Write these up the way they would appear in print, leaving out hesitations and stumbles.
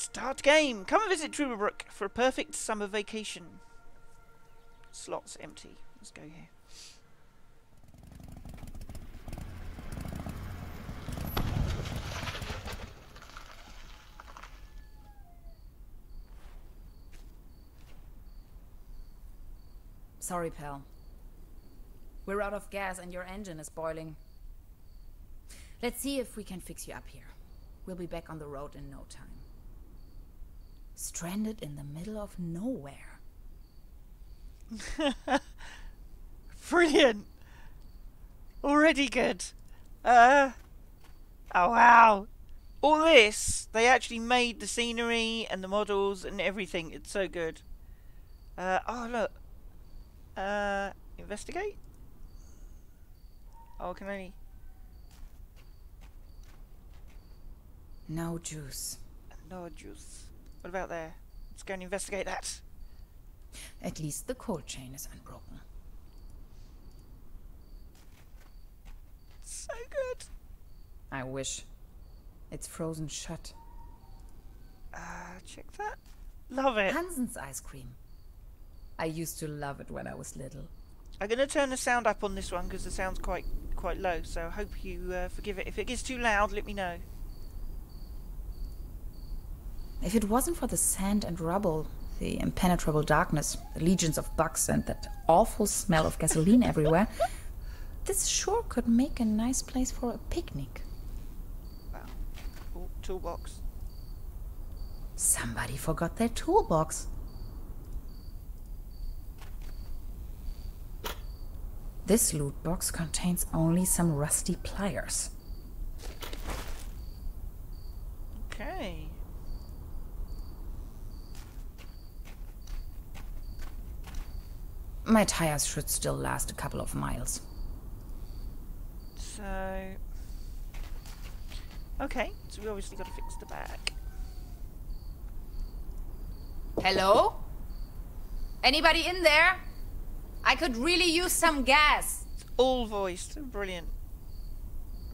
Start game! Come and visit Trüberbrook for a perfect summer vacation. Slots empty. Let's go here. Sorry, pal. We're out of gas and your engine is boiling. Let's see if we can fix you up here. We'll be back on the road in no time. Stranded in the middle of nowhere. Brilliant! Already good. Oh wow! All this, they actually made the scenery and the models and everything. It's so good. Oh look. Investigate? Oh, can I... No juice. No juice. What about there? Let's go and investigate that. At least the cold chain is unbroken. So good. I wish. It's frozen shut. Check that. Love it. Hansen's ice cream. I used to love it when I was little. I'm going to turn the sound up on this one because the sound's quite low, so I hope you forgive it. If it gets too loud, let me know. If it wasn't for the sand and rubble, the impenetrable darkness, the legions of bugs, and that awful smell of gasoline everywhere, this sure could make a nice place for a picnic. Wow. Oh, toolbox. Somebody forgot their toolbox. This loot box contains only some rusty pliers. Okay. My tires should still last a couple of miles. So... Okay, so we obviously got to fix the back. Hello? Anybody in there? I could really use some gas. It's all voiced. Brilliant.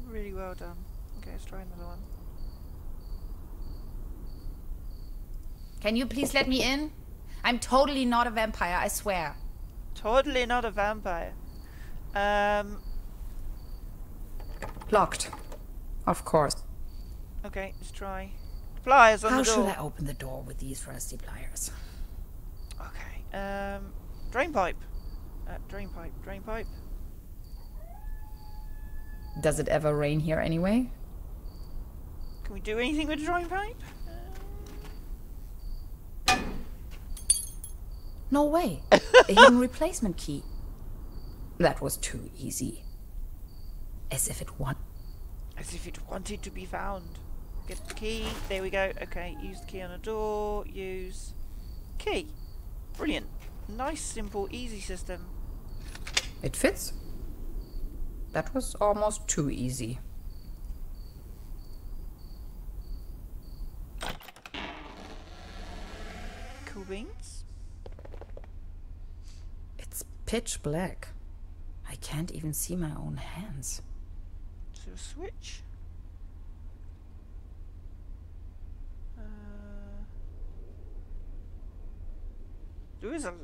Really well done. Okay, let's try another one. Can you please let me in? I'm totally not a vampire, I swear. Totally not a vampire. Locked. Of course. Okay, let's try. Pliers on How the door. should I open the door with these rusty pliers? Okay, drain pipe. Drain pipe. Does it ever rain here anyway? Can we do anything with a drain pipe? No way. A hidden replacement key. That was too easy. As if it wanted to be found. Get the key. There we go. Okay, use the key on a door. Use key. Brilliant. Nice, simple, easy system. It fits. That was almost too easy. Cool beans. It's pitch black. I can't even see my own hands. So a switch.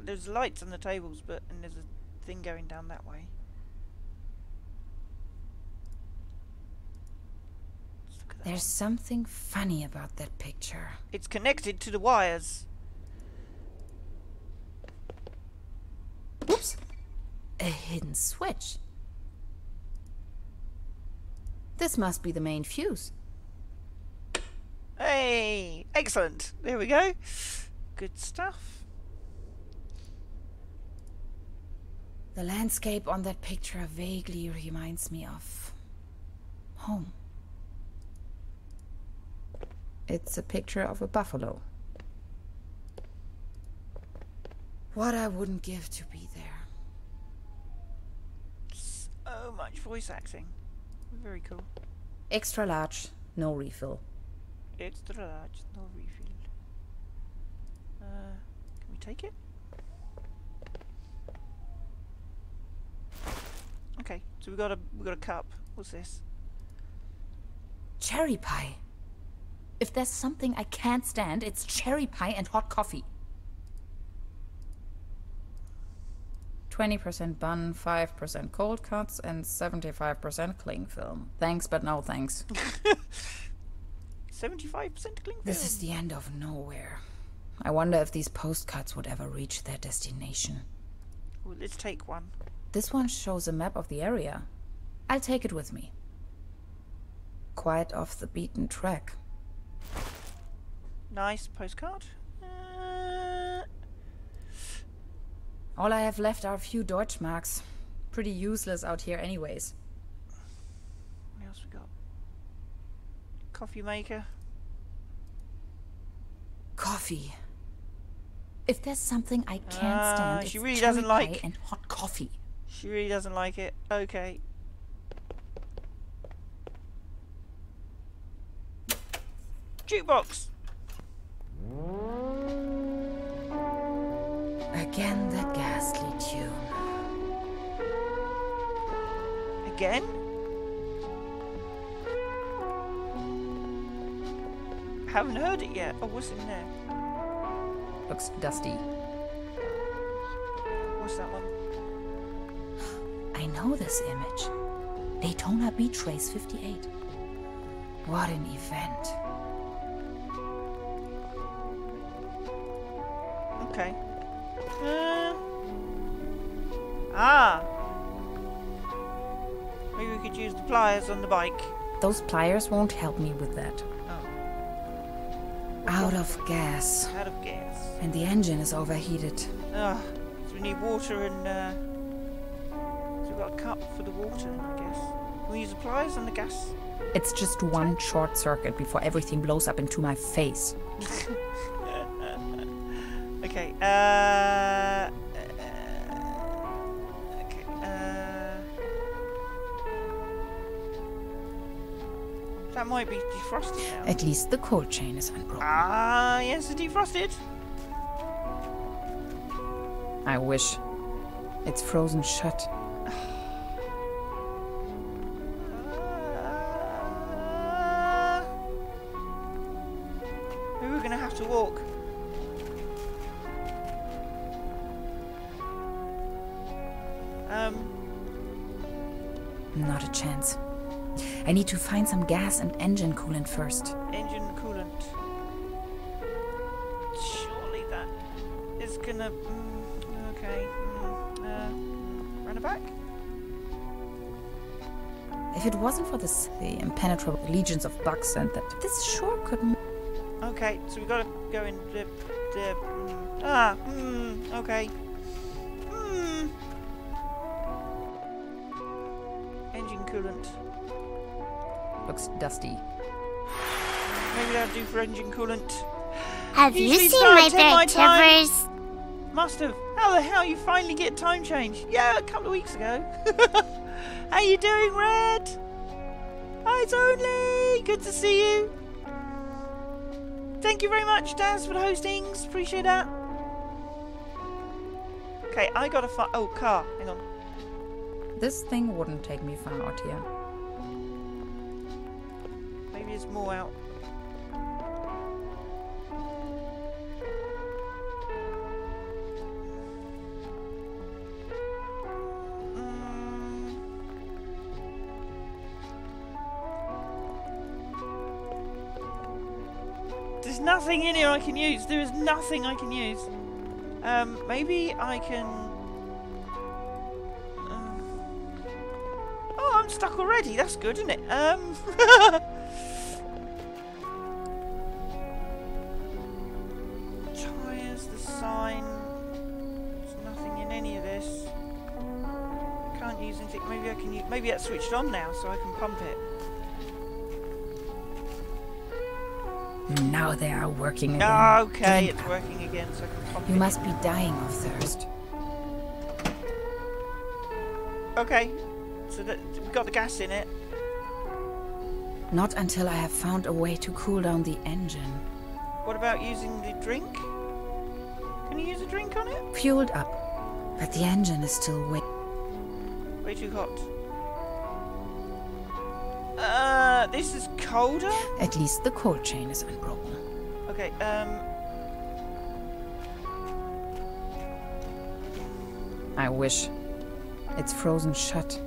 There's lights on the tables, and there's a thing going down that way. Let's look at that There's something funny about that picture. It's connected to the wires. Oops. A hidden switch. This must be the main fuse. Hey! Excellent! There we go. Good stuff. The landscape on that picture vaguely reminds me of home. It's a picture of a buffalo. What I wouldn't give to be there. So much voice acting. Very cool. Extra large, no refill. Extra large, no refill. Can we take it? Okay, so we got a cup. What's this? Cherry pie. If there's something I can't stand, it's cherry pie and hot coffee. 20% bun, 5% cold cuts, and 75% cling film. Thanks, but no thanks. 75% cling film. This is the end of nowhere. I wonder if these postcards would ever reach their destination. Well, let's take one. This one shows a map of the area. I'll take it with me. Quite off the beaten track. Nice postcard. All I have left are a few Deutschmarks. Pretty useless out here anyways. What else we got? Coffee maker. Coffee. If there's something I can't stand, it's she really cherry doesn't pie like and hot coffee. She really doesn't like it. Okay. Jukebox. Again that ghastly tune. Again? Haven't heard it yet. Oh, what's in there? Looks dusty. What's that one? I know this image. Daytona Beach Race 58. What an event. Okay. Maybe we could use the pliers on the bike. Those pliers won't help me with that. Oh. Out of gas. Out of gas. And the engine is overheated. So we need water and, so we've got a cup for the water then, I guess. Can we use the pliers on the gas? It's just one short circuit before everything blows up into my face. Okay, that might be defrosted now. At least the cold chain is unbroken. Ah, yes, it's defrosted. I wish. It's frozen shut. Maybe we're gonna have to walk. Not a chance. I need to find some gas and engine coolant first. Engine coolant. Surely that is gonna. Okay. Run it back. If it wasn't for the impenetrable legions of bugs and that, this sure could. Okay, so we gotta go in the. Okay. Engine coolant. Looks dusty. Maybe that'll do for engine coolant. Have you Usually seen start my at 10 my big time. tippers? Must have. How the hell you finally get time change? Yeah, a couple of weeks ago. How you doing, Red? Hi, it's only. Good to see you. Thank you very much, Daz, for the hostings. Appreciate that. Okay, I gotta find. Oh, car. Hang on. This thing wouldn't take me far out here. Maybe there's more out. There's nothing in here I can use. There is nothing I can use. Maybe I can. Oh, I'm stuck already. That's good, isn't it? Tires, the sign. There's nothing in any of this. I can't use anything. Maybe I can use. Maybe that's switched on now, so I can pump it. Now they are working again. Okay, it's working again, so I can pump it. You must be dying of thirst. Okay, so we've got the gas in it. Not until I have found a way to cool down the engine. What about using the drink? Can you use a drink on it? Fueled up, but the engine is still Way too hot. This is colder? At least the cold chain is unbroken. Okay, I wish. It's frozen shut.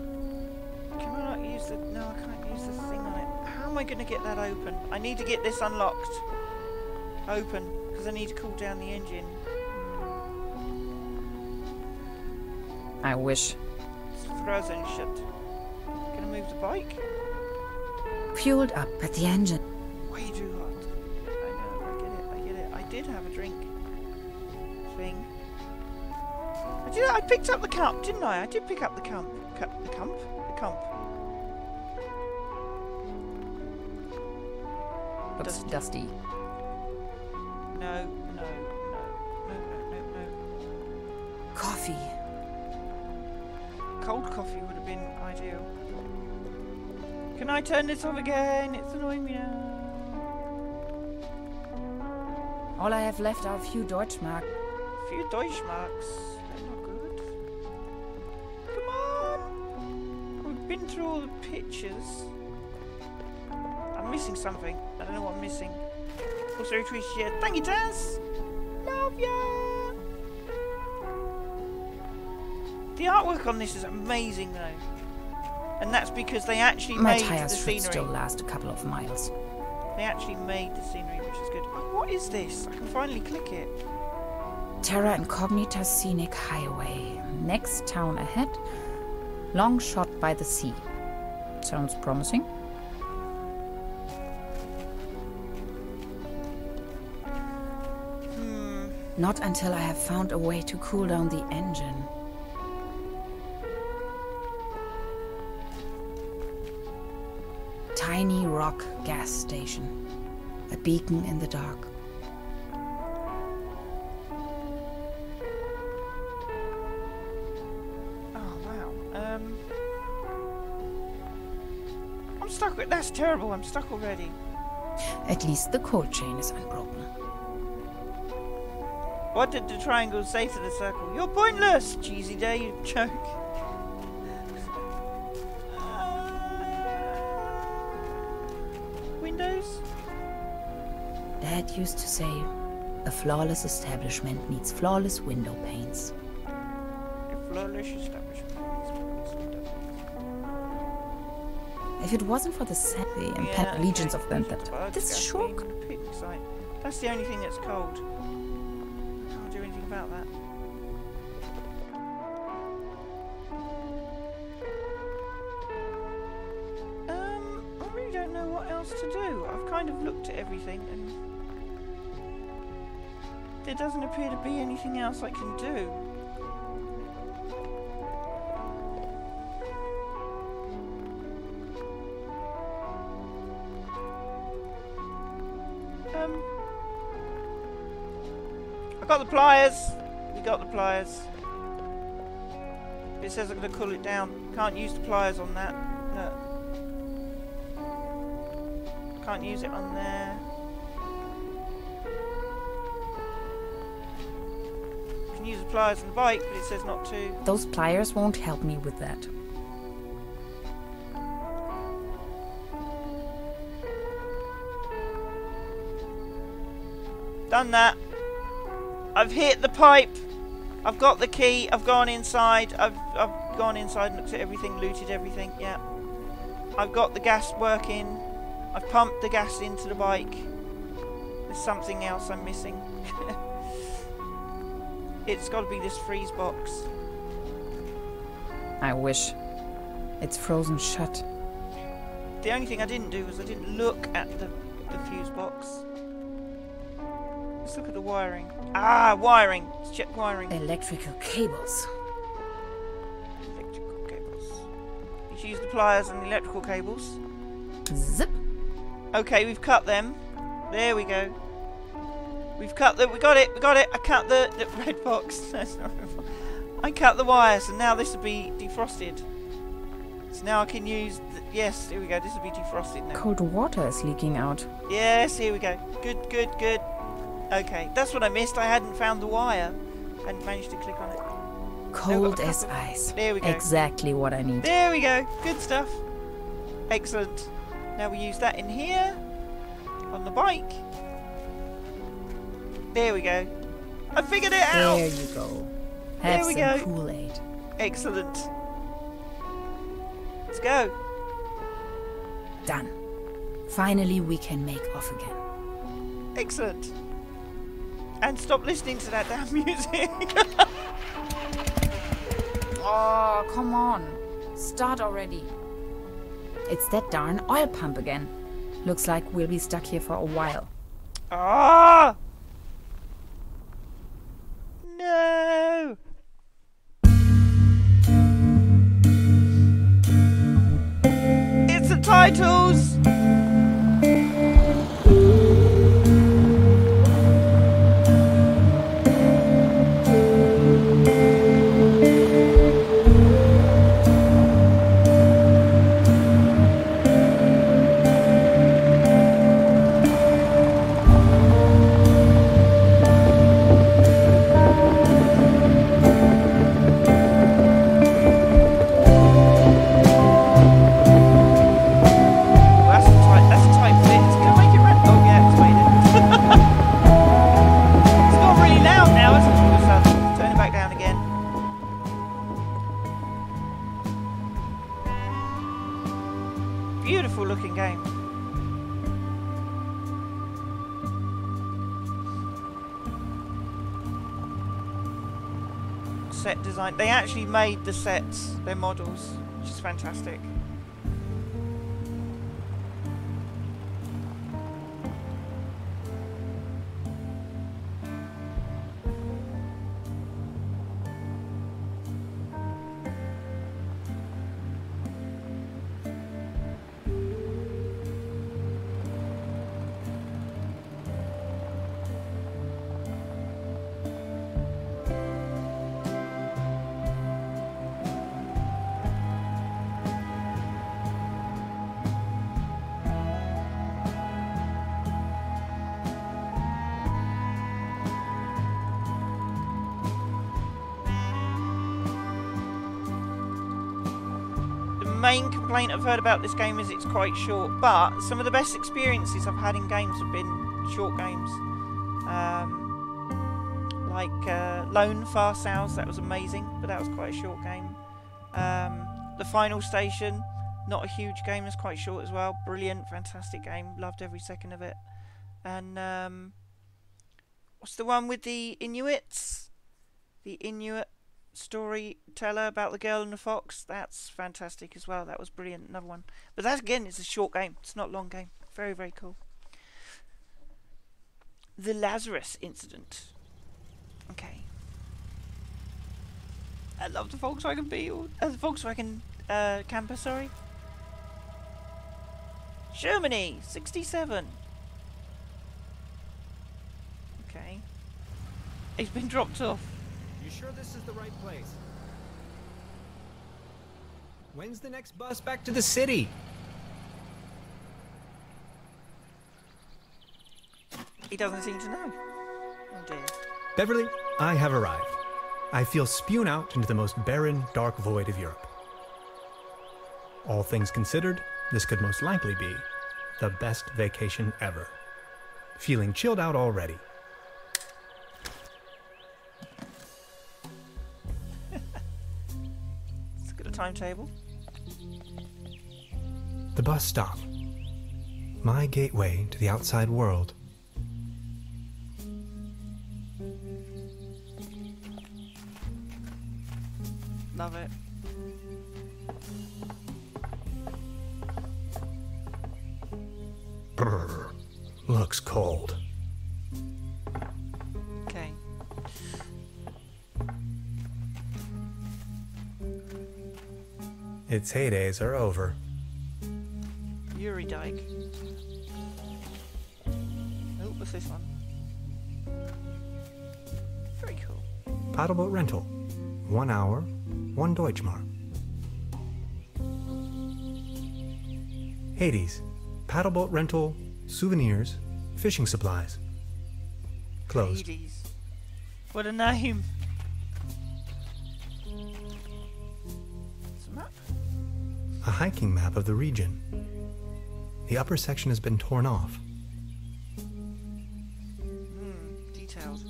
can I not use the... No, I can't use the thing on it. How am I going to get that open? I need to get this unlocked. Open, because I need to cool down the engine. I wish. It's frozen shut. Can I move the bike? Fueled up at the engine. Way too hot. I know, I get it. I did have a drink. Thing. I picked up the cup, didn't I? I did pick up the cup. The cup. Looks dusty. No. Coffee. Cold coffee would have been ideal. Can I turn this off again? It's annoying me now. All I have left are a few Deutschmark. A few Deutschmarks. They're not good. Come on! We've been through all the pictures. I'm missing something. I don't know what I'm missing. Also, appreciate. Thank you, Taz! Love ya! The artwork on this is amazing, though. And that's because they actually My made the tires should scenery. still last a couple of miles. They actually made the scenery, which is good. Oh, what is this? I can finally click it. Terra Incognita Scenic Highway. Next town ahead. Long shot by the sea. Sounds promising. Not until I have found a way to cool down the engine. Tiny rock gas station. A beacon in the dark. Oh, wow. I'm stuck with... That's terrible. I'm stuck already. At least the cold chain is unbroken. What did the triangle say to the circle? You're pointless! Cheesy day, you joke. Windows? Dad used to say, a flawless establishment needs flawless window panes. A flawless establishment needs flawless window panes. If it wasn't for the set, the legions of them, that this sure could... Picnic site. That's the only thing that's cold. Can't do anything about that. I really don't know what else to do. I've kind of looked at everything and there doesn't appear to be anything else I can do. I got the pliers. We got the pliers. It says I'm going to cool it down. Can't use the pliers on that. No. Can't use it on there. Can use the pliers on the bike, but it says not to. Those pliers won't help me with that. Done that. I've hit the pipe. I've got the key. I've gone inside. I've gone inside and looked at everything, looted everything. Yeah. I've got the gas working. I've pumped the gas into the bike. There's something else I'm missing. It's got to be this freeze box. I wish. It's frozen shut. The only thing I didn't do was I didn't look at the fuse box. Let's look at the wiring. Ah, wiring. Let's check wiring. Electrical cables. Electrical cables. You should use the pliers and the electrical cables. Zip. Okay, we've cut them. There we go. We've cut the... We got it. We got it. I cut the red box. That's not red box. I cut the wires, and now this will be defrosted. So now I can use... Yes, here we go. This will be defrosted now. Cold water is leaking out. Yes, here we go. Good, good, good. Okay, that's what I missed. I hadn't found the wire. Hadn't managed to click on it. Cold as ice. There we go. Exactly what I need. There we go. Good stuff. Excellent. Now we use that in here. On the bike. There we go. I figured it out! There you go. Have There we some go. Kool-Aid. Excellent. Let's go. Done. Finally, we can make off again. Excellent. And stop listening to that damn music. Oh, come on. Start already. It's that darn oil pump again. Looks like we'll be stuck here for a while. Ah! No! It's the titles! Beautiful looking game. Set design. They actually made the sets, their models, which is fantastic. Main complaint I've heard about this game is it's quite short, but some of the best experiences I've had in games have been short games. Like Lone Fast Hours, that was amazing, but that was quite a short game. The Final Station, not a huge game, it's quite short as well. Brilliant, fantastic game, loved every second of it. And what's the one with the Inuits? The Inuit storyteller about the girl and the fox. That's fantastic as well. That was brilliant. Another one. But that again is a short game. It's not a long game. Very, very cool. The Lazarus Incident. Okay. I love the Volkswagen Beetle. The Volkswagen camper, sorry. Germany, 67. Okay. He's been dropped off. You sure this is the right place? When's the next bus back to the city? He doesn't seem to know. Oh dear. Beverly, I have arrived. I feel spewed out into the most barren, dark void of Europe. All things considered, this could most likely be the best vacation ever. Feeling chilled out already. Timetable. The bus stop. My gateway to the outside world. Love it. Brr, looks cold. Okay. Its heydays are over. Yuri Dyke. Oh, what's this one? Very cool. Paddleboat rental. 1 hour, 1 Deutschmark. Hades. Paddleboat rental, souvenirs, fishing supplies. Closed. Hades. What a name. What's the map? A hiking map of the region. The upper section has been torn off. Detailed.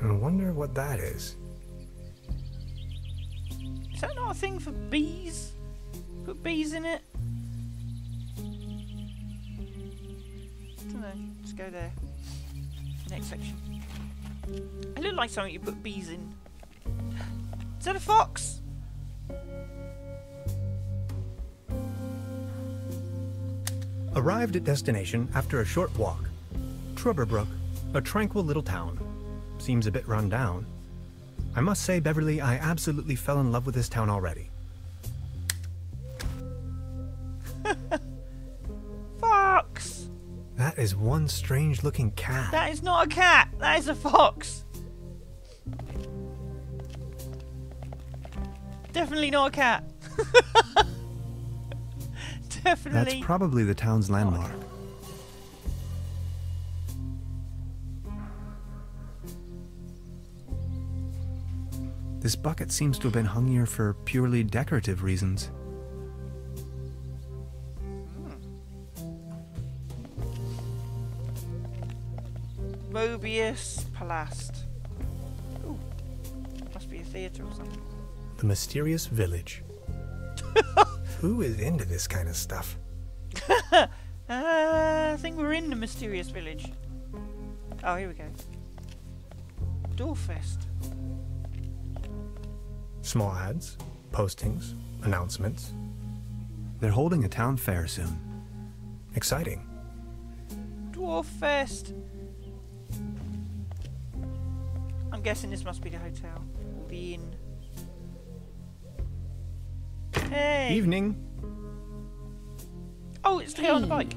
I wonder what that is. Is that not a thing for bees? Put bees in it? Don't know. Just go there. Next section. It looked like something you put bees in. Is that a fox? Arrived at destination after a short walk. Trüberbrook, a tranquil little town. Seems a bit run down. I must say, Beverly, I absolutely fell in love with this town already. Fox! That is one strange-looking cat. That is not a cat. That is a fox. Definitely not a cat. Definitely. That's probably the town's landmark. This bucket seems to have been hung here for purely decorative reasons. Mobius Palast. Ooh, must be a theatre or something. The mysterious village. Who is into this kind of stuff? I think we're in the mysterious village. Oh, here we go. Doorfest. Small ads, postings, announcements. They're holding a town fair soon. Exciting. Dwarfest. I'm guessing this must be the hotel or the inn. Hey. Evening. Oh, it's the guy on the bike.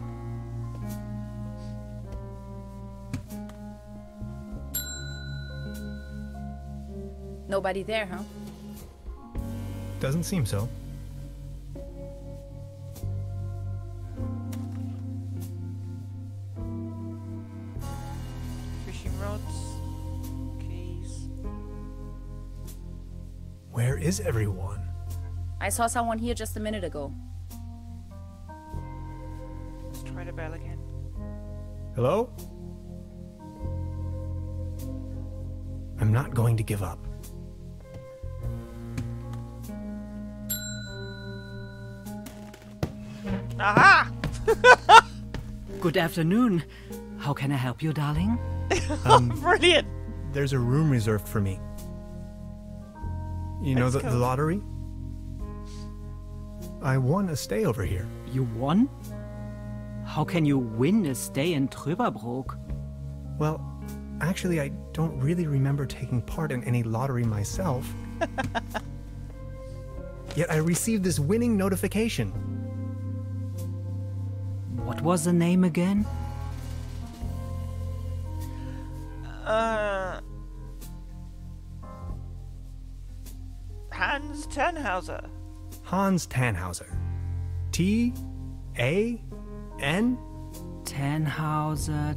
Nobody there, huh? Doesn't seem so. Fishing rods. Keys. Where is everyone? I saw someone here just a minute ago. Let's try the bell again. Hello? I'm not going to give up. Aha! Good afternoon. How can I help you, darling? Brilliant! There's a room reserved for me. You know Let's the go. lottery? I won a stay over here. You won? How can you win a stay in Trüberbrook? Well, actually, I don't really remember taking part in any lottery myself. Yet I received this winning notification. What was the name again? Hans Tannhauser. Hans Tannhauser. T-A-N? Tannhauser,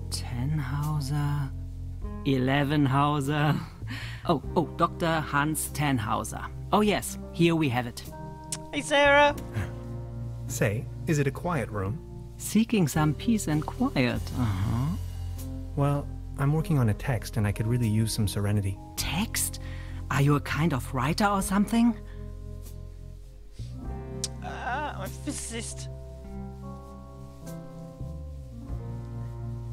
11hauser. Oh, Dr. Hans Tannhauser. Oh yes, here we have it. Hey, Sarah. Say, is it a quiet room? Seeking some peace and quiet. Well, I'm working on a text and I could really use some serenity. Text? Are you a kind of writer or something? I'm a physicist.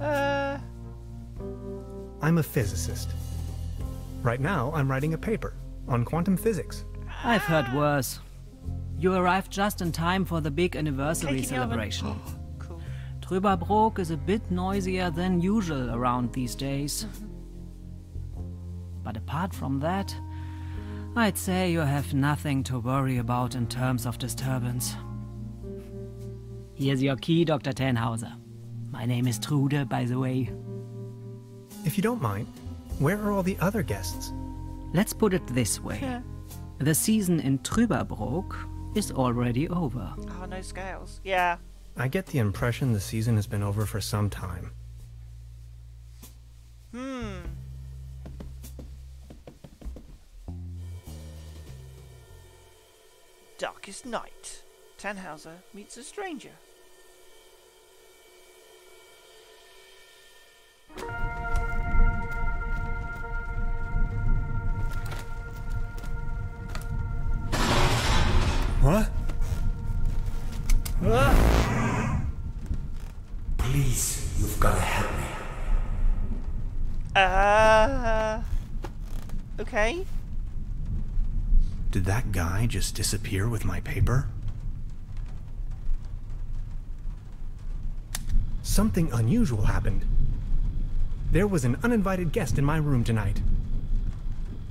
I'm a physicist. Right now, I'm writing a paper on quantum physics. I've heard worse. You arrived just in time for the big anniversary Cake in the oven. celebration. Cool. Trüberbrook is a bit noisier than usual around these days. But apart from that, I'd say you have nothing to worry about in terms of disturbance. Here's your key, Dr. Tannhauser. My name is Trude, by the way. If you don't mind, where are all the other guests? Let's put it this way. The season in Trüberbrook is already over. Oh, no scales. Yeah. I get the impression the season has been over for some time. Darkest night. Tannhauser meets a stranger. What? Please, you've got to help me. Okay. Did that guy just disappear with my paper? Something unusual happened. There was an uninvited guest in my room tonight.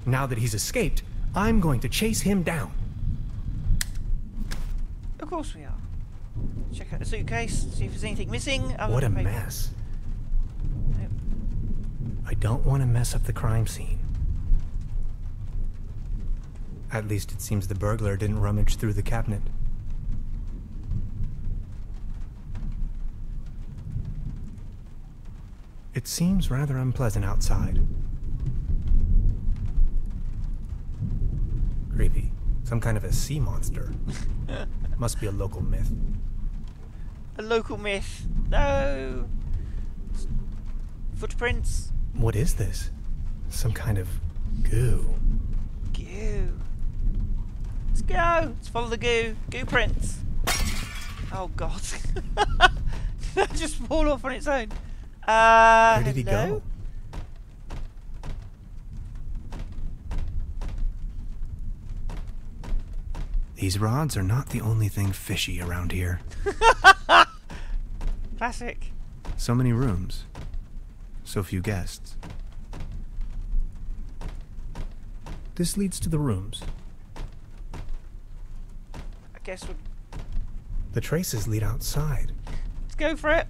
Now that he's escaped, I'm going to chase him down. Of course we are. Check out the suitcase, see if there's anything missing. What a mess. Nope. I don't want to mess up the crime scene. At least it seems the burglar didn't rummage through the cabinet. It seems rather unpleasant outside. Creepy. Some kind of a sea monster. Must be a local myth. A local myth. No! Footprints. What is this? Some kind of goo. Goo. Let's go! Let's follow the goo. Goo prints. Oh god. Did that just fall off on its own? Where did he hello? go? These rods are not the only thing fishy around here. Classic. So many rooms. So few guests. This leads to the rooms. I guess we'll... The traces lead outside. Let's go for it.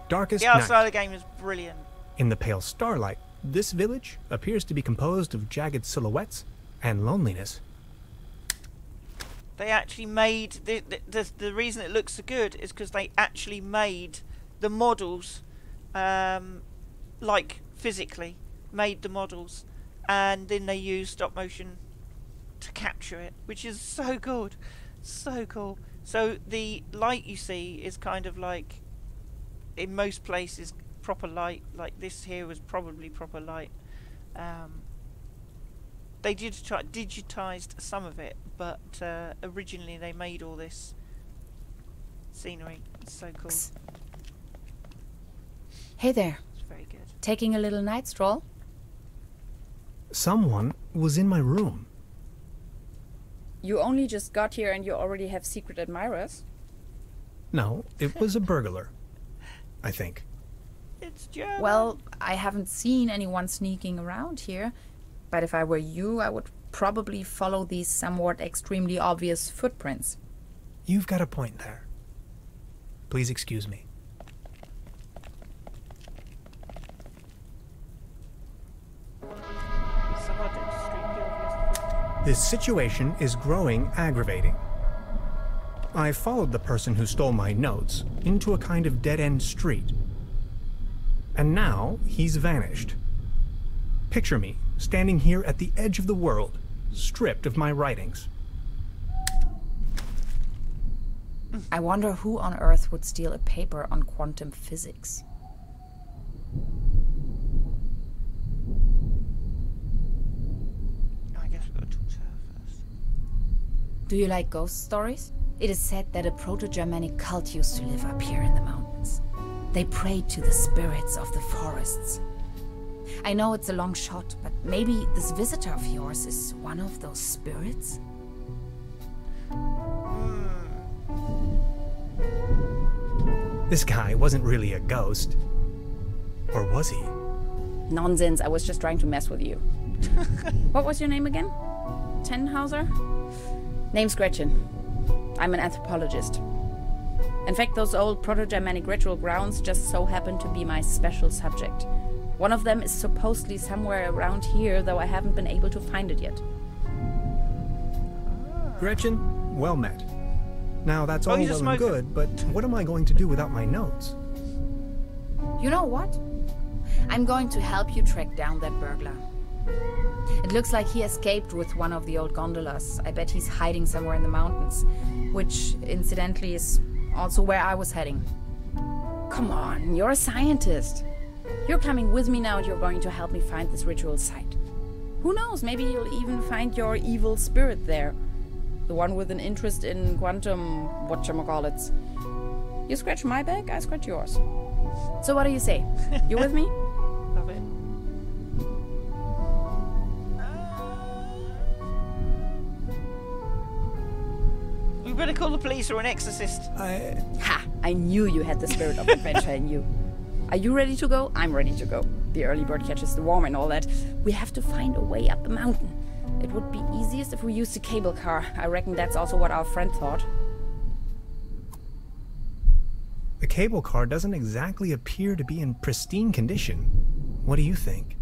Darkest The outside night. of the game is brilliant. In the pale starlight, this village appears to be composed of jagged silhouettes and loneliness. They actually made... The reason it looks so good is because they actually made the models, like, physically. Made the models. And then they used stop motion to capture it, which is so good. So cool. So the light you see is kind of like... In most places, proper light. Like this here was probably proper light. They digitized some of it, but originally they made all this scenery. It's so cool. Hey there. It's very good. Taking a little night stroll? Someone was in my room. You only just got here and you already have secret admirers? No, it was a burglar. I think. It's German. Well, I haven't seen anyone sneaking around here. But if I were you, I would probably follow these somewhat extremely obvious footprints. You've got a point there. Please excuse me. This situation is growing aggravating. I followed the person who stole my notes into a kind of dead-end street. And now he's vanished. Picture me standing here at the edge of the world, stripped of my writings. I wonder who on earth would steal a paper on quantum physics. I guess we've got to talk to her first. Do you like ghost stories? It is said that a Proto-Germanic cult used to live up here in the mountains. They prayed to the spirits of the forests. I know it's a long shot, but maybe this visitor of yours is one of those spirits? This guy wasn't really a ghost. Or was he? Nonsense, I was just trying to mess with you. What was your name again? Tannhauser? Name's Gretchen. I'm an anthropologist. In fact, those old Proto-Germanic ritual grounds just so happen to be my special subject. One of them is supposedly somewhere around here, though I haven't been able to find it yet. Gretchen, well met. Now that's all he's a well and smoker. good, but what am I going to do without my notes? You know what? I'm going to help you track down that burglar. It looks like he escaped with one of the old gondolas. I bet he's hiding somewhere in the mountains, which, incidentally, is also where I was heading. Come on, you're a scientist. You're coming with me now and you're going to help me find this ritual site. Who knows, maybe you'll even find your evil spirit there. The one with an interest in quantum whatchamacallits. You scratch my back, I scratch yours. So what do you say? You with me? Love it. We better call the police or an exorcist. Ha! I knew you had the spirit of adventure in you. Are you ready to go? I'm ready to go. The early bird catches the worm and all that. We have to find a way up the mountain. It would be easiest if we used a cable car. I reckon that's also what our friend thought. The cable car doesn't exactly appear to be in pristine condition. What do you think?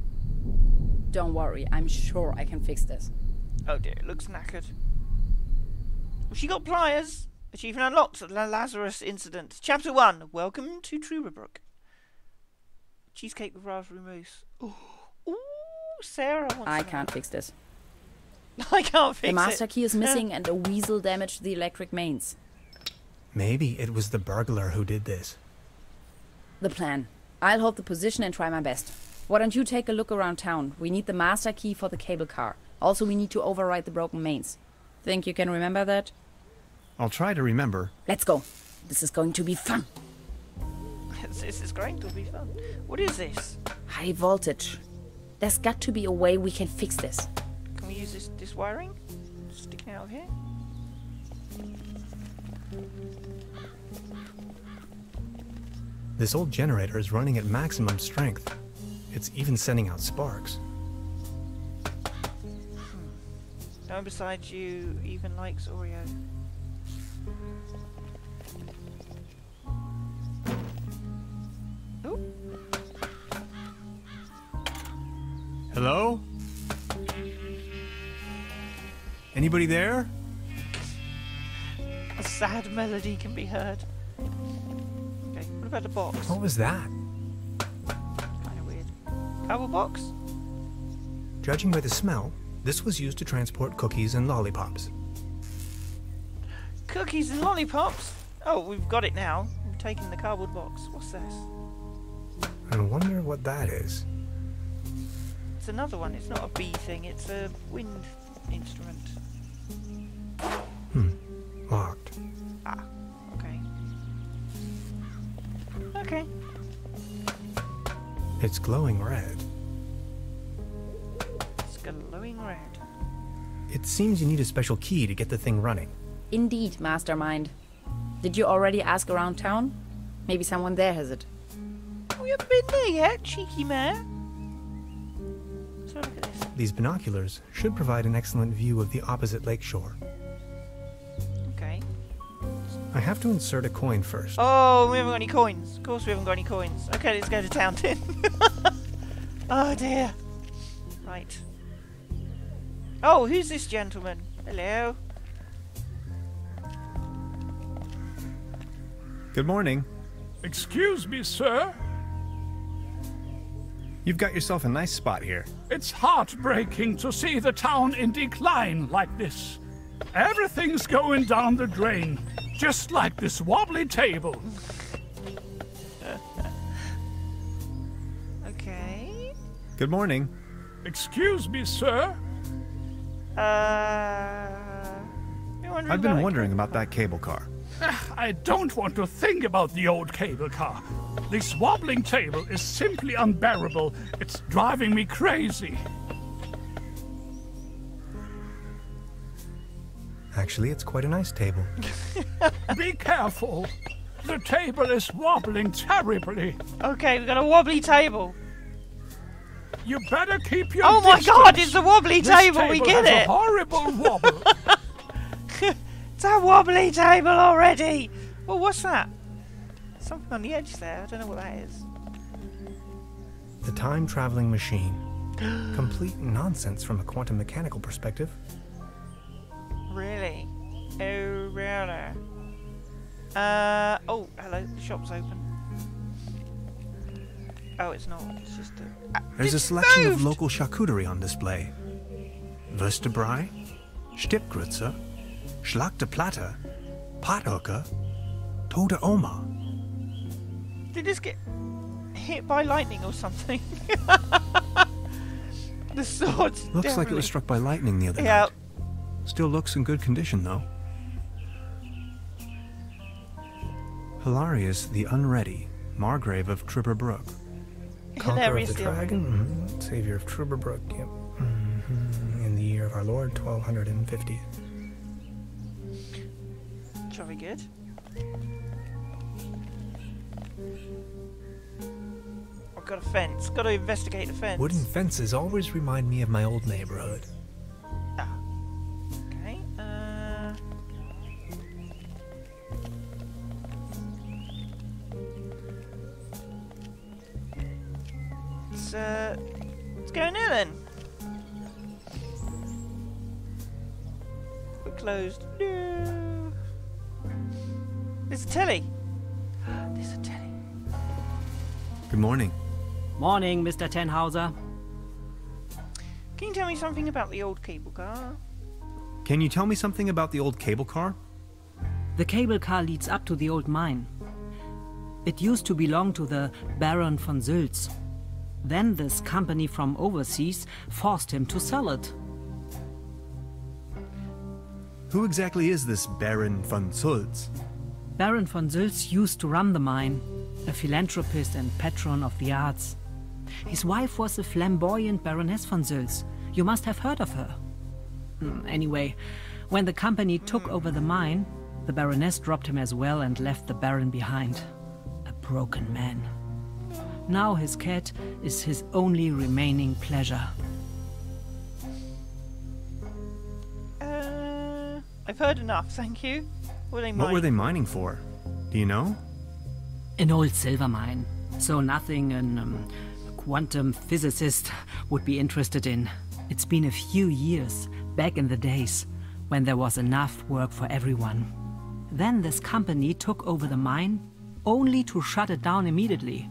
Don't worry, I'm sure I can fix this. Oh dear, it looks knackered. Well, she got pliers. Achievement unlocked. The Lazarus incident. Chapter 1. Welcome to Trüberbrook. Cheesecake with raspberry mousse. Ooh, Sarah wants I some. can't fix this. I can't fix it. The master key is missing and a weasel damaged the electric mains. Maybe it was the burglar who did this. The plan. I'll hold the position and try my best. Why don't you take a look around town? We need the master key for the cable car. Also, we need to override the broken mains. Think you can remember that? I'll try to remember. Let's go. This is going to be fun. This is going to be fun. What is this? High voltage. There's got to be a way we can fix this. Can we use this wiring? Sticking out of here? This old generator is running at maximum strength. It's even sending out sparks. No one besides you even likes Oreo. Ooh. Hello? Anybody there? A sad melody can be heard. Okay, what about the box? What was that? Kind of weird. Power box? Judging by the smell, this was used to transport cookies and lollipops. Cookies and lollipops? Oh, we've got it now. We've taken the cardboard box. What's this? I wonder what that is. It's another one. It's not a bee thing. It's a wind instrument. Locked. Ah, okay. Okay. It's glowing red. It's glowing red. It seems you need a special key to get the thing running. Indeed, mastermind. Did you already ask around town? Maybe someone there has it. We haven't been there yet, cheeky man. So look at this. These binoculars should provide an excellent view of the opposite lakeshore. Okay. I have to insert a coin first. Oh, we haven't got any coins. Of course we haven't got any coins. Okay, let's go to town then. Oh dear. Right. Oh, who's this gentleman? Hello. Good morning. Excuse me, sir. You've got yourself a nice spot here. It's heartbreaking to see the town in decline like this. Everything's going down the drain, just like this wobbly table. Okay. Good morning. Excuse me, sir. I've been wondering about that cable car. I don't want to think about the old cable car. This wobbling table is simply unbearable. It's driving me crazy. Actually, it's quite a nice table. Be careful. The table is wobbling terribly. Okay, we've got a wobbly table. You better keep your Oh my distance. god, it's a wobbly This table, we get has it! a horrible wobble. It's a wobbly table already! Well, what's that? Something on the edge there, I don't know what that is. The time-traveling machine. Complete nonsense from a quantum mechanical perspective. Really? Oh, really? Oh, hello, the shop's open. Oh, it's not. It's just a... There's a It's selection of moved! local charcuterie on display. Würstebrei, Stippgrütze, Schlachte Platte, Pothoeker, Tote Oma. Did this get hit by lightning or something? The sword's Looks like it definitely- was struck by lightning the other Yeah. night. Still looks in good condition, though. Hilarious the Unready, Margrave of Trüberbrook. Conqueror of the Hilarious the dragon, savior of Trüberbrook, yep. In the year of our Lord, 1250. Jolly good. I've got a fence. Got to investigate the fence. Wooden fences always remind me of my old neighborhood. Ah. Okay. Let's go in there then. We're closed. No. There's a telly. There's a telly. Good morning. Morning, Mr. Tannhauser. Can you tell me something about the old cable car? Can you tell me something about the old cable car? The cable car leads up to the old mine. It used to belong to the Baron von Sülz. Then this company from overseas forced him to sell it. Who exactly is this Baron von Sülz? Baron von Sülz used to run the mine, a philanthropist and patron of the arts. His wife was a flamboyant Baroness von Sülz. You must have heard of her. Anyway, when the company took over the mine, the Baroness dropped him as well and left the Baron behind. A broken man. Now his cat is his only remaining pleasure. I've heard enough, thank you. What What were they mining for? Do you know? An old silver mine. So nothing a quantum physicist would be interested in. It's been a few years, back in the days, when there was enough work for everyone. Then this company took over the mine, only to shut it down immediately.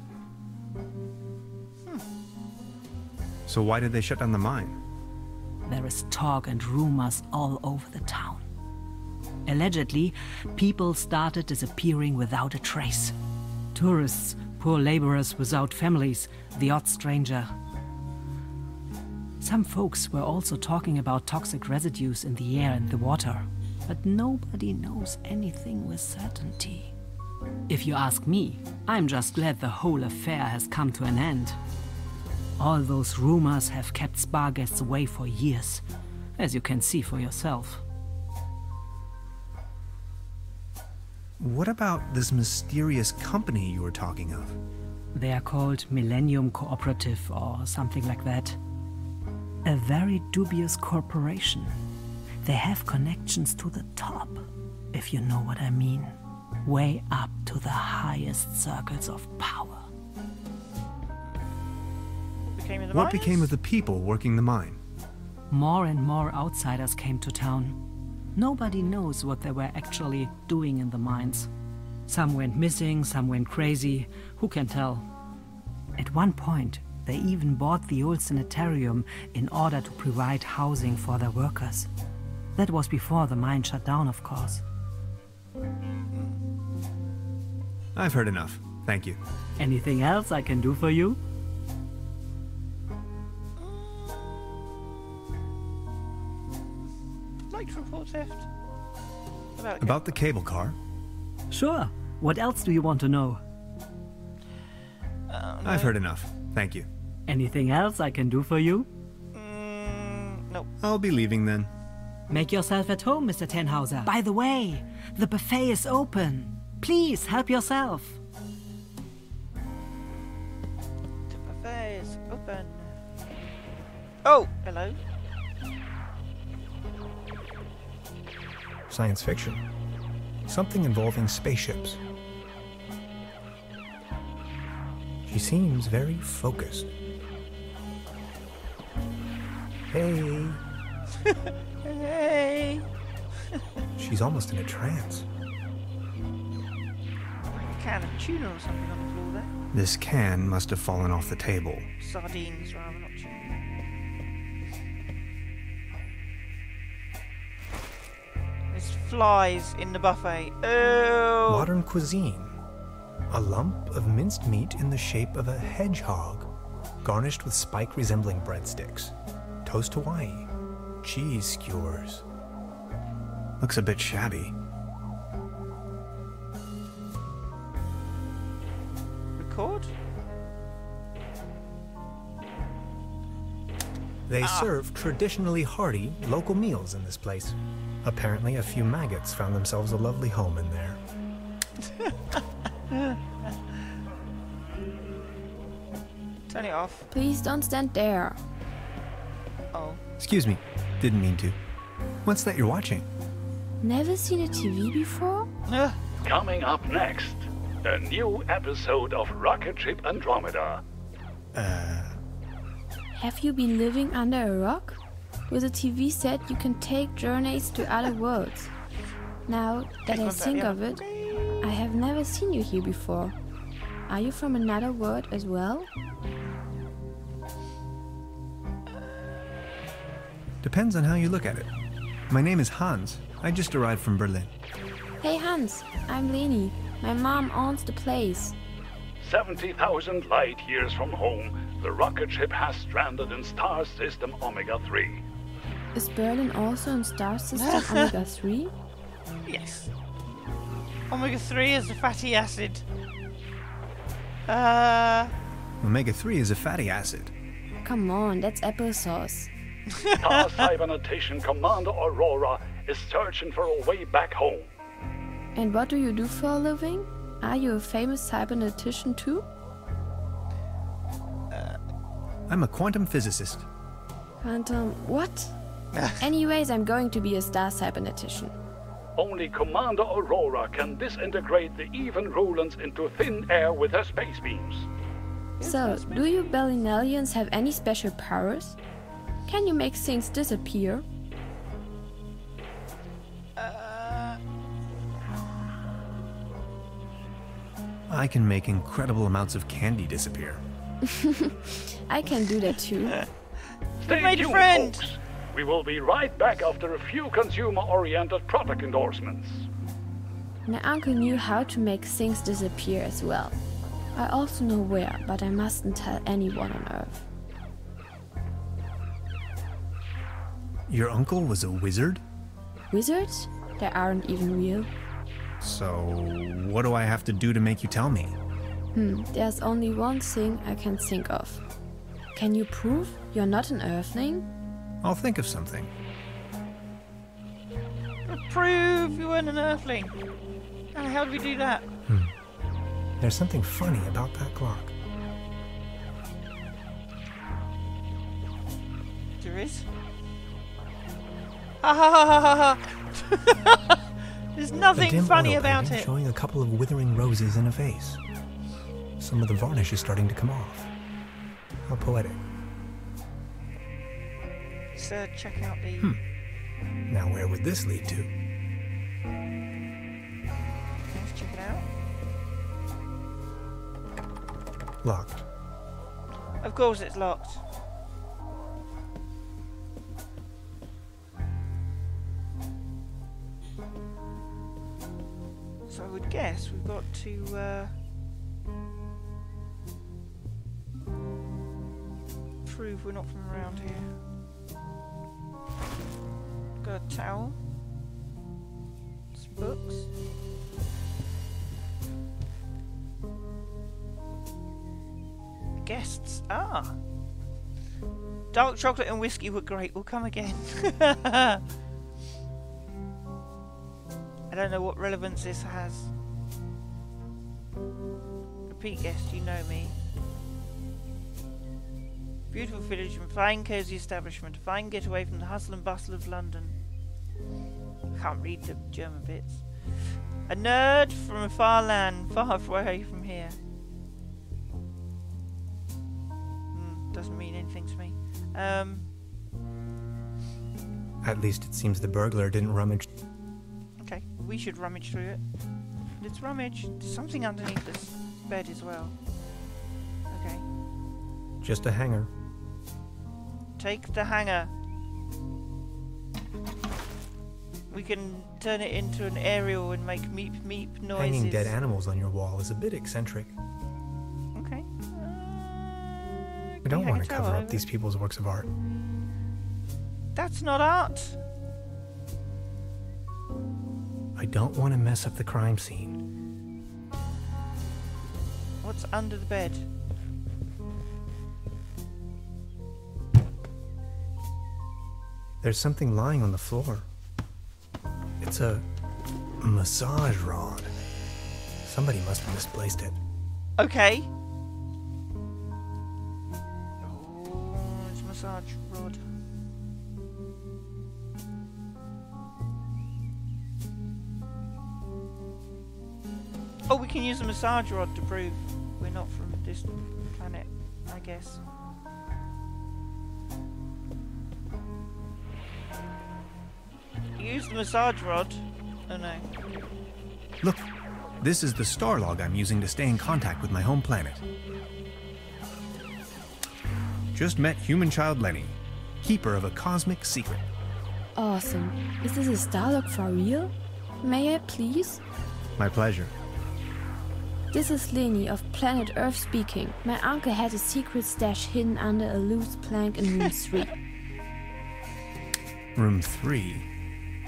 So why did they shut down the mine? There is talk and rumors all over the town. Allegedly, people started disappearing without a trace. Tourists, poor laborers without families, the odd stranger. Some folks were also talking about toxic residues in the air and the water, but nobody knows anything with certainty. If you ask me, I'm just glad the whole affair has come to an end. All those rumors have kept spa guests away for years, as you can see for yourself. What about this mysterious company you were talking of? They are called Millennium Cooperative or something like that. A very dubious corporation. They have connections to the top, if you know what I mean. Way up to the highest circles of power. What became of the people working the mine? More and more outsiders came to town. Nobody knows what they were actually doing in the mines. Some went missing, some went crazy. Who can tell? At one point, they even bought the old sanitarium in order to provide housing for their workers. That was before the mine shut down, of course. I've heard enough. Thank you. Anything else I can do for you? Like report theft. About the cable car? Sure. What else do you want to know? I've heard enough. Thank you. Anything else I can do for you? Nope. I'll be leaving then. Make yourself at home, Mr. Tannhauser. By the way, the buffet is open. Please help yourself. The buffet is open. Oh, hello. Science fiction. Something involving spaceships. She seems very focused. Hey. Hey. She's almost in a trance. A can of tuna or something on the floor there. This can must have fallen off the table. Sardines, rather, not chicken. There's flies in the buffet. Oh! Modern cuisine. A lump of minced meat in the shape of a hedgehog, garnished with spike resembling breadsticks. Toast Hawaii. Cheese skewers. Looks a bit shabby. Record? They serve traditionally hearty local meals in this place. Apparently a few maggots found themselves a lovely home in there. Turn it off. Please don't stand there. Oh. Excuse me, didn't mean to. What's that you're watching? Never seen a TV before? Coming up next, a new episode of Rocket Ship Andromeda. Have you been living under a rock? With a TV set, you can take journeys to other worlds. Now that I think of it, I have never seen you here before. Are you from another world as well? Depends on how you look at it. My name is Hans. I just arrived from Berlin. Hey Hans, I'm Leni. My mom owns the place. 70,000 light years from home, the rocket ship has stranded in star system Omega-3. Is Berlin also in star system Omega-3? Yes. Omega-3 is a fatty acid. Omega-3 is a fatty acid. Come on, that's applesauce. Star Cybernetation Commander Aurora is searching for a way back home. And what do you do for a living? Are you a famous cybernetician too? I'm a quantum physicist. Quantum what? Anyways, I'm going to be a star cybernetician. Only Commander Aurora can disintegrate the even Rulans into thin air with her space beams. So, do you Berlinalians have any special powers? Can you make things disappear? I can make incredible amounts of candy disappear. I can do that too. Stay made a tuned, friend. folks. We will be right back after a few consumer-oriented product endorsements. My uncle knew how to make things disappear as well. I also know where, but I mustn't tell anyone on Earth. Your uncle was a wizard? Wizards? They aren't even real. So, what do I have to do to make you tell me? There's only one thing I can think of. Can you prove you're not an Earthling? I'll think of something. Prove you weren't an Earthling. And how do we do that? There's something funny about that clock. There is. Ha ha ha ha ha ha! There's A nothing dim funny oil about painting it. showing a couple of withering roses in a vase. Some of the varnish is starting to come off. How poetic. So check out the. Now where would this lead to? Let's check it out. Locked. Of course, it's locked. So I would guess we've got to prove we're not from around here. Got a towel. Some books. Guests. Ah. Dark chocolate and whiskey were great. We'll come again. I don't know what relevance this has. Repeat guest, you know me. Beautiful village and fine cosy establishment. Fine getaway from the hustle and bustle of London. I can't read the German bits. A nerd from a far land, far away from here. Doesn't mean anything to me. At least it seems the burglar didn't rummage. Okay, we should rummage through it. Let's rummage. There's something underneath this bed as well. Just a hangar. Take the hanger. We can turn it into an aerial and make meep meep noises. Hanging dead animals on your wall is a bit eccentric. Okay. I don't want to cover up these people's works of art. That's not art. I don't want to mess up the crime scene. What's under the bed? There's something lying on the floor. It's a massage rod. Somebody must have misplaced it. Okay. Oh, it's a massage rod. Oh, we can use a massage rod to prove we're not from this planet, I guess. Use the massage rod. Oh no. Look, this is the star log I'm using to stay in contact with my home planet. Just met human child Lenny, keeper of a cosmic secret. Awesome. Is this a Starlock for real? May I please? My pleasure. This is Lenny of planet Earth speaking. My uncle had a secret stash hidden under a loose plank in room 3. Room 3?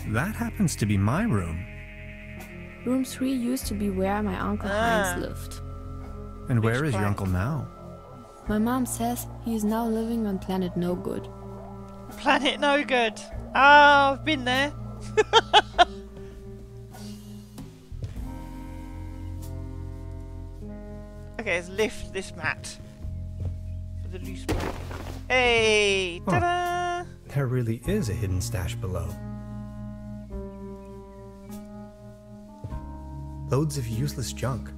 That happens to be my room. Room 3 used to be where my uncle Heinz lived. And where Which is your planet? uncle now? My mom says he is now living on planet No Good. Planet no good. Ah, I've been there. Okay, let's lift this mat for the loose plank. Hey, ta-da! There really is a hidden stash below. Loads of useless junk,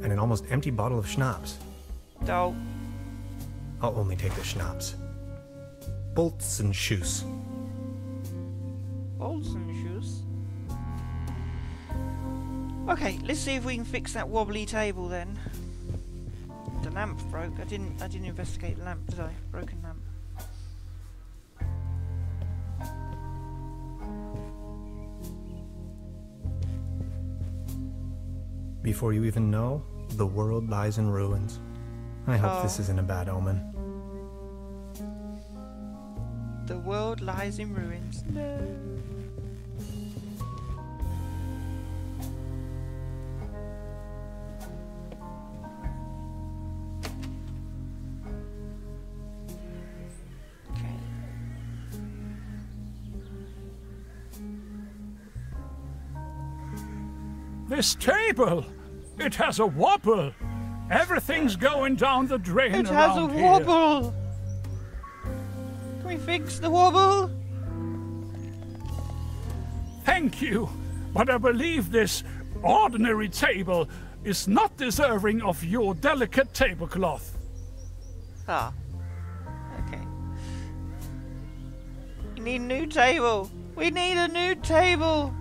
and an almost empty bottle of schnapps. Oh, I'll only take the schnapps. Bolts and shoes. bolts and shoes. Okay, let's see if we can fix that wobbly table then. The lamp broke. I didn't investigate the lamp, did I? Broken lamp. Before you even know, the world lies in ruins. I hope this Oh. isn't a bad omen. The world lies in ruins. No. Okay. This table! It has a wobble! Everything's going down the drain It has a around here. wobble. Can we fix the wobble? Thank you, but I believe this ordinary table is not deserving of your delicate tablecloth. Ah. Okay. We need a new table. We need a new table.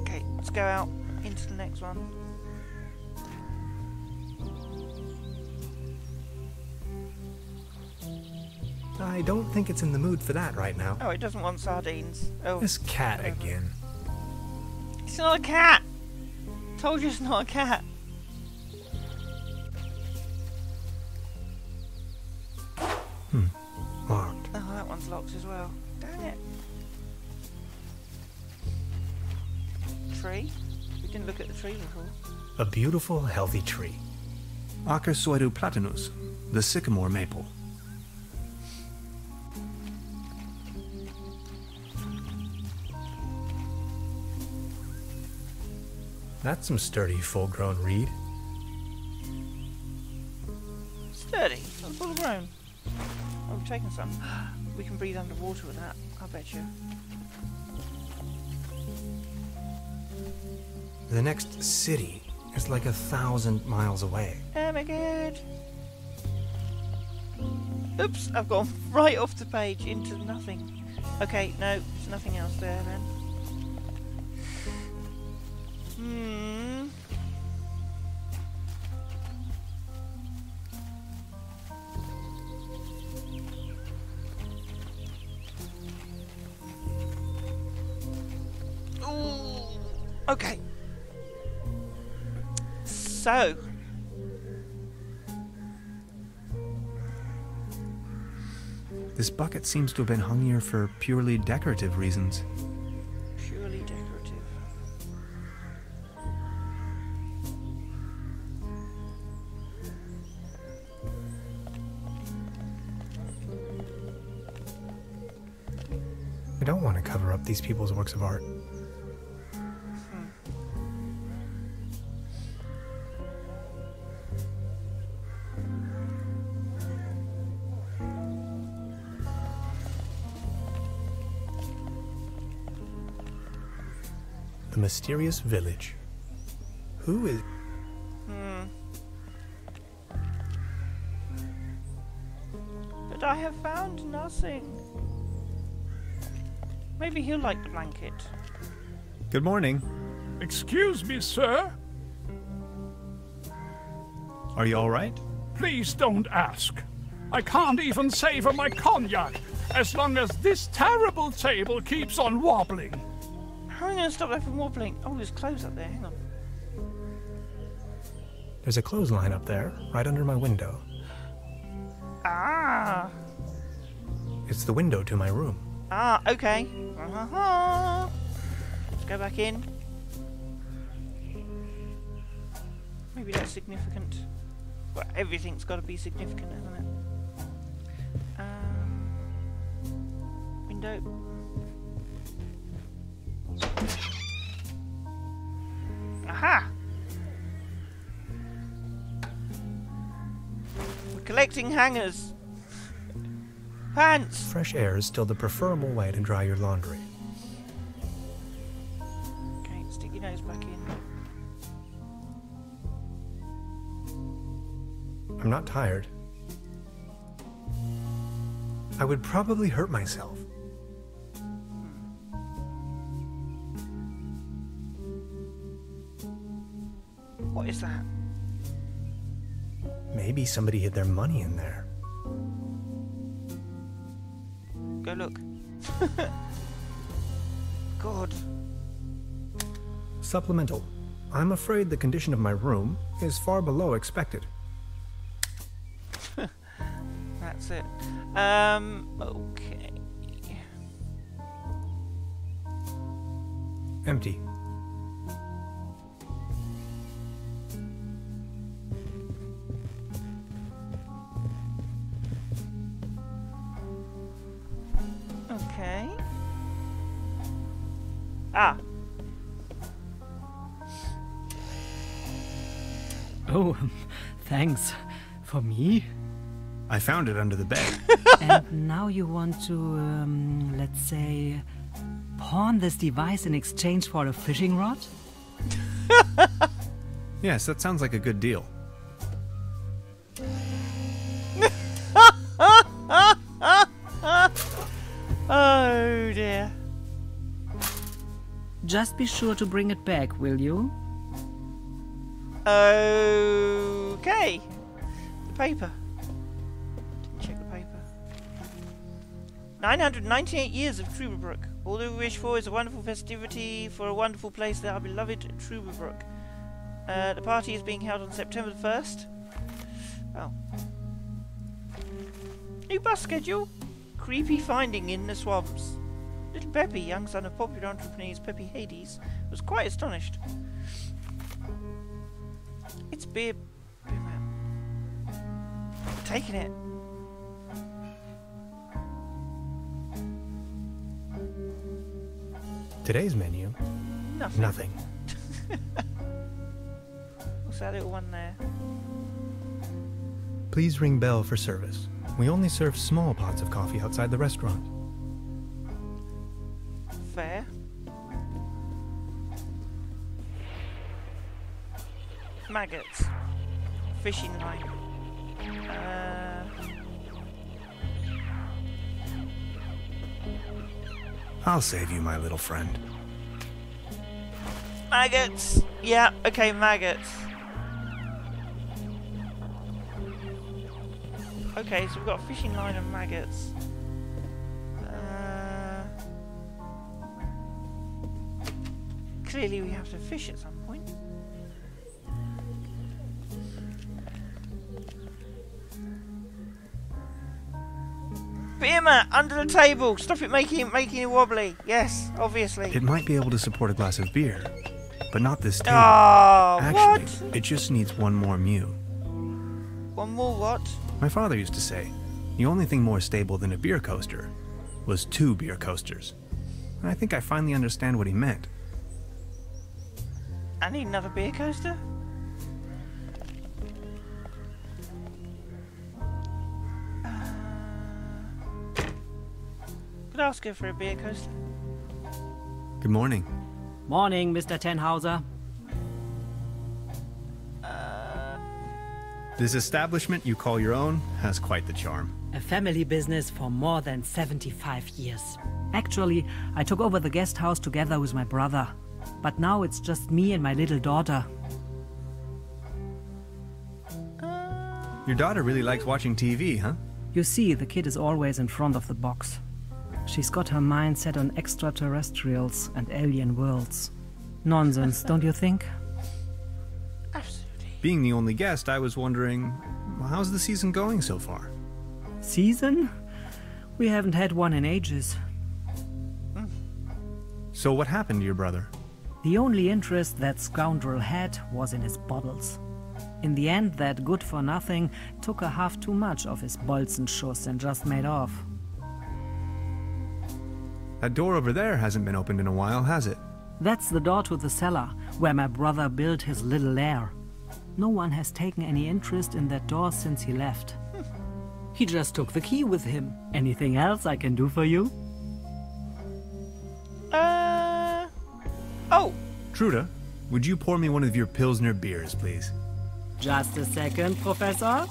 Okay, let's go out into the next one. I don't think it's in the mood for that right now. Oh, it doesn't want sardines. Oh, This cat again. it's not a cat. Told you it's not a cat. Locked. Oh, that one's locked as well. Dang it. Tree? We didn't look at the tree before. A beautiful, healthy tree. Acer platanus, the sycamore maple. That's some sturdy, full-grown reed. Sturdy. It's not full grown. Oh, we've taken some. We can breathe underwater with that, I bet you. The next city is like 1,000 miles away. Oh my god. Oops, I've gone right off the page into nothing. Okay, no, there's nothing else there then. Ooh, okay. So. This bucket seems to have been hung here for purely decorative reasons. Purely decorative. I don't want to cover up these people's works of art. The mysterious village. Who is... But I have found nothing. Maybe he'll like the blanket. Good morning. Excuse me, sir. Are you all right? Please don't ask. I can't even savor my cognac as long as this terrible table keeps on wobbling. How am I going to stop that from wobbling? Oh, there's clothes up there. Hang on. There's a clothesline up there, right under my window. Ah. It's the window to my room. Ah, okay. Let's go back in. Maybe that's significant. Well, everything's got to be significant, hasn't it? Window. Aha! We're collecting hangers. Pants! Fresh air is still the preferable way to dry your laundry. Okay, stick your nose back in. I'm not tired. I would probably hurt myself. What is that? Maybe somebody hid their money in there. Go look. God. Supplemental. I'm afraid the condition of my room is far below expected. That's it. Okay. Empty. Okay. Ah. Oh, thanks. For me? I found it under the bed. And now you want to, let's say, pawn this device in exchange for a fishing rod? Yes, that sounds like a good deal. Oh dear. Just be sure to bring it back, will you? Okay. The paper. Didn't check the paper. 998 years of Trüberbrook. All that we wish for is a wonderful festivity for a wonderful place that our beloved Trüberbrook. The party is being held on September the 1st. Oh. New bus schedule. Creepy finding in the swamps. Little Peppy, young son of popular entrepreneurs Peppy Hades, was quite astonished. It's beer man. Taking it. Today's menu? Nothing. Nothing. What's that little one there? Please ring bell for service. We only serve small pots of coffee outside the restaurant. Fair. Maggots. Fishing line. I'll save you, my little friend. Maggots! Yeah, okay, maggots. Okay, so we've got a fishing line of maggots. Clearly we have to fish at some point. Beer mat under the table. Stop it making it wobbly. Yes, obviously. It might be able to support a glass of beer, but not this table. Oh, Actually, what? it just needs one more mew. One more what? My father used to say, the only thing more stable than a beer coaster was 2 beer coasters. And I think I finally understand what he meant. I need another beer coaster. Could ask her for a beer coaster. Good morning. Morning, Mr. Tannhauser. This establishment you call your own has quite the charm. A family business for more than 75 years. Actually, I took over the guest house together with my brother. But now it's just me and my little daughter. Your daughter really likes watching TV, huh? You see, the kid is always in front of the box. She's got her mind set on extraterrestrials and alien worlds. Nonsense, don't you think? Absolutely. Being the only guest, I was wondering, how's the season going so far? Season? We haven't had one in ages. So what happened to your brother? The only interest that scoundrel had was in his bottles. In the end, that good-for-nothing took a half too much of his Bolzenschuss and just made off. That door over there hasn't been opened in a while, has it? That's the door to the cellar, where my brother built his little lair. No one has taken any interest in that door since he left. He just took the key with him. Anything else I can do for you? Oh! Trude, would you pour me one of your Pilsner beers, please? Just a second, Professor.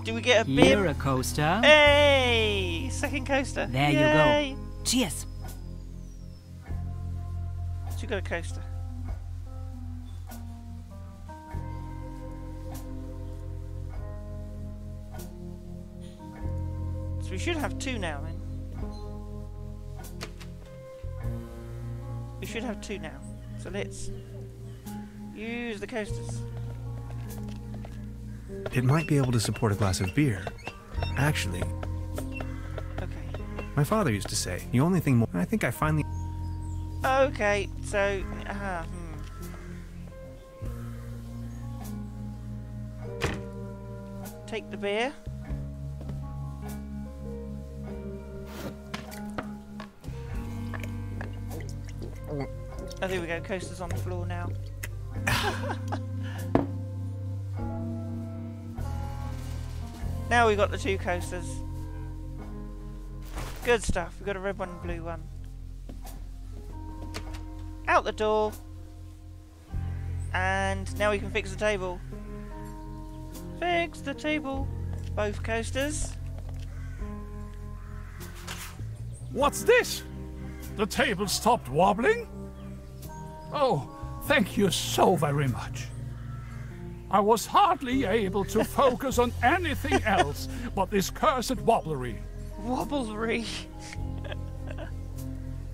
Do we get a Here, beer? a coaster. Hey! Second coaster. There Yay. you go. Cheers. So you got a coaster. So we should have 2 now then. We should have 2 now. So let's use the coasters. It might be able to support a glass of beer. Actually, Okay. my father used to say, the only thing more... I think I finally... Okay, so... Take the beer. Oh, there we go. Coasters on the floor now. Now we've got the 2 coasters. Good stuff. We've got a red one and blue one. Out the door. And now we can fix the table. Fix the table. Both coasters. What's this? The table stopped wobbling? Oh, thank you so very much. I was hardly able to focus on anything else but this cursed wobblery. Wobblery.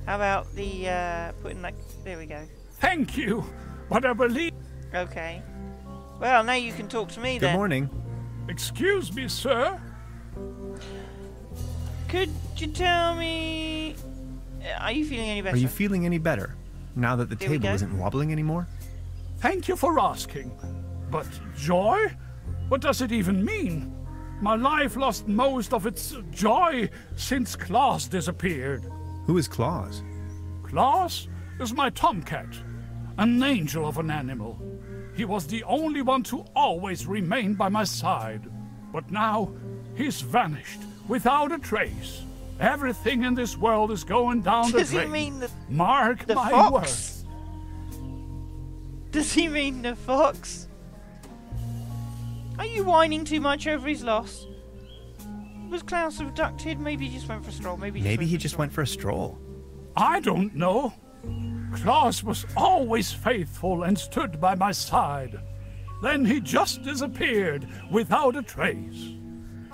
How about the putting that... There we go. Thank you, but I believe... Okay. Well, now you can talk to me then. Good morning. Excuse me, sir? Could you tell me... Are you feeling any better? Are you feeling any better, now that the There we table go. isn't wobbling anymore? Thank you for asking. But joy? What does it even mean? My life lost most of its joy since Klaus disappeared. Who is Claus? Klaus is my tomcat, an angel of an animal. He was the only one to always remain by my side. But now, he's vanished, without a trace. Everything in this world is going down the Does he drain. mean the Mark the my fox? words. Does he mean the fox? Are you whining too much over his loss? Was Klaus abducted? Maybe he just went for a stroll. Maybe he just went for a stroll. I don't know. Klaus was always faithful and stood by my side. Then he just disappeared without a trace.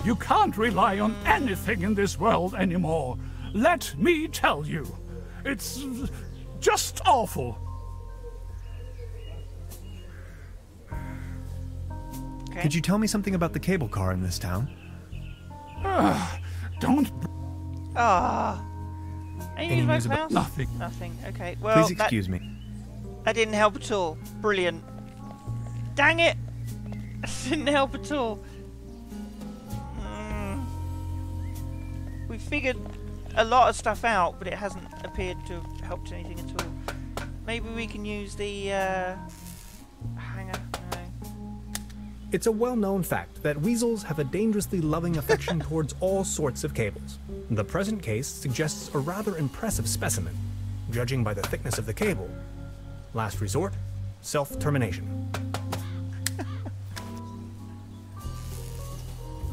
You can't rely on anything in this world anymore. Let me tell you. It's just awful. Okay. Could you tell me something about the cable car in this town? Don't... Any news about Klaus? Nothing. Nothing. Okay. Well, Please excuse me. That didn't help at all. Brilliant. Dang it! That didn't help at all. We figured a lot of stuff out, but it hasn't appeared to have helped anything at all. Maybe we can use the hanger. No. It's a well-known fact that weasels have a dangerously loving affection towards all sorts of cables. The present case suggests a rather impressive specimen, judging by the thickness of the cable. Last resort, self-termination.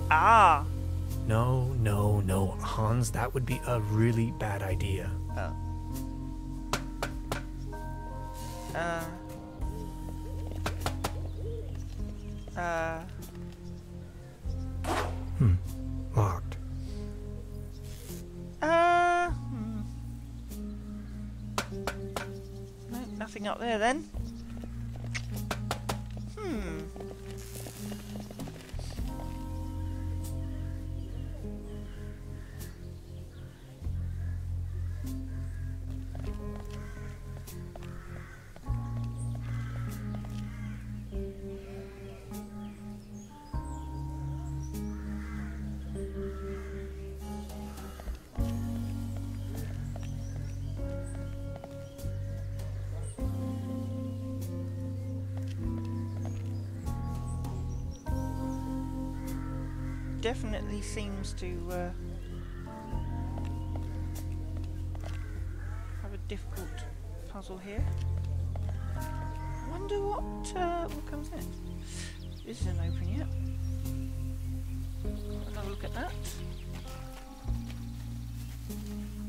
Ah. No, Hans, that would be a really bad idea. Locked. No, nothing up there then. Definitely seems to have a difficult puzzle here. I wonder what comes next. This isn't open yet. Another look at that.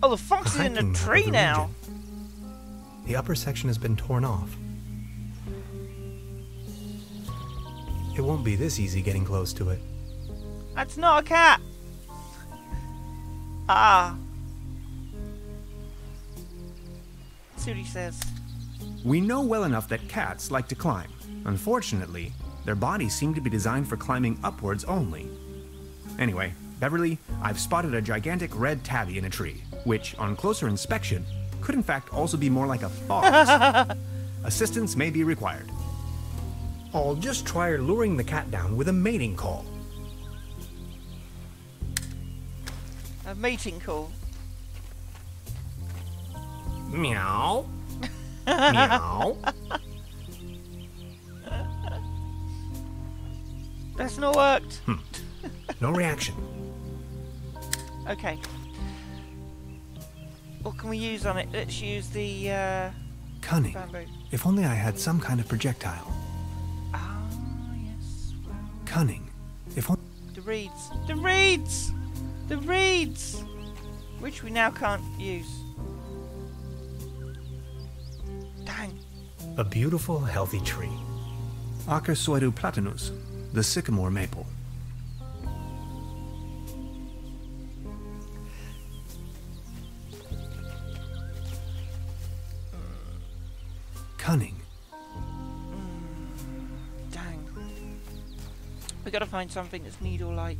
Oh, the fox is in the tree now. The upper section has been torn off. It won't be this easy getting close to it. That's not a cat. Ah. Let's see what he says. We know well enough that cats like to climb. Unfortunately, their bodies seem to be designed for climbing upwards only. Anyway, Beverly, I've spotted a gigantic red tabby in a tree, which, on closer inspection, could in fact also be more like a fox. Assistance may be required. I'll just try luring the cat down with a mating call. A mating call. Meow. Meow. That's not worked. No reaction. Okay. What can we use on it? Let's use the Cunning. bamboo. If only I had some kind of projectile. Ah, yes. Well, Cunning. If only... the reeds. The reeds! The reeds! Which we now can't use. Dang. A beautiful, healthy tree. Acersoidu platanus, the sycamore maple. Cunning. Dang. We gotta find something that's needle-like.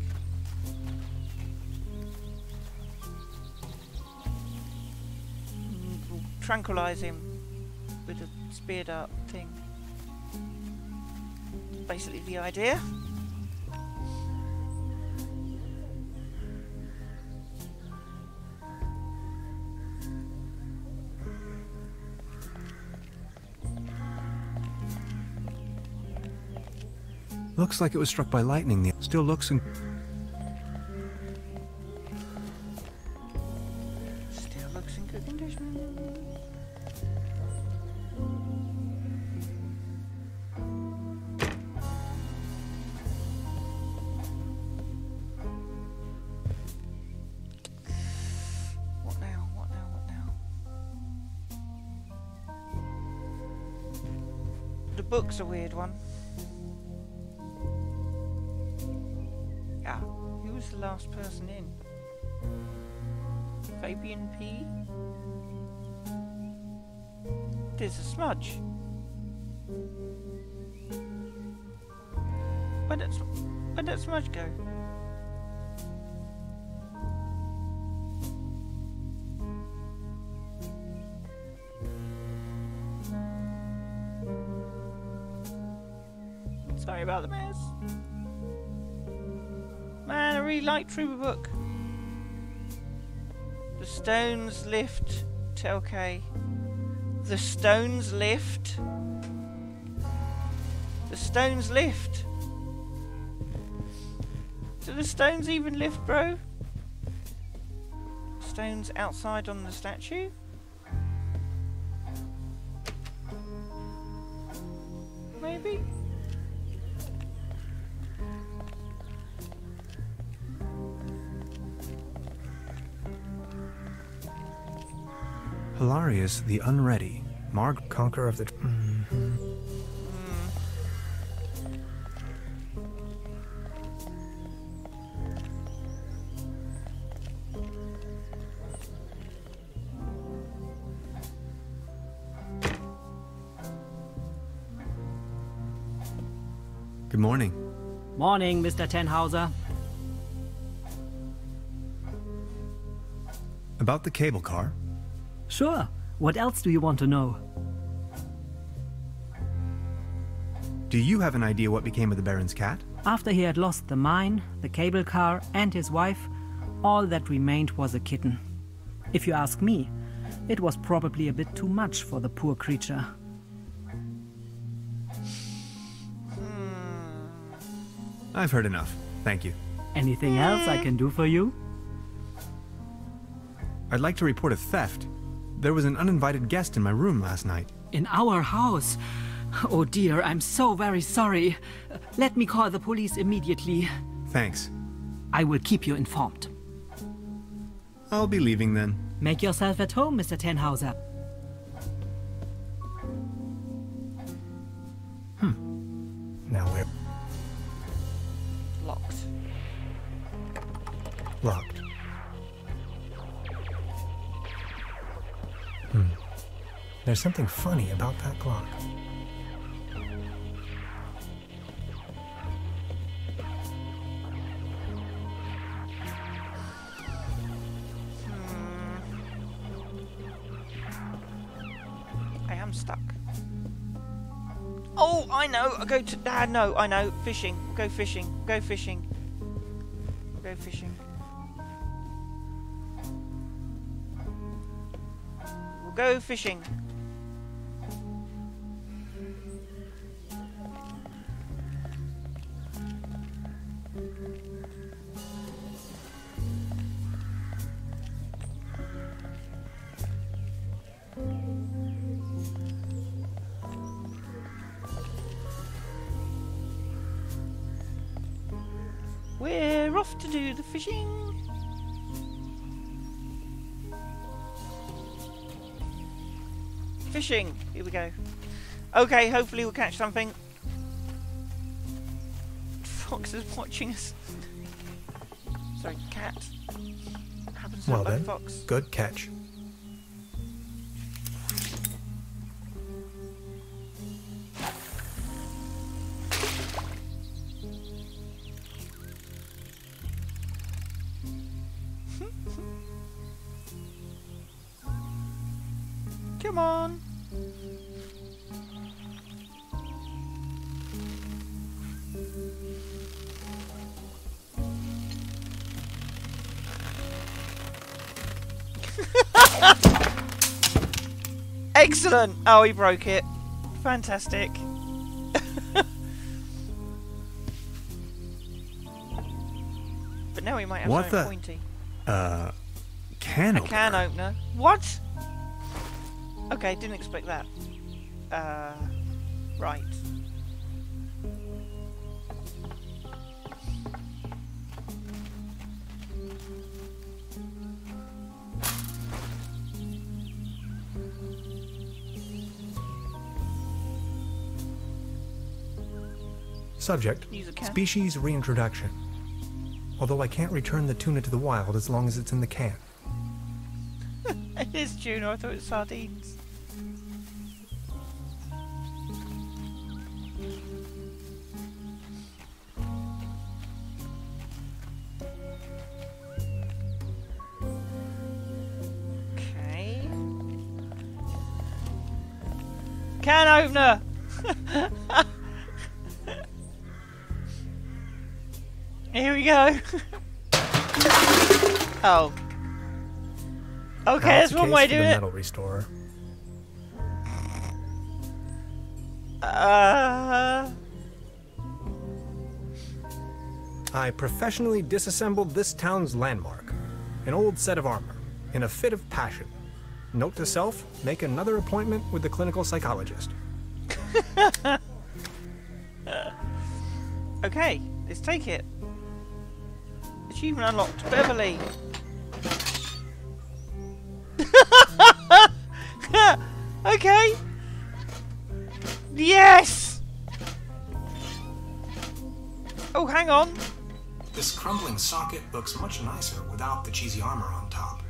We'll tranquilize him with a spear dart thing. Basically the idea. Looks like it was struck by lightning. Still looks in... Still looks in good condition. book's a weird one. Ah, who was the last person in? Fabian P? There's a smudge. Where'd that smudge go? Sorry about the mess. Man, I really like Trüberbrook. The stones lift. Okay. The stones lift. The stones lift. Do the stones even lift, bro? Stones outside on the statue? Maybe? Hilarious the Unready. Marg, conqueror of the... Good morning. Morning, Mr. Tannhauser. About the cable car? Sure. What else do you want to know? Do you have an idea what became of the Baron's cat? After he had lost the mine, the cable car, and his wife, all that remained was a kitten. If you ask me, it was probably a bit too much for the poor creature. I've heard enough. Thank you. Anything else I can do for you? I'd like to report a theft. There was an uninvited guest in my room last night. In our house? Oh dear, I'm so very sorry. Let me call the police immediately. Thanks. I will keep you informed. I'll be leaving then. Make yourself at home, Mr. Tannhauser. Now we're Locked. locked. There's something funny about that clock. I am stuck. Oh, I know. I go to. No, I know. Fishing. Go fishing. Go fishing. Go fishing. We'll go fishing. We're off to do the fishing. Fishing. Here we go. Okay, hopefully we'll catch something. Fox is watching us. Sorry, cat. What happens to Well that then, fox? good catch. Come on. Excellent. Oh, he broke it. Fantastic. But now we might have What something the- pointy. Can A opener. can opener. What? Okay, didn't expect that. Right. Subject, Use a can. species reintroduction. Although I can't return the tuna to the wild as long as it's in the can. It is tuna, I thought it was sardines. Okay. Can opener! Here we go. Oh. Okay, that's one way to do it. Metal restorer. I professionally disassembled this town's landmark, an old set of armor, in a fit of passion. Note to self, make another appointment with the clinical psychologist. Okay, let's take it. Achievement unlocked, Beverly. Okay. Yes. Oh, hang on. This crumbling socket looks much nicer without the cheesy armor on top.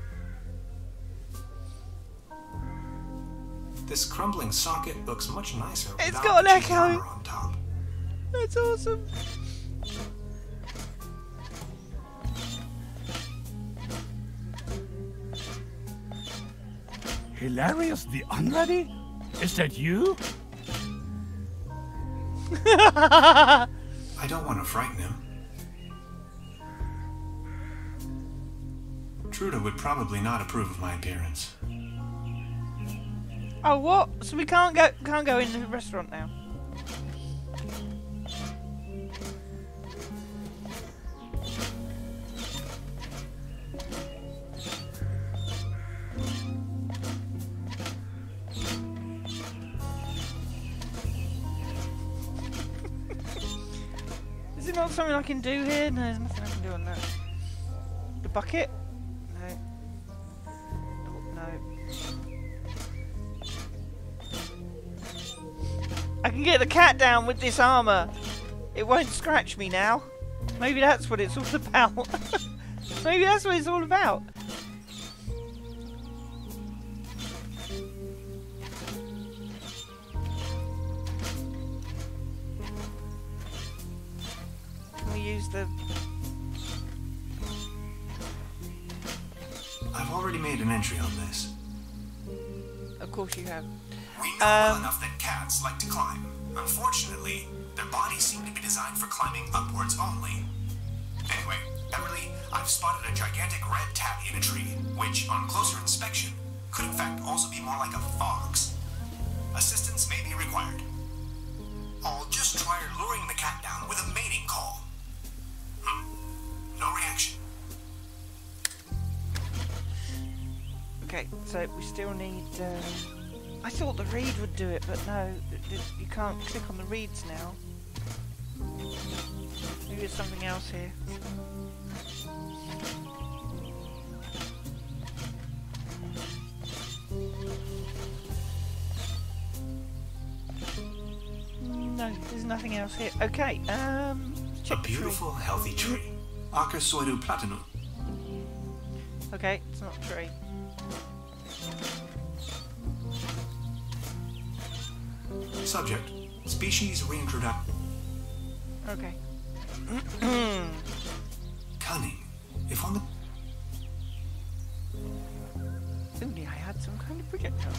This crumbling socket looks much nicer It's without got the an cheesy echo. armor on top. That's awesome. Hilarious the Unready? Is that you? I don't want to frighten him. Truda would probably not approve of my appearance. Oh, what? So we can't go in the restaurant now. Is it not something I can do here? No, there's nothing I can do on that. The bucket? No. Oh, no. I can get the cat down with this armor. It won't scratch me now. Maybe that's what it's all about. Maybe that's what it's all about. Can we use the... I've already made an entry on this. Of course you have. We know well enough that cats like to climb. Unfortunately, their bodies seem to be designed for climbing upwards only. Anyway, Beverly, I've spotted a gigantic red tabby in a tree, which, on closer inspection, could in fact also be more like a fox. Assistance may be required. I'll just try luring the cat down with a mating call. No reaction. Okay, so we still need... I thought the reed would do it, but no, you can't click on the reeds now. Maybe there's something else here. No, there's nothing else here. Okay, check A the tree. beautiful, healthy tree. Akersoidu platinum. Okay, it's not a tree. Subject, species reintroduction. Okay. Cunning. If on the... Only I had some kind of projectile.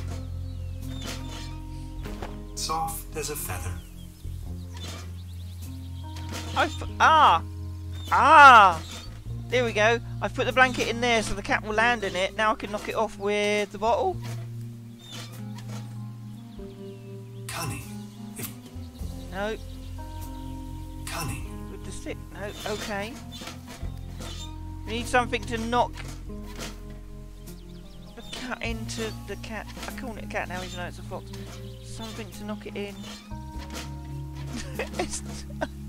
Soft as a feather. There we go. I've put the blanket in there so the cat will land in it. Now I can knock it off with the bottle. Cunning. If... No. Cunning. With the stick. No. Okay. We need something to knock the cat into the cat. I call it a cat now even though it's a fox. Something to knock it in.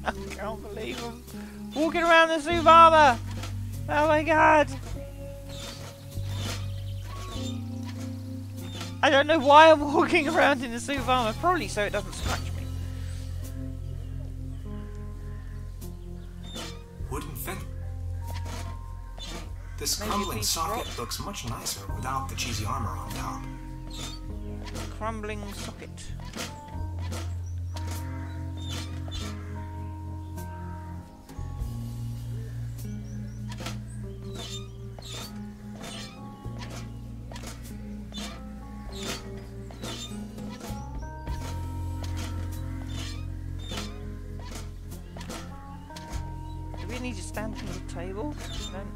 I can't believe I'm walking around the suit of armor. Oh my god. I don't know why I'm walking around in the suit of armor. Probably so it doesn't scratch me. This Maybe crumbling we socket drop- looks much nicer without the cheesy armor on top. Crumbling socket. Do we need to stand on the table? Then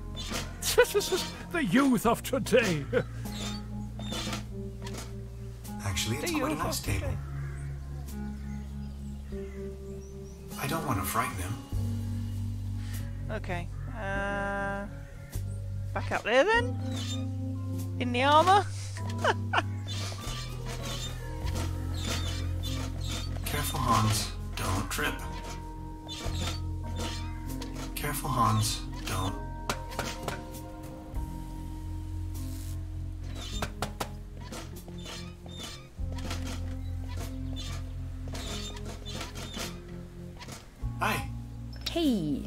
The youth of today. Actually, it's Do you quite a also nice have to table. I don't want to frighten him. Okay. Back up there then? In the armor? Careful, Hans. Don't trip. Careful, Hans. Don't. Hi. Hey,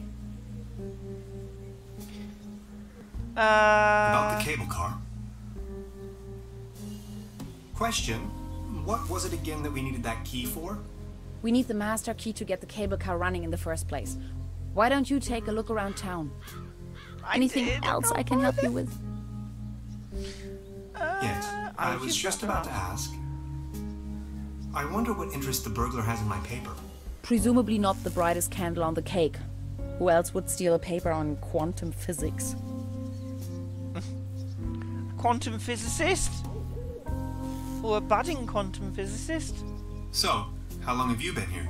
About the cable car. Question. What was it again that we needed that key for? we need the master key to get the cable car running in the first place. Why don't you take a look around town? Anything else I can help you with? Yes, I was just about to ask. I wonder what interest the burglar has in my paper. Presumably not the brightest candle on the cake. Who else would steal a paper on quantum physics? Quantum physicist? Or a budding quantum physicist? So, how long have you been here?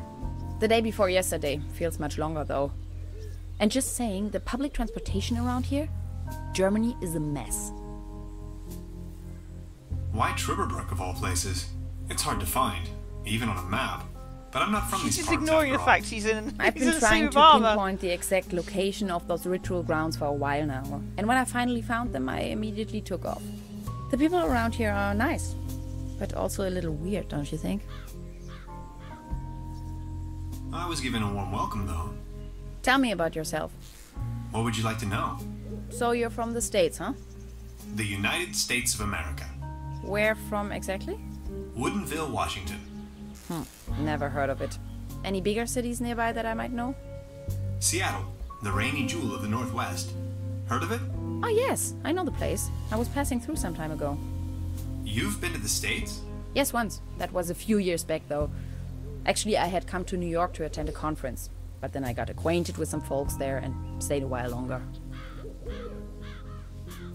The day before yesterday. Feels much longer though. And just saying, the public transportation around here? Germany is a mess. Why Trüberbrook of all places? It's hard to find, even on a map. But I'm not from She's these just parts ignoring the after all. fact he's in, I've he's been in a trying suit of to armor. pinpoint the exact location of those ritual grounds for a while now. And when I finally found them, I immediately took off. The people around here are nice, but also a little weird, don't you think? I was given a warm welcome, though. Tell me about yourself. What would you like to know? So you're from the States, huh? The United States of America. Where from exactly? Woodinville, Washington. Never heard of it. Any bigger cities nearby that I might know? Seattle, the rainy jewel of the Northwest. Heard of it? Oh yes, I know the place. I was passing through some time ago. You've been to the States? Yes, once. That was a few years back though. Actually, I had come to New York to attend a conference. But then I got acquainted with some folks there and stayed a while longer.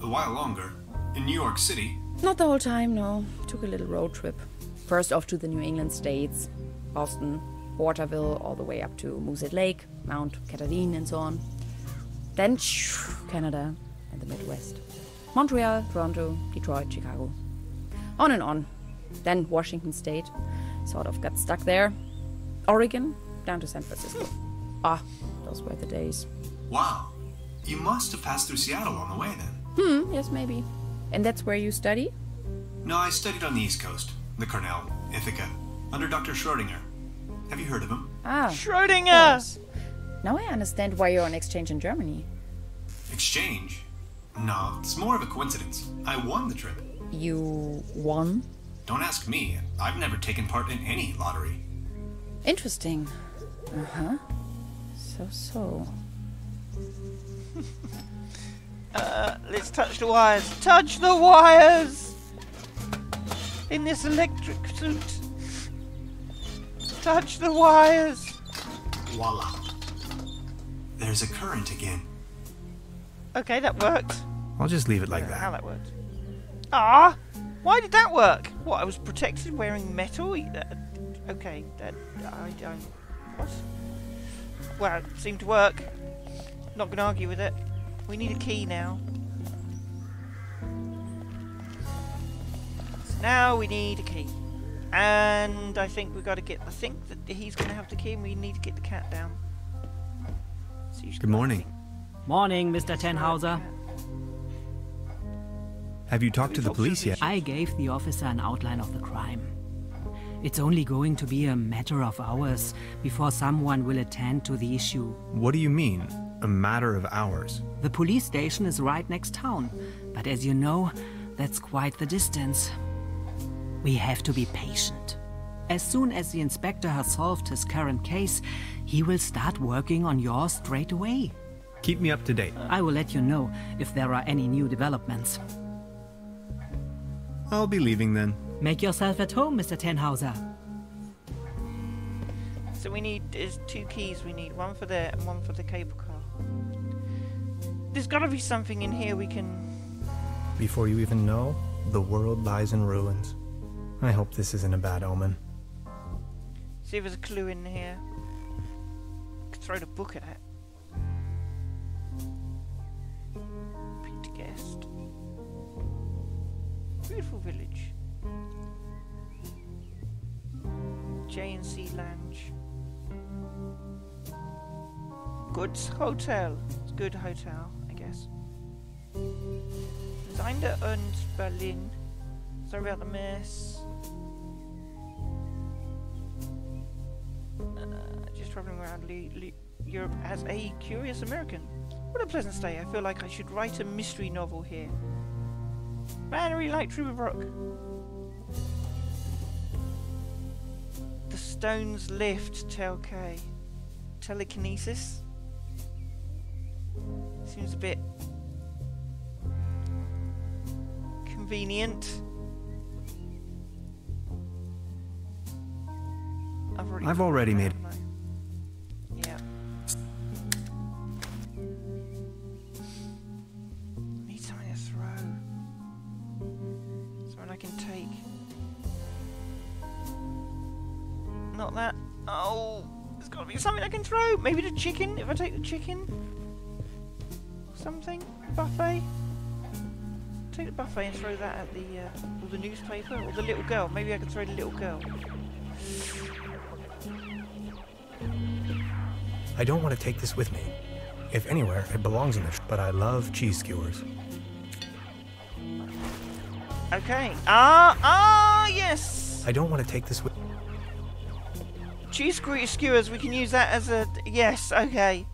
A while longer. In New York City? Not the whole time, no. Took a little road trip. First off to the New England states, Boston, Waterville, all the way up to Moosehead Lake, Mount Catherine and so on. Then Canada and the Midwest. Montreal, Toronto, Detroit, Chicago. On and on. Then Washington State. Sort of got stuck there. Oregon, down to San Francisco. Ah, those were the days. Wow. You must have passed through Seattle on the way then. Yes, maybe. And that's where you study? No, I studied on the East Coast. The Cornell, Ithaca, under Dr. Schrodinger. Have you heard of him? Ah, Schrodinger! of course. Now I understand why you're on exchange in Germany. Exchange? No, it's more of a coincidence. I won the trip. You won? Don't ask me. I've never taken part in any lottery. Interesting. Uh-huh. So. Let's touch the wires. Touch the wires! In this electric suit. Touch the wires! Voila. There's a current again. Okay, that worked. I'll just leave it like How that. that worked. Ah! Why did that work? What, I was protected wearing metal? Okay, that... I don't... What? Well, it seemed to work. Not gonna argue with it. We need a key now. So now we need a key. And I think we've got to get... I think that he's gonna have the key and we need to get the cat down. Good morning. Morning, Mr. Tannhauser. Have you talked to the police yet? I gave the officer an outline of the crime. It's only going to be a matter of hours before someone will attend to the issue. What do you mean? a matter of hours. The police station is right next town, but as you know, that's quite the distance. We have to be patient. As soon as the inspector has solved his current case, he will start working on yours straight away. Keep me up to date. I will let you know if there are any new developments. I'll be leaving then. Make yourself at home, Mr. Tannhauser. So we need is 2 keys. We need one for there and one for the cable car. There's got to be something in here we can... Before you even know, the world lies in ruins. I hope this isn't a bad omen. See if there's a clue in here. Could throw the book at it. Repeat guest. Beautiful village. J&C Lounge. Good hotel. It's a good hotel, I guess. Designer und Berlin. Sorry about the mess. Just traveling around Europe as a curious American. What a pleasant stay. I feel like I should write a mystery novel here. Man, I really like Trüberbrook. The stones lift, tell Kay. Telekinesis? Seems a bit convenient. I've already made it. Yeah. Need something to throw. Something I can take. Not that. Oh, there's got to be something I can throw. Maybe the chicken. If I take the chicken, something buffet. Take the buffet and throw that at the or the newspaper or the little girl. Maybe I can throw the little girl. I don't want to take this with me. If anywhere, it belongs in the but I love cheese skewers. Okay. Yes. I don't want to take this with... Cheese skewers, we can use that as a... Yes, okay.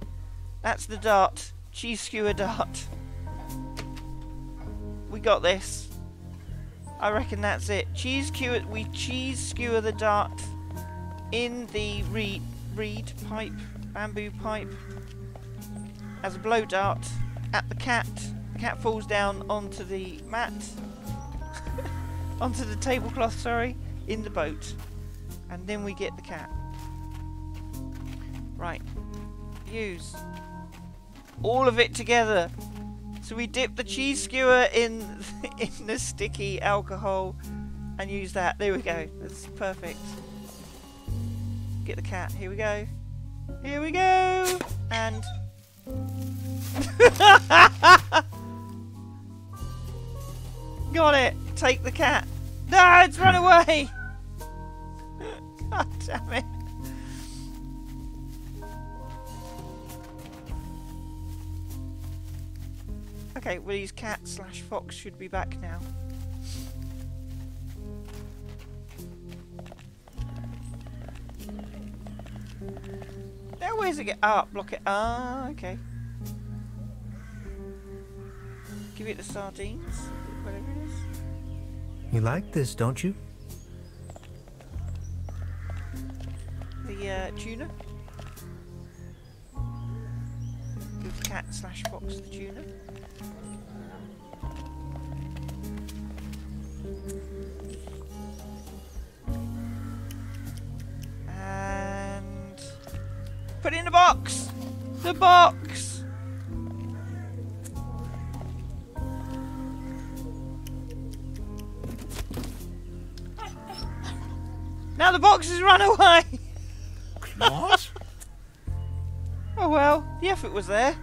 That's the dart. Cheese skewer dart. We got this. I reckon that's it. We cheese skewer the dart in the reed pipe, bamboo pipe, as a blow dart at the cat. The cat falls down onto the mat, onto the tablecloth, sorry, in the boat. And then we get the cat. Right. Use all of it together. So we dip the cheese skewer in the sticky alcohol and use that. There we go. That's perfect. Get the cat. Here we go. Here we go. And got it. Take the cat. No, it's run away. God damn it. Okay, well, these cat/fox should be back now. Now where's it get? Ah, block it. Ah, okay. Give it the sardines, whatever it is. You like this, don't you? The tuna. Give the cat/fox the tuna. And put it in the box. The box. Now the box has run away. Claws? Oh well, the effort was there.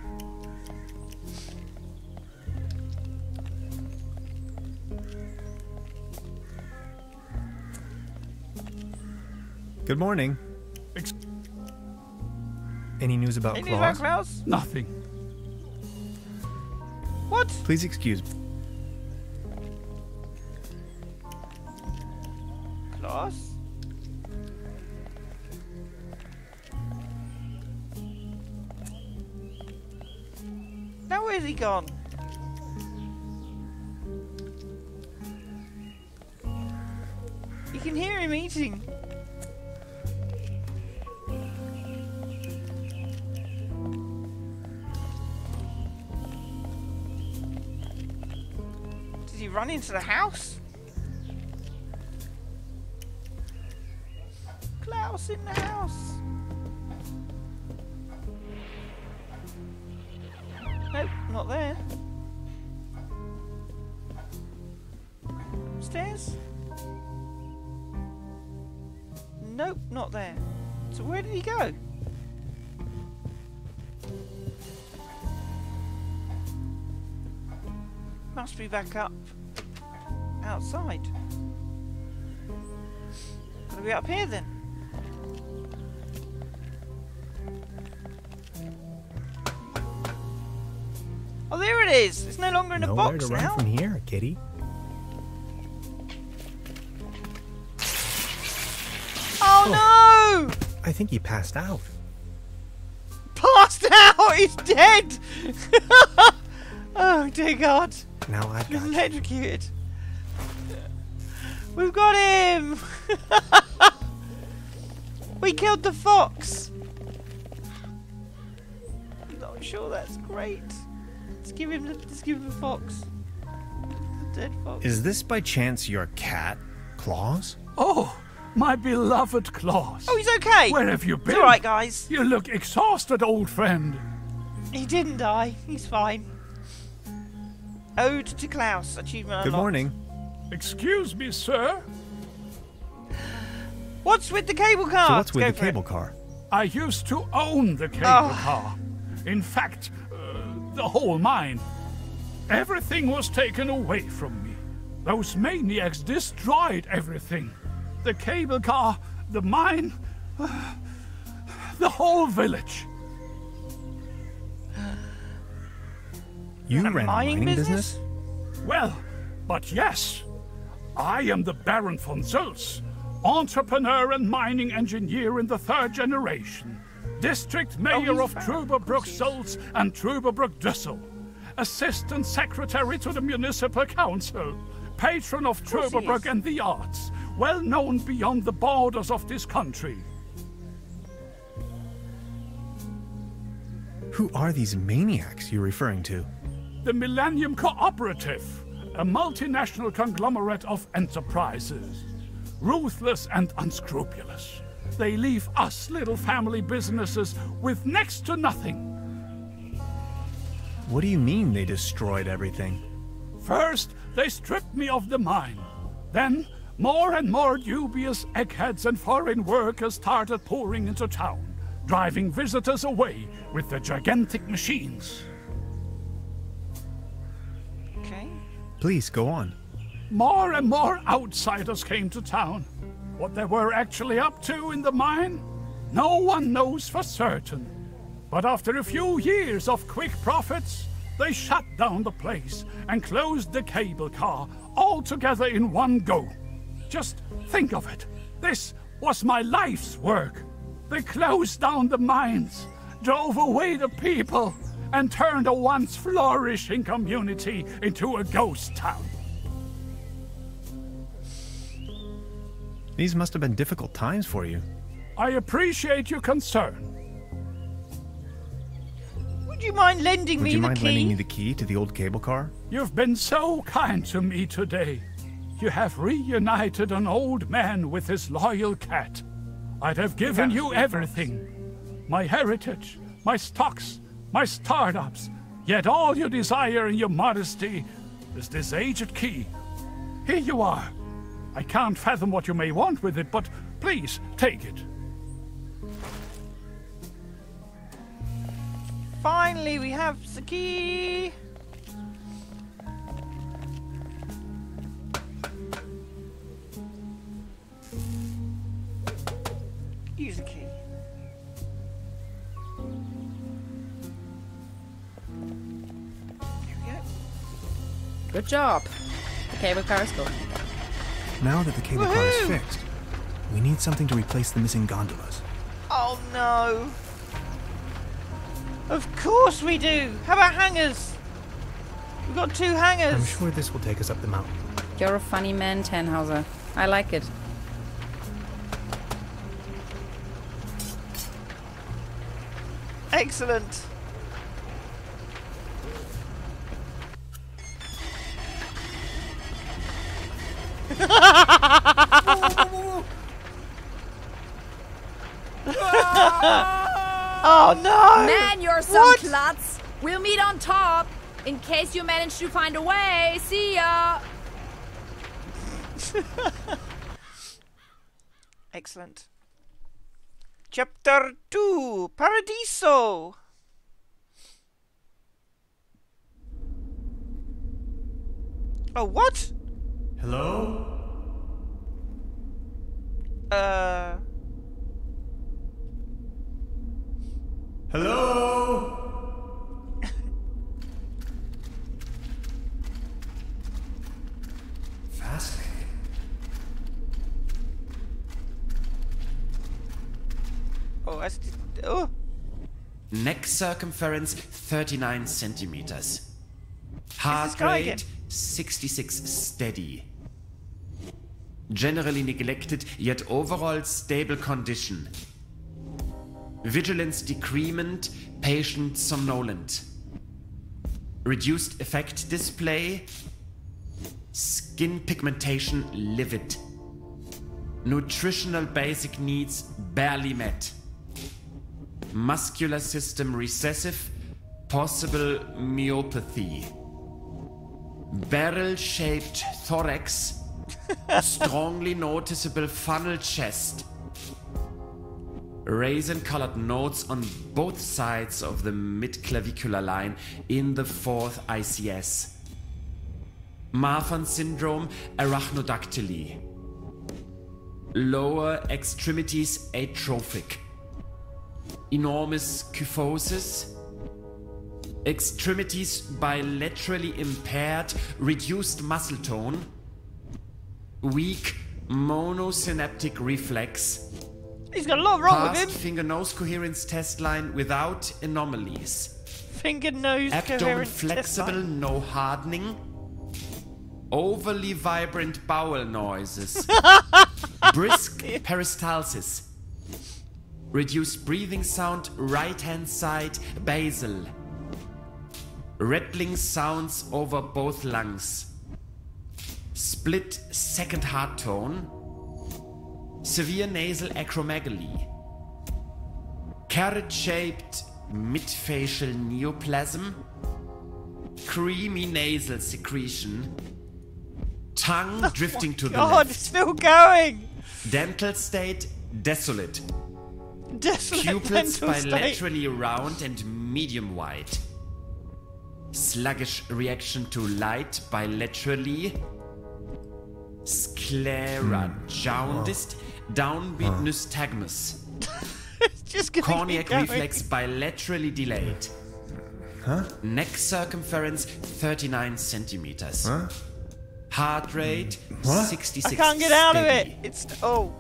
Good morning. Any news about Any news about Claus? Klaus? Nothing. What? Please excuse me. Klaus? where's he gone? You can hear him eating. Did he run into the house? Klaus in the house. Nope, not there. Upstairs? Nope, not there. So where did he go? Must be back up outside. Gotta be up here then. Oh, there it is! It's no longer in a Nowhere box to run now. from here, kitty. Oh no! I think he passed out. Passed out! He's dead! Oh dear God! Now I've He's got you. electrocuted. We've got him! We killed the fox! I'm not sure that's great. Let's give him the fox. The dead fox. Is this by chance your cat, Claus? Oh, my beloved Claus. Oh, he's okay! Where have you been? It's alright, guys. You look exhausted, old friend. He didn't die. He's fine. Ode to Klaus. Achievement Good unlocked. morning. Excuse me, sir. What's with the cable car? So what's with Go the for it. cable car? I used to own the cable Oh. car. In fact, the whole mine. Everything was taken away from me. Those maniacs destroyed everything. The cable car, the mine, the whole village. You A ran a mining mining business? business? Well, but yes. I am the Baron von Sulz, entrepreneur and mining engineer in the 3rd generation, district mayor he's of Baron. Trüberbrook Sulz and Trüberbrook Düssel, assistant secretary to the municipal council, patron of course he Trüberbrook is. and the arts, well known beyond the borders of this country. Who are these maniacs you're referring to? The Millennium Cooperative, a multinational conglomerate of enterprises. Ruthless and unscrupulous. They leave us little family businesses with next to nothing. What do you mean they destroyed everything? First, they stripped me of the mine. Then, more and more dubious eggheads and foreign workers started pouring into town, driving visitors away with their gigantic machines. Okay. Please, go on. More and more outsiders came to town. What they were actually up to in the mine, no one knows for certain. But after a few years of quick profits, they shut down the place and closed the cable car all together in one go. Just think of it. This was my life's work. They closed down the mines, drove away the people, and turned a once flourishing community into a ghost town. These must have been difficult times for you. I appreciate your concern. Would you mind lending Would me you the mind key? lending me the key to the old cable car? You've been so kind to me today. You have reunited an old man with his loyal cat. I'd have given you everything. My heritage, my stocks, my startups. Yet all you desire in your modesty is this aged key. Here you are. I can't fathom what you may want with it, but please take it. Finally, we have the key. Use the key. Here we go. Good job. The cable car is going. Now that the cable car is Woohoo! fixed, we need something to replace the missing gondolas. Oh no! Of course we do! How about hangers? We've got 2 hangars. I'm sure this will take us up the mountain. You're a funny man, Tannhauser. I like it. Excellent. Oh no! Man, you're some klutz. We'll meet on top. In case you manage to find a way. See ya. Excellent. Chapter 2, Paradiso. Oh, what? Hello? Hello? Fascinating. Oh, oh. Neck circumference 39 centimeters. Heart guy rate 66 steady. Generally neglected, yet overall stable condition. Vigilance decrement, patient somnolent. Reduced effect display. Skin pigmentation livid. Nutritional basic needs barely met. Muscular system recessive, possible myopathy. Barrel-shaped thorax, strongly noticeable funnel chest. Raisin-colored nodes on both sides of the mid-clavicular line in the 4th ICS. Marfan syndrome, arachnodactyly. Lower extremities atrophic. Enormous kyphosis. Extremities bilaterally impaired, reduced muscle tone. Weak monosynaptic reflex. He's got a lot wrong with him. Past finger-nose coherence test line without anomalies. Finger nose Abdomen coherent flexible, test line. no hardening. Overly vibrant bowel noises. Brisk peristalsis. Reduced breathing sound, right hand side, basal. Rattling sounds over both lungs. Split second heart tone. Severe nasal acromegaly. Carrot-shaped midfacial neoplasm. Creamy nasal secretion. Tongue drifting to the God, left. it's still going. Dental state desolate. Desolate Pupils mental state. bilaterally round and medium wide. Sluggish reaction to light bilaterally. Sclera jaundiced, downbeat nystagmus. It's just gonna Corneal keep going. reflex bilaterally delayed. Neck circumference 39 centimeters. Heart rate 66 I can't get out of steady. it. It's oh.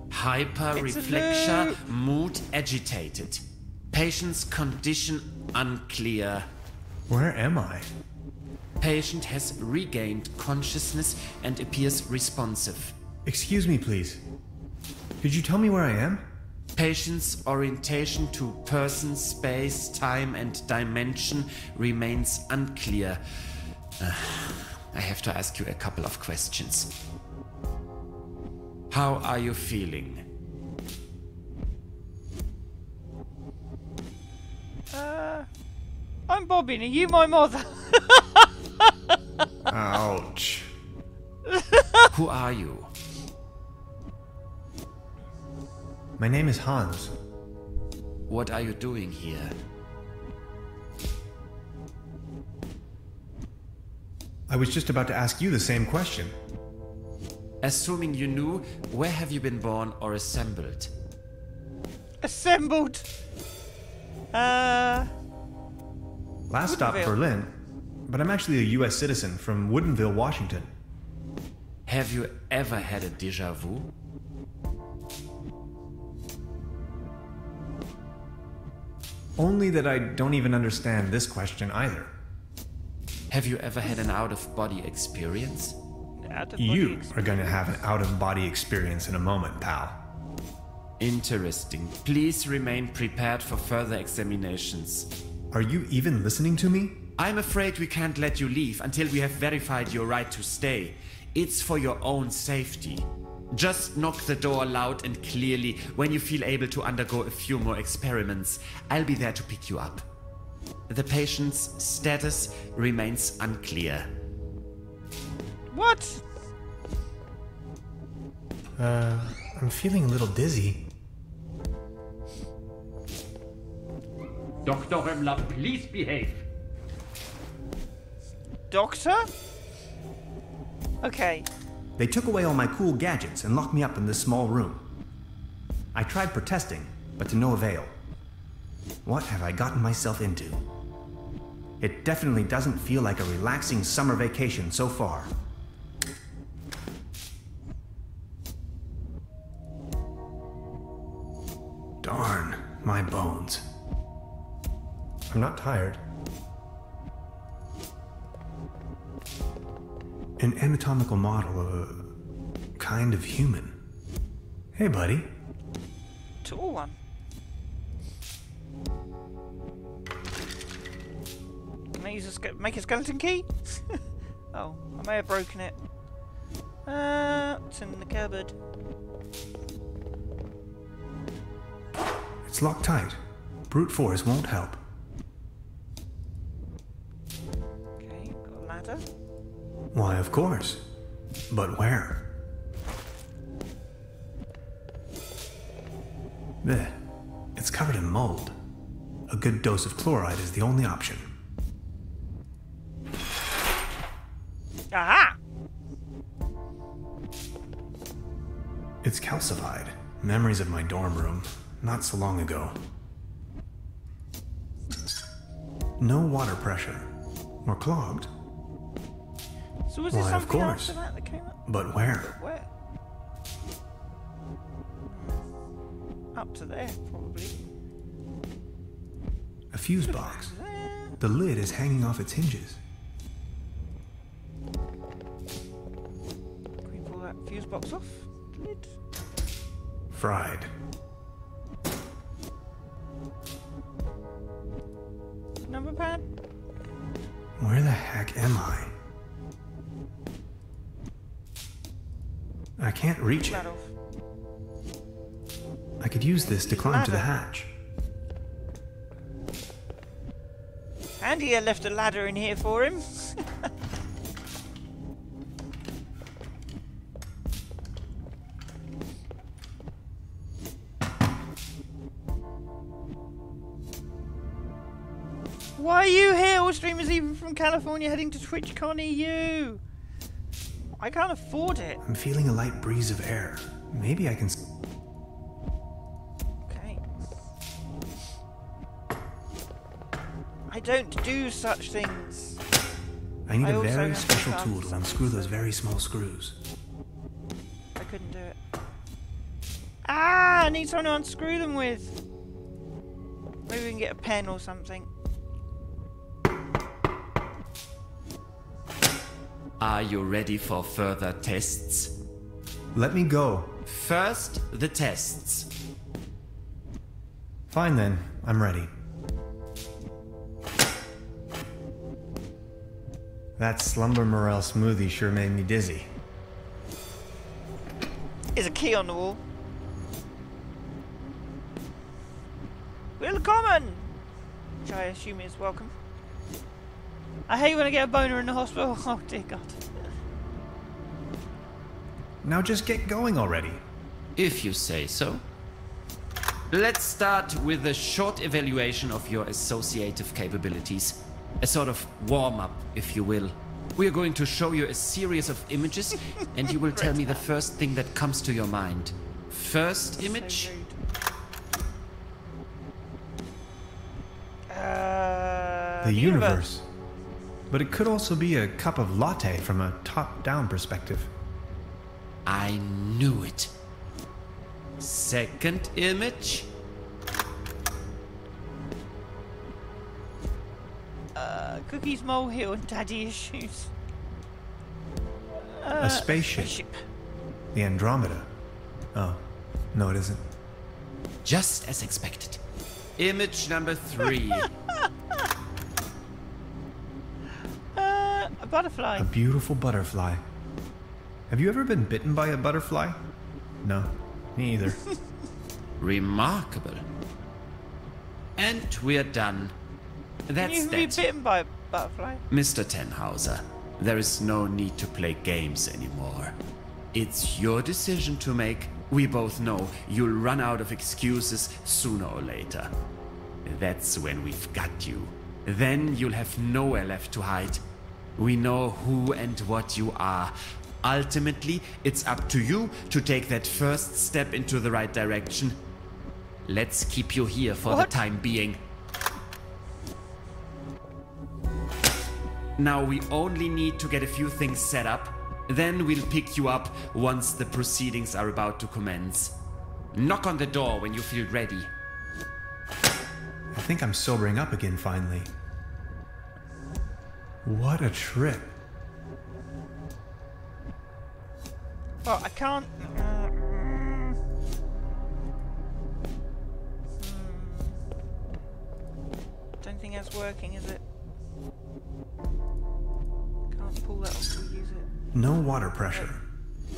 Hyperreflexia, mood agitated. Patient's condition unclear. Where am I? Patient has regained consciousness and appears responsive. Excuse me, please. Could you tell me where I am? Patient's orientation to person, space, time, and dimension remains unclear. I have to ask you a couple of questions. How are you feeling? I'm Bobbin. Are you my mother? Ouch. Who are you? My name is Hans. What are you doing here? I was just about to ask you the same question. Assuming you knew, where have you been born or assembled? Assembled. Last stop, Woodinville. Berlin. But I'm actually a US citizen from Woodinville, Washington. Have you ever had a déjà vu? Only that I don't even understand this question either. Have you ever had an out-of-body experience? You are going to have an out-of-body experience in a moment, pal. Interesting. Please remain prepared for further examinations. Are you even listening to me? I'm afraid we can't let you leave until we have verified your right to stay. It's for your own safety. Just knock the door loud and clearly when you feel able to undergo a few more experiments. I'll be there to pick you up. The patient's status remains unclear. What? I'm feeling a little dizzy. Dr. Römmler, please behave. Doctor? Okay. They took away all my cool gadgets and locked me up in this small room. I tried protesting, but to no avail. What have I gotten myself into? It definitely doesn't feel like a relaxing summer vacation so far. Darn, my bones. I'm not tired. An anatomical model of a kind of human. Hey, buddy. Tall one. Can I use make a skeleton key? Oh, I may have broken it. It's in the cupboard. It's locked tight. Brute force won't help. Okay, got a ladder. Why, of course. But where? Blech. It's covered in mold. A good dose of chloride is the only option. Aha! It's calcified. Memories of my dorm room, not so long ago. No water pressure. Or clogged. So was there Why, of something course. after that came up? But where? Where? Up to there, probably. A fuse box. There. The lid is hanging off its hinges. Can we pull that fuse box off? Lid. Fried. Number pad. Where the heck am I? I can't reach it. That off. I could use this to climb to the Ladder. hatch. Andy had left a ladder in here for him. Why are you here? All streamers even from California heading to TwitchCon EU. I can't afford it. I'm feeling a light breeze of air. Maybe I can... Okay. I don't do such things. I need I a also very have special to tool to unscrew those very small screws. I couldn't do it. Ah! I need someone to unscrew them with. Maybe we can get a pen or something. Are you ready for further tests? Let me go. First, the tests. Fine then, I'm ready. That Slumber Morel smoothie sure made me dizzy. There's a key on the wall. Willkommen! Which I assume is welcome. I hate when I get a boner in the hospital. Oh dear God. Now just get going already. If you say so. Let's start with a short evaluation of your associative capabilities. A sort of warm-up, if you will. We are going to show you a series of images, and you will tell me the first thing that comes to your mind. First image. So rude. The universe. But it could also be a cup of latte from a top-down perspective. I knew it. Second image. Cookies, molehill, and daddy issues. A spaceship. The Andromeda. Oh, no, it isn't. Just as expected. Image number 3. A butterfly. A beautiful butterfly. Have you ever been bitten by a butterfly? No, me either. Remarkable. And we're done. That's Can you be bitten by a butterfly? Mr. Tannhauser, there is no need to play games anymore. It's your decision to make. We both know you'll run out of excuses sooner or later. That's when we've got you. Then you'll have nowhere left to hide. We know who and what you are. Ultimately, it's up to you to take that first step into the right direction. Let's keep you here for the time being. Now we only need to get a few things set up. Then we'll pick you up once the proceedings are about to commence. Knock on the door when you feel ready. I think I'm sobering up again finally. What a trip. Well, I can't... Don't think that's working, is it? Can't pull that off or use it. No water pressure.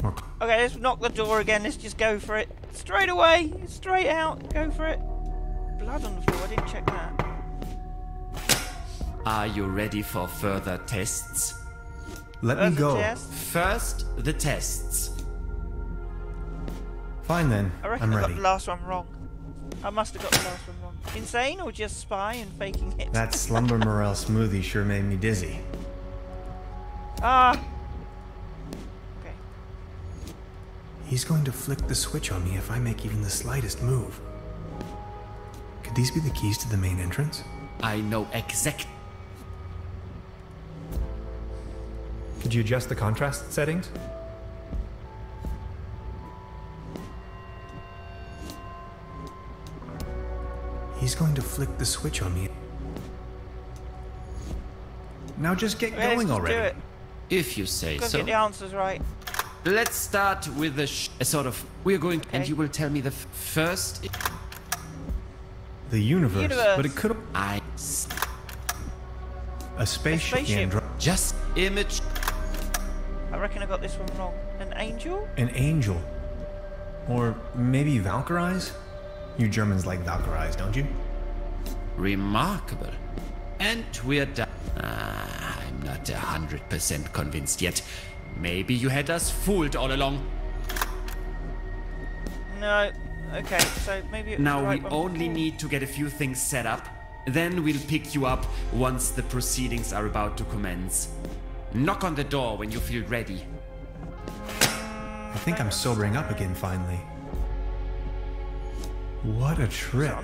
Or Okay, let's knock the door again. Let's just go for it. Straight away. Straight out. Go for it. Blood on the floor. I didn't check that. Are you ready for further tests? Let me go. First, the tests. Fine then. I reckon I'm I ready. got the last one wrong. I must have got the last one wrong. Insane or just spy and faking it? That slumber morale smoothie sure made me dizzy. Ah. Okay. He's going to flick the switch on me if I make even the slightest move. Could these be the keys to the main entrance? I know exact. Could you adjust the contrast settings? He's going to flick the switch on me. Now just get Okay, let's going just already. do it. If you say Gotta so. get the answers right. Let's start with the sort of. We're going, and Okay. you will tell me the first. The universe, Universe. but it could have a spaceship. A spaceship. Just image. I reckon I got this one wrong. An angel? An angel. Or maybe Valkyries? You Germans like Valkyries, don't you? Remarkable. And we're done. I'm not 100% convinced yet. Maybe you had us fooled all along. No. Okay, so maybe it was Now the right we one only before. need to get a few things set up. Then we'll pick you up once the proceedings are about to commence. Knock on the door when you feel ready. I think I'm sobering up again finally. What a trip.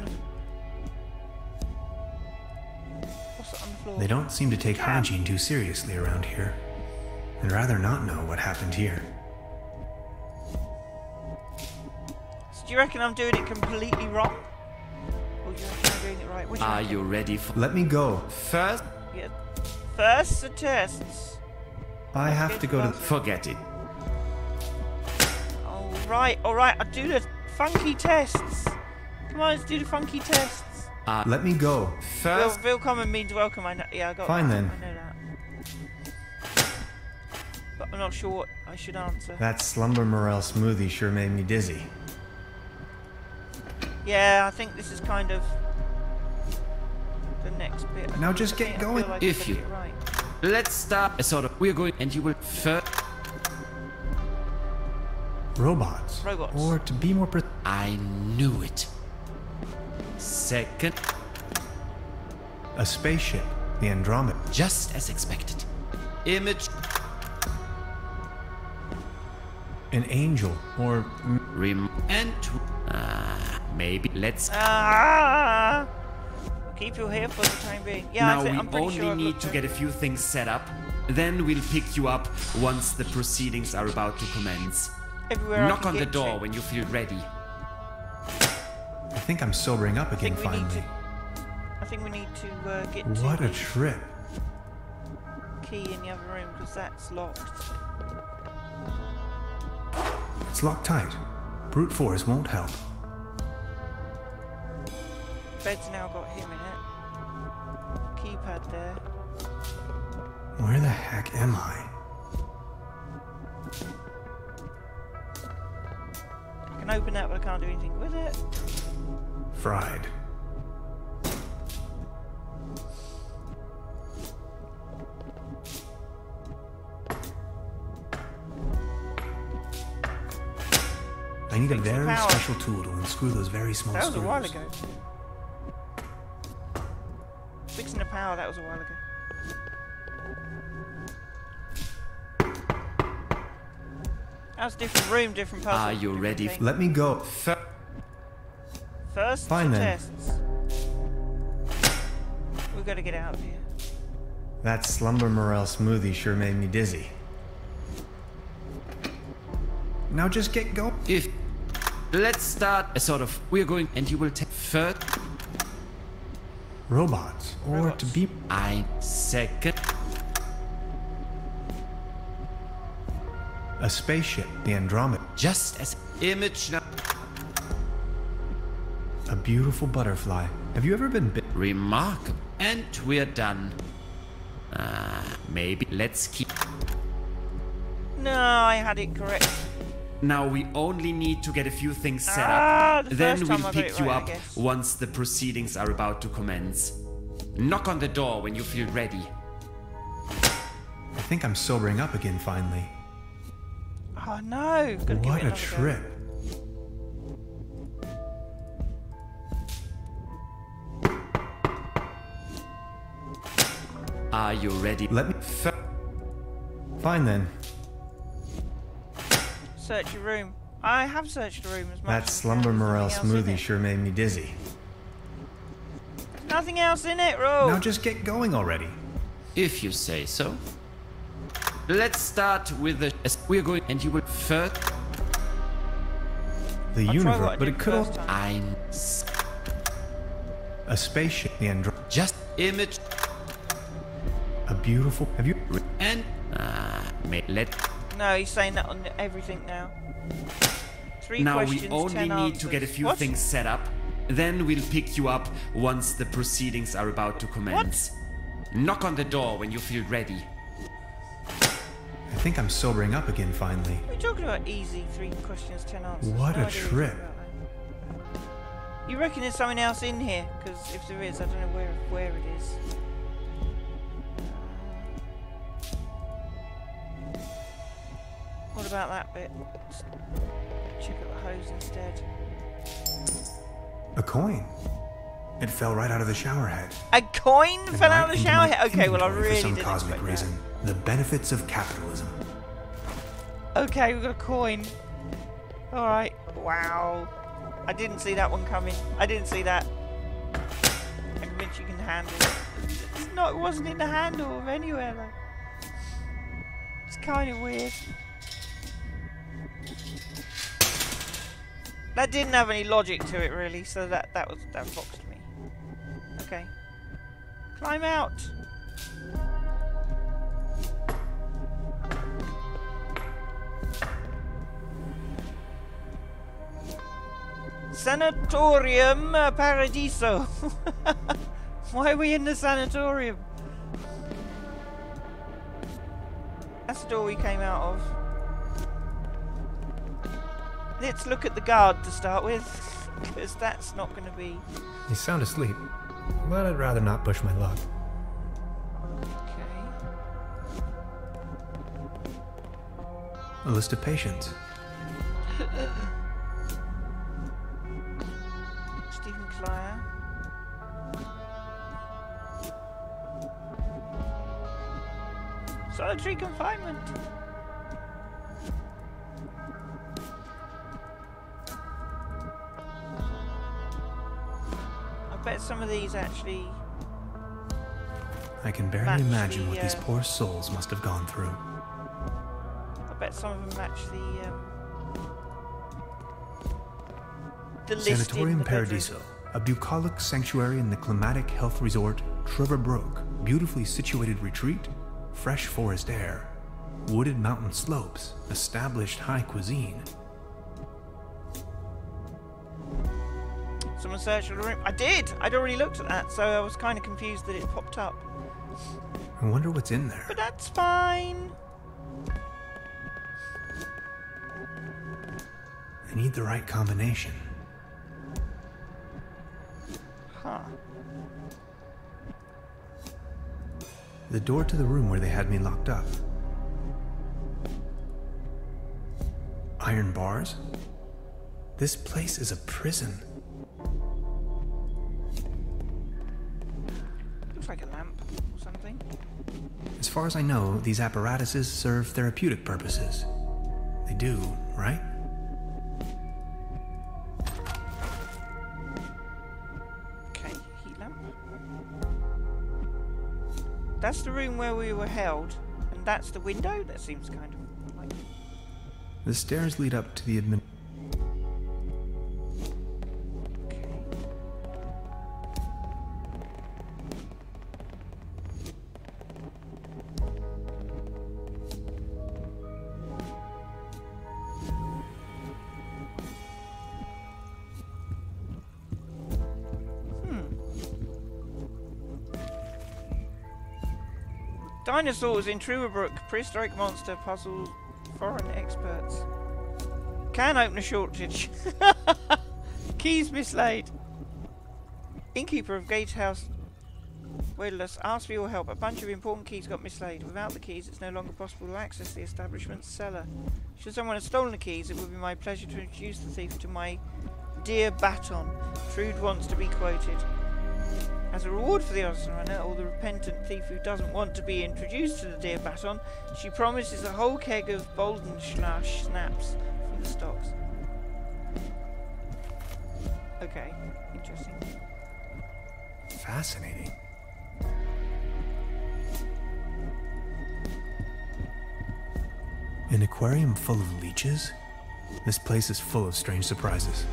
What's that on the floor? They don't seem to take hygiene too seriously around here. I'd rather not know what happened here. So do you reckon I'm doing it completely wrong? Or do you reckon I'm doing it right? What do you Are reckon? you ready for Let me go. first? Yeah. First the tests. I have to go to the... Forget it. Alright, I'll do the funky tests. Come on, let's do the funky tests. Let me go. First, Willkommen means welcome, I know. Yeah, I got Fine that. then. I know that. But I'm not sure what I should answer. That slumber morale smoothie sure made me dizzy. Yeah, I think this is kind of the next bit. Now just I get think I going. feel like If I got you- it right. let's start. Sort of. We're going, and you will first. Robots. Robots. Or to be more precise, I knew it. Second, a spaceship. The Andromeda. just as expected. Image. An angel. Or... And maybe let's. I'll keep you here for the time being. Yeah, Now I'm we pretty only sure I've need got to get a few things set up. Then we'll pick you up once the proceedings are about to commence. everywhere I Knock can on the get door to. when you feel ready. I think I'm sobering up again think we need finally. I think we need to get to What a the trip. key in the other room because that's locked. It's locked tight. Brute force won't help. Bed's now got him in it. Keypad there. Where the heck am I? I can open that, but I can't do anything with it. Fried. I need a very power. special tool to unscrew those very small That was screws. a while ago. Fixing the power, that was a while ago. That was a different room, different puzzle. Are you different ready? thing. Let me go. First, Fine the then. tests. We've got to get out of here. That slumber morel smoothie sure made me dizzy. Now just get going. If let's start a sort of we're going and you will take first Robots. Or to be... I second A spaceship, the Andromeda. just as image now. A beautiful butterfly. Have you ever been bit? Remarkable. And we're done. Maybe let's keep. No, I had it correct. Now we only need to get a few things set Ah, up. the Then first time we'll I got pick it you right, I up guess. once the proceedings are about to commence. Knock on the door when you feel ready. I think I'm sobering up again finally. Oh no! Gotta give What it a another trip. Are you ready? Let me... Fine then. Go. Search your room. I have searched the room as much. That as slumber there's morel nothing else in smoothie it. sure made me dizzy. There's nothing else in it, Ro. Now just get going already. If you say so. Let's start with the. We're going and you will first. The I'll try what I universe, but did it could first also... time. A spaceship, the Andromeda. Just image A beautiful... Have you... and let. No, he's saying that on everything now. 3 Now questions, we only 10 need to get a answers. few What? things set up. Then we'll pick you up once the proceedings are about to commence. Knock on the door when you feel ready. I think I'm sobering up again finally. What are you talking about? Easy, 3 questions, 10 answers. What No a idea what trip. you're talking about, though. You reckon there's something else in here? Because if there is, I don't know where it is. What about that bit? Just check out the hose instead. A coin. It fell right out of the shower head. A coin And fell right out of the into shower my head? Okay, well I inventory really for some didn't cosmic expect reason. The benefits of capitalism. that. Okay, we've got a coin. Alright. Wow. I didn't see that one coming. I didn't see that. I'm convinced you can handle it. It's not, it wasn't in the handle of anywhere though. It's kind of weird. That didn't have any logic to it really, so that boxed me. Okay. Climb out! Sanatorium Paradiso. Why are we in the sanatorium? That's the door we came out of. Let's look at the guard to start with, because that's not going to be... You sound asleep, but I'd rather not push my luck. Okay. A list of patients. Stephen Clare. Solitary confinement. I bet some of these actually... I can barely Match imagine the, what these poor souls must have gone through. I bet some of them match the list in Sanatorium the bedroom. Paradiso. a bucolic sanctuary in the climatic health resort Trüberbrook, beautifully situated retreat, fresh forest air, wooded mountain slopes, established high cuisine. Someone searched for the room. I did! I'd already looked at that, so I was kind of confused that it popped up. I wonder what's in there. But that's fine. I need the right combination. Huh. The door to the room where they had me locked up. Iron bars? This place is a prison. Looks like a lamp or something. As far as I know, these apparatuses serve therapeutic purposes. They do, right? Okay, heat lamp. That's the room where we were held, and that's the window? That seems kind of like... The stairs lead up to the admin... Dinosaurs in Trüberbrook, prehistoric monster puzzle, foreign experts. Can open a shortage. Keys mislaid. Innkeeper of Gatehouse Wedless asks for your help. A bunch of important keys got mislaid. Without the keys, it's no longer possible to access the establishment's cellar. Should someone have stolen the keys, it would be my pleasure to introduce the thief to my dear baton. Trude wants to be quoted. As a reward for the honest runner, or the repentant thief who doesn't want to be introduced to the dear baton, she promises a whole keg of Boldenschlash snaps from the stocks. Okay, interesting. Fascinating. An aquarium full of leeches? This place is full of strange surprises.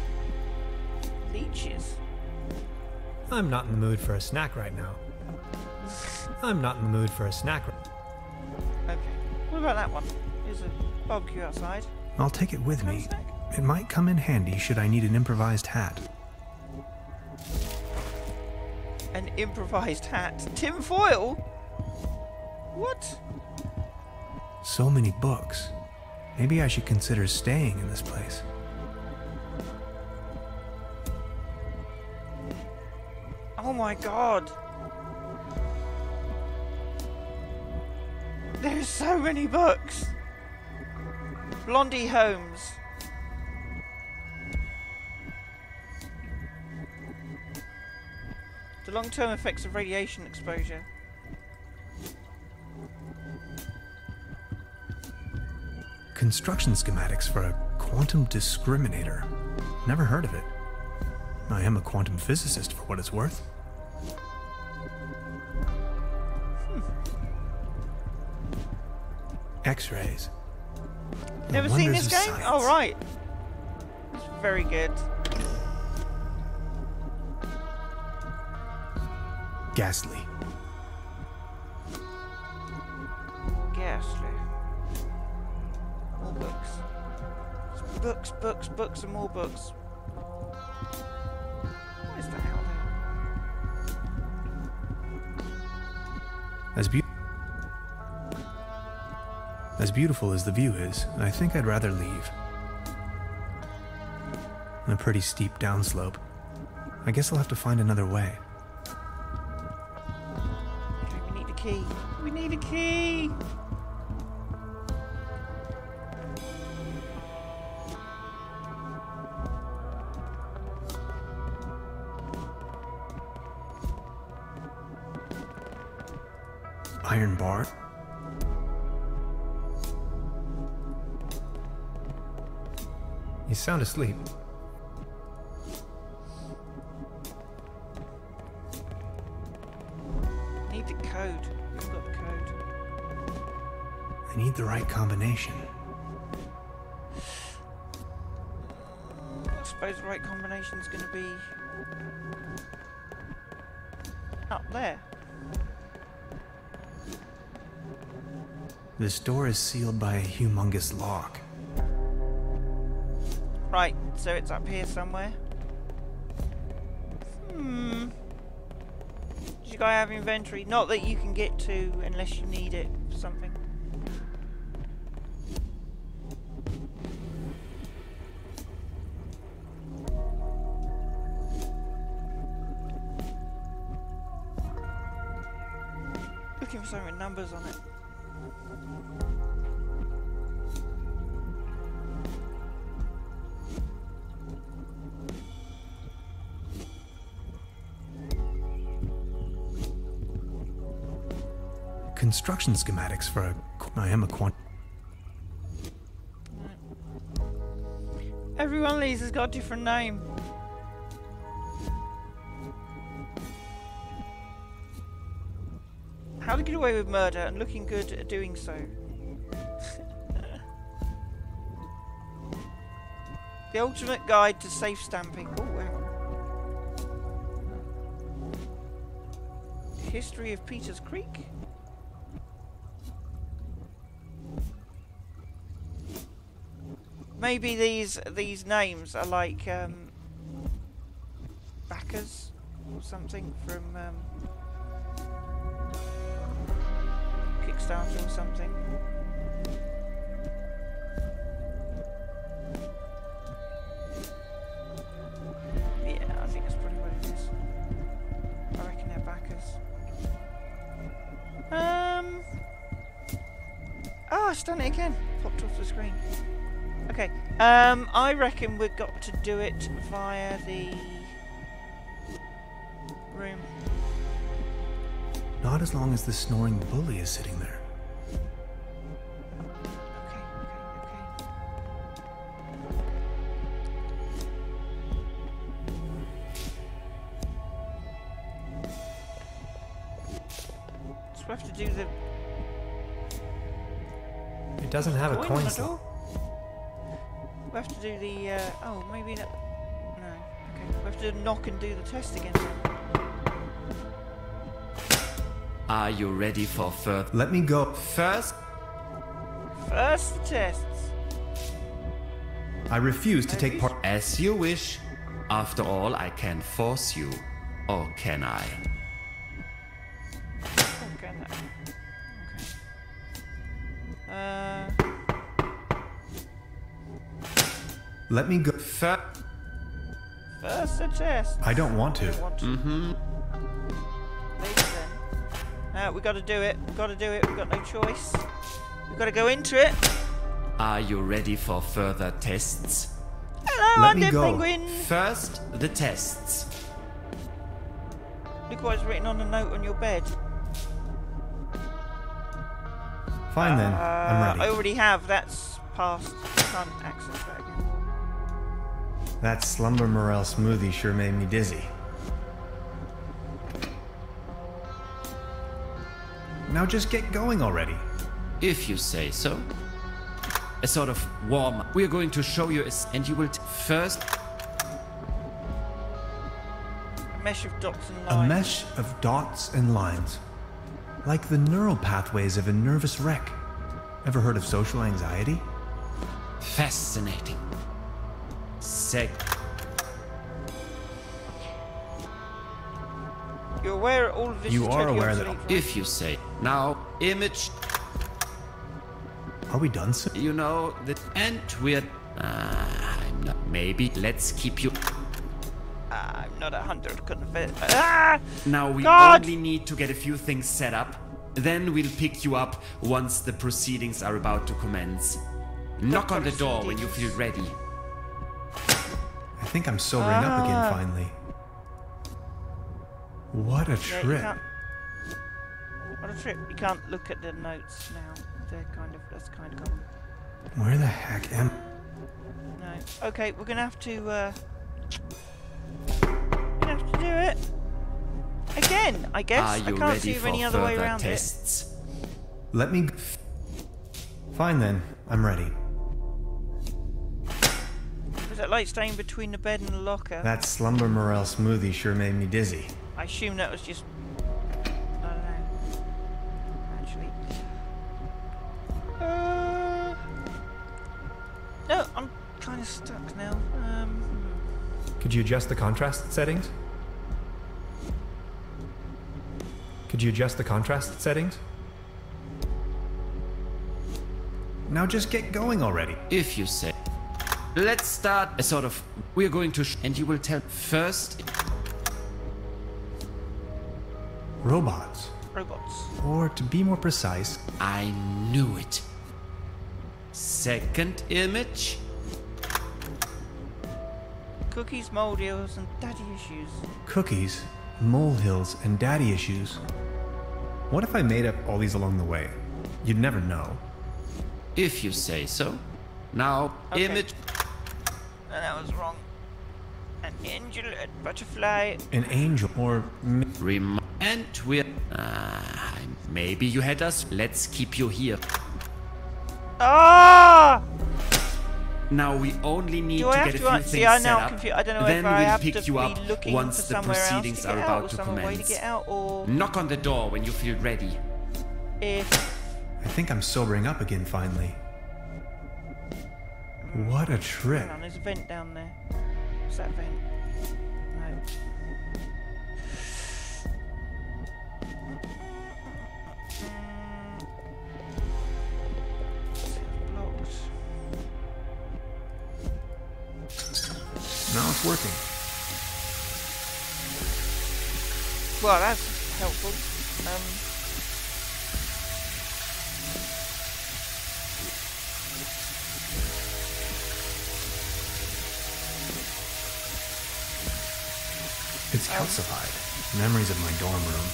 Leeches? I'm not in the mood for a snack right now. I'm not in the mood for a snack. Okay. What about that one? There's a barbecue outside. I'll take it with me. It might come in handy should I need an improvised hat. An improvised hat. Tin foil? What? So many books. Maybe I should consider staying in this place. Oh my god. There's so many books. Blondie Holmes. The long-term effects of radiation exposure. Construction schematics for a quantum discriminator. Never heard of it. I am a quantum physicist for what it's worth. X-rays. Never seen this game? Oh, right. It's very good. Ghastly. Ghastly. More books. Books, books, books, and more books. What is the hell there? As beautiful as the view is, I think I'd rather leave. A pretty steep downslope. I guess I'll have to find another way. Okay, we need a key. We need a key! Iron bar? You sound asleep. Need the code. We've got the code. I need the right combination. I suppose the right combination is going to be Up there. This door is sealed by a humongous lock. Right, so it's up here somewhere. Does you guys have inventory? Not that you can get to unless you need it for something. Looking for something with numbers on it. Construction schematics for a... I am a quant... Every one of these has got a different name. How to get away with murder and looking good at doing so. The ultimate guide to safe stamping. Oh, wow. History of Peters Creek. Maybe these names are like backers or something from Kickstarter or something. Yeah, I think that's probably what it is. I reckon they're backers. Oh, it's done it again. Popped off the screen. Okay, I reckon we've got to do it via the room. Not as long as the snoring bully is sitting there. Okay. So we have to do the... It doesn't have a coin on coin the slot. door? We have to do the, oh, maybe that... No. Okay, we have to knock and do the test again then. Are you ready for further? Let me go. First, First the tests. I refuse to take part. as you wish. After all, I can force you. Or can I? Okay, no. Okay. Let me go. First the test. I don't want to. Mm-hmm. Later then. We gotta do it. We've got to do it. We've got no choice. We've got to go into it. Are you ready for further tests? Hello, Let me Undead go. Penguin. First, the tests. Look what's written on the note on your bed. Fine then. I'm I ready. already have. That's passed. Can't access that again. That slumber morel smoothie sure made me dizzy. Now just get going already. If you say so. A sort of warm up. We are going to show you and you will first. A mesh of dots and A lines. mesh of dots and lines. Like the neural pathways of a nervous wreck. Ever heard of social anxiety? Fascinating. You're aware all of this You is are totally aware that- obsolete, right? If you say. Now, image. Are we done soon? You know that. And we're. I'm not. Maybe let's keep you. I'm not 100 convinced. Ah! Now we God! only need to get a few things set up. Then we'll pick you up once the proceedings are about to commence. Knock on the door when you feel ready. I think I'm sobering up again finally. What a Yeah, you trip. can't- What a trip. You can't look at the notes now. That's kind of common. Where the heck am No. Okay, we're gonna have to do it again, I guess. Are I you can't ready see of for any other way further around tests? Let me... Fine then. I'm ready. Was that light staying between the bed and the locker? That slumber morel smoothie sure made me dizzy. I assume that was just... I don't know. Actually... No, I'm kind of stuck now. Could you adjust the contrast settings? Could you adjust the contrast settings? Now just get going already. If you say. Let's start a sort of. We're going to. And you will tell first. Robots. Robots. Or to be more precise. I knew it. Second image. Cookies, molehills, and daddy issues. Cookies, molehills, and daddy issues. What if I made up all these along the way? You'd never know. If you say so. Now, Okay. image. No, that was wrong. An angel, a butterfly. An angel, or And we're. Maybe you had us. Let's keep you here. Ah! Now we only need Do to I have get a to few see? things I set now up. confused. I don't know Then if I we'll have pick to you be up looking once for the somewhere else proceedings to are get out, about or to some way to commence. get out, or Knock on the door when you feel ready. if I think I'm sobering up again finally. What a trip. hang on, there's a vent down there. What's that vent? No. Blocked. Now it's working. Well, that's helpful. It's calcified. Memories of my dorm room.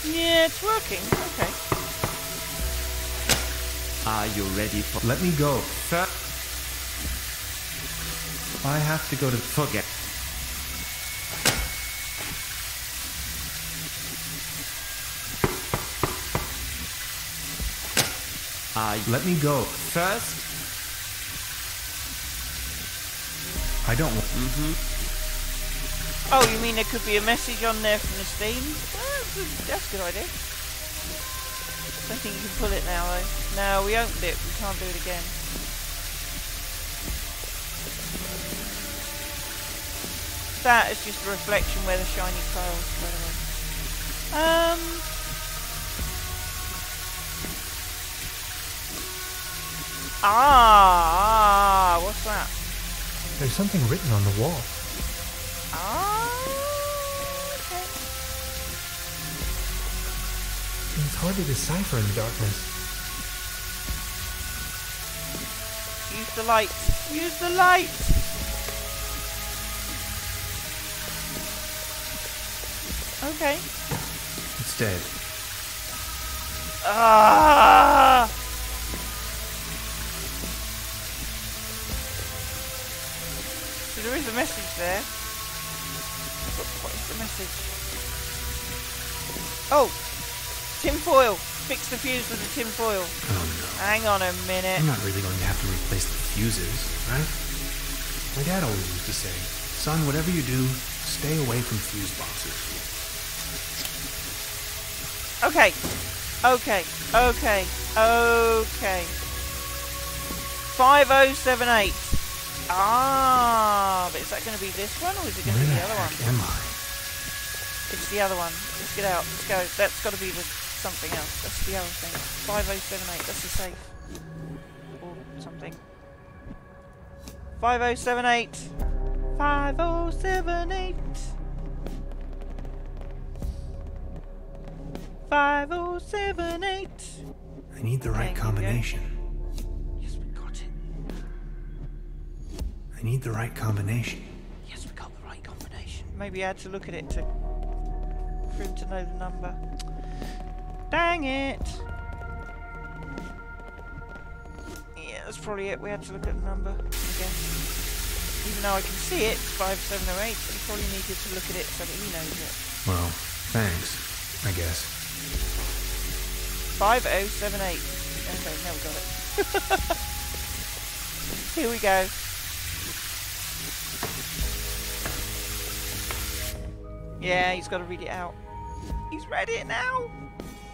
Yeah, it's working. Okay. Are you ready for? Let me go. Fir- I have to go to... Forget. Let me go. First. I don't want... Oh, you mean there could be a message on there from the Steam? That's a good idea. Don't think you can pull it now, though. No, we opened it. We can't do it again. That is just a reflection where the shiny tiles, by the way. What's that? There's something written on the wall. Okay. It's hard to decipher in the darkness. Use the light. Use the light! Okay. It's dead. So there is a message there. But what is the message? Oh! Tin foil! Fix the fuse with the tin foil. Oh no. Hang on a minute. I'm not really going to have to replace the fuses, right? My dad always used to say, son, whatever you do, stay away from fuse boxes. Okay. Okay. Okay. Okay. 5078. But is that going to be this one, or is it going to be the other one? Am I? It's the other one. Let's get out. Let's go. That's got to be the something else. That's the other thing. 5078. That's the safe. Or something. 5078. 5078. 5078. I need the right combination. Yes, we got it. I need the right combination. Yes, we got the right combination. Maybe I had to look at it for him to know the number. Dang it! Yeah, that's probably it. We had to look at the number again. Even though I can see it, it's 5708, but he probably needed to look at it so that he knows it. Well, thanks, I guess. 5078. Okay, now we got it. Here we go. Yeah, he's got to read it out. He's read it now.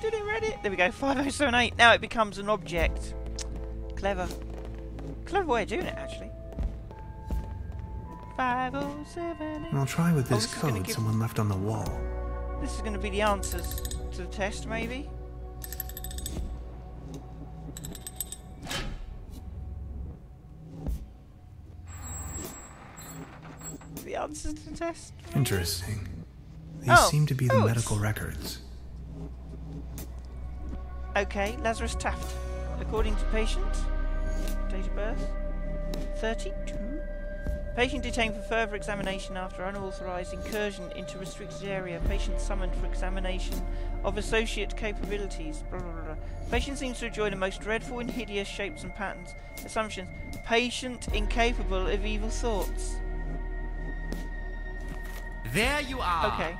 Did he read it? There we go. 5078. Now it becomes an object. Clever. Clever way of doing it, actually. 5078. I'll try with this code someone left on the wall. This is going to be the answers to the test, maybe. The answers to the test. Maybe? Interesting. These seem to be the medical records. Okay, Lazarus Taft. According to patient, date of birth, 32. Patient detained for further examination after unauthorized incursion into restricted area. Patient summoned for examination of associate capabilities. Blah, blah, blah. Patient seems to enjoy the most dreadful and hideous shapes and patterns. Assumptions. Patient incapable of evil thoughts. There you are. Okay.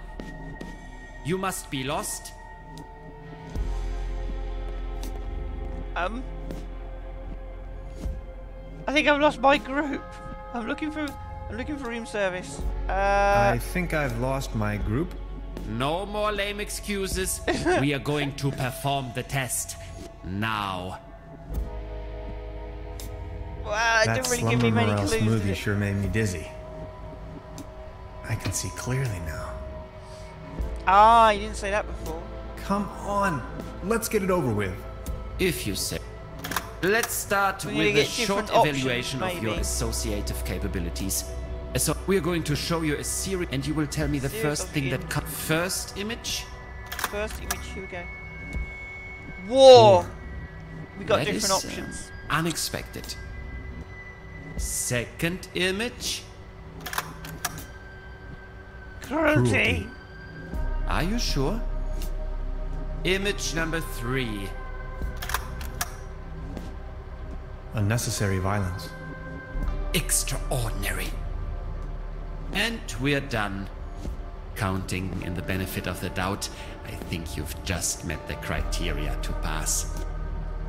You must be lost. I think I've lost my group. I'm looking for room service. I think I've lost my group. No more lame excuses. We are going to perform the test now. Well, it That didn't really give me many Slumber Morale clues. smoothie sure made me dizzy. I can see clearly now. Ah, you didn't say that before. Come on, let's get it over with. If you say. Let's start We need with to a get short different options, evaluation of your maybe. associative capabilities. So we're going to show you a series, and you will tell me the Series first of thing that images. comes. First image. First image, here we go. War! We got That different is, options. Unexpected. Second image. Cruelty! Are you sure? Image number 3. Unnecessary violence. Extraordinary. And we're done. Counting in the benefit of the doubt, I think you've just met the criteria to pass.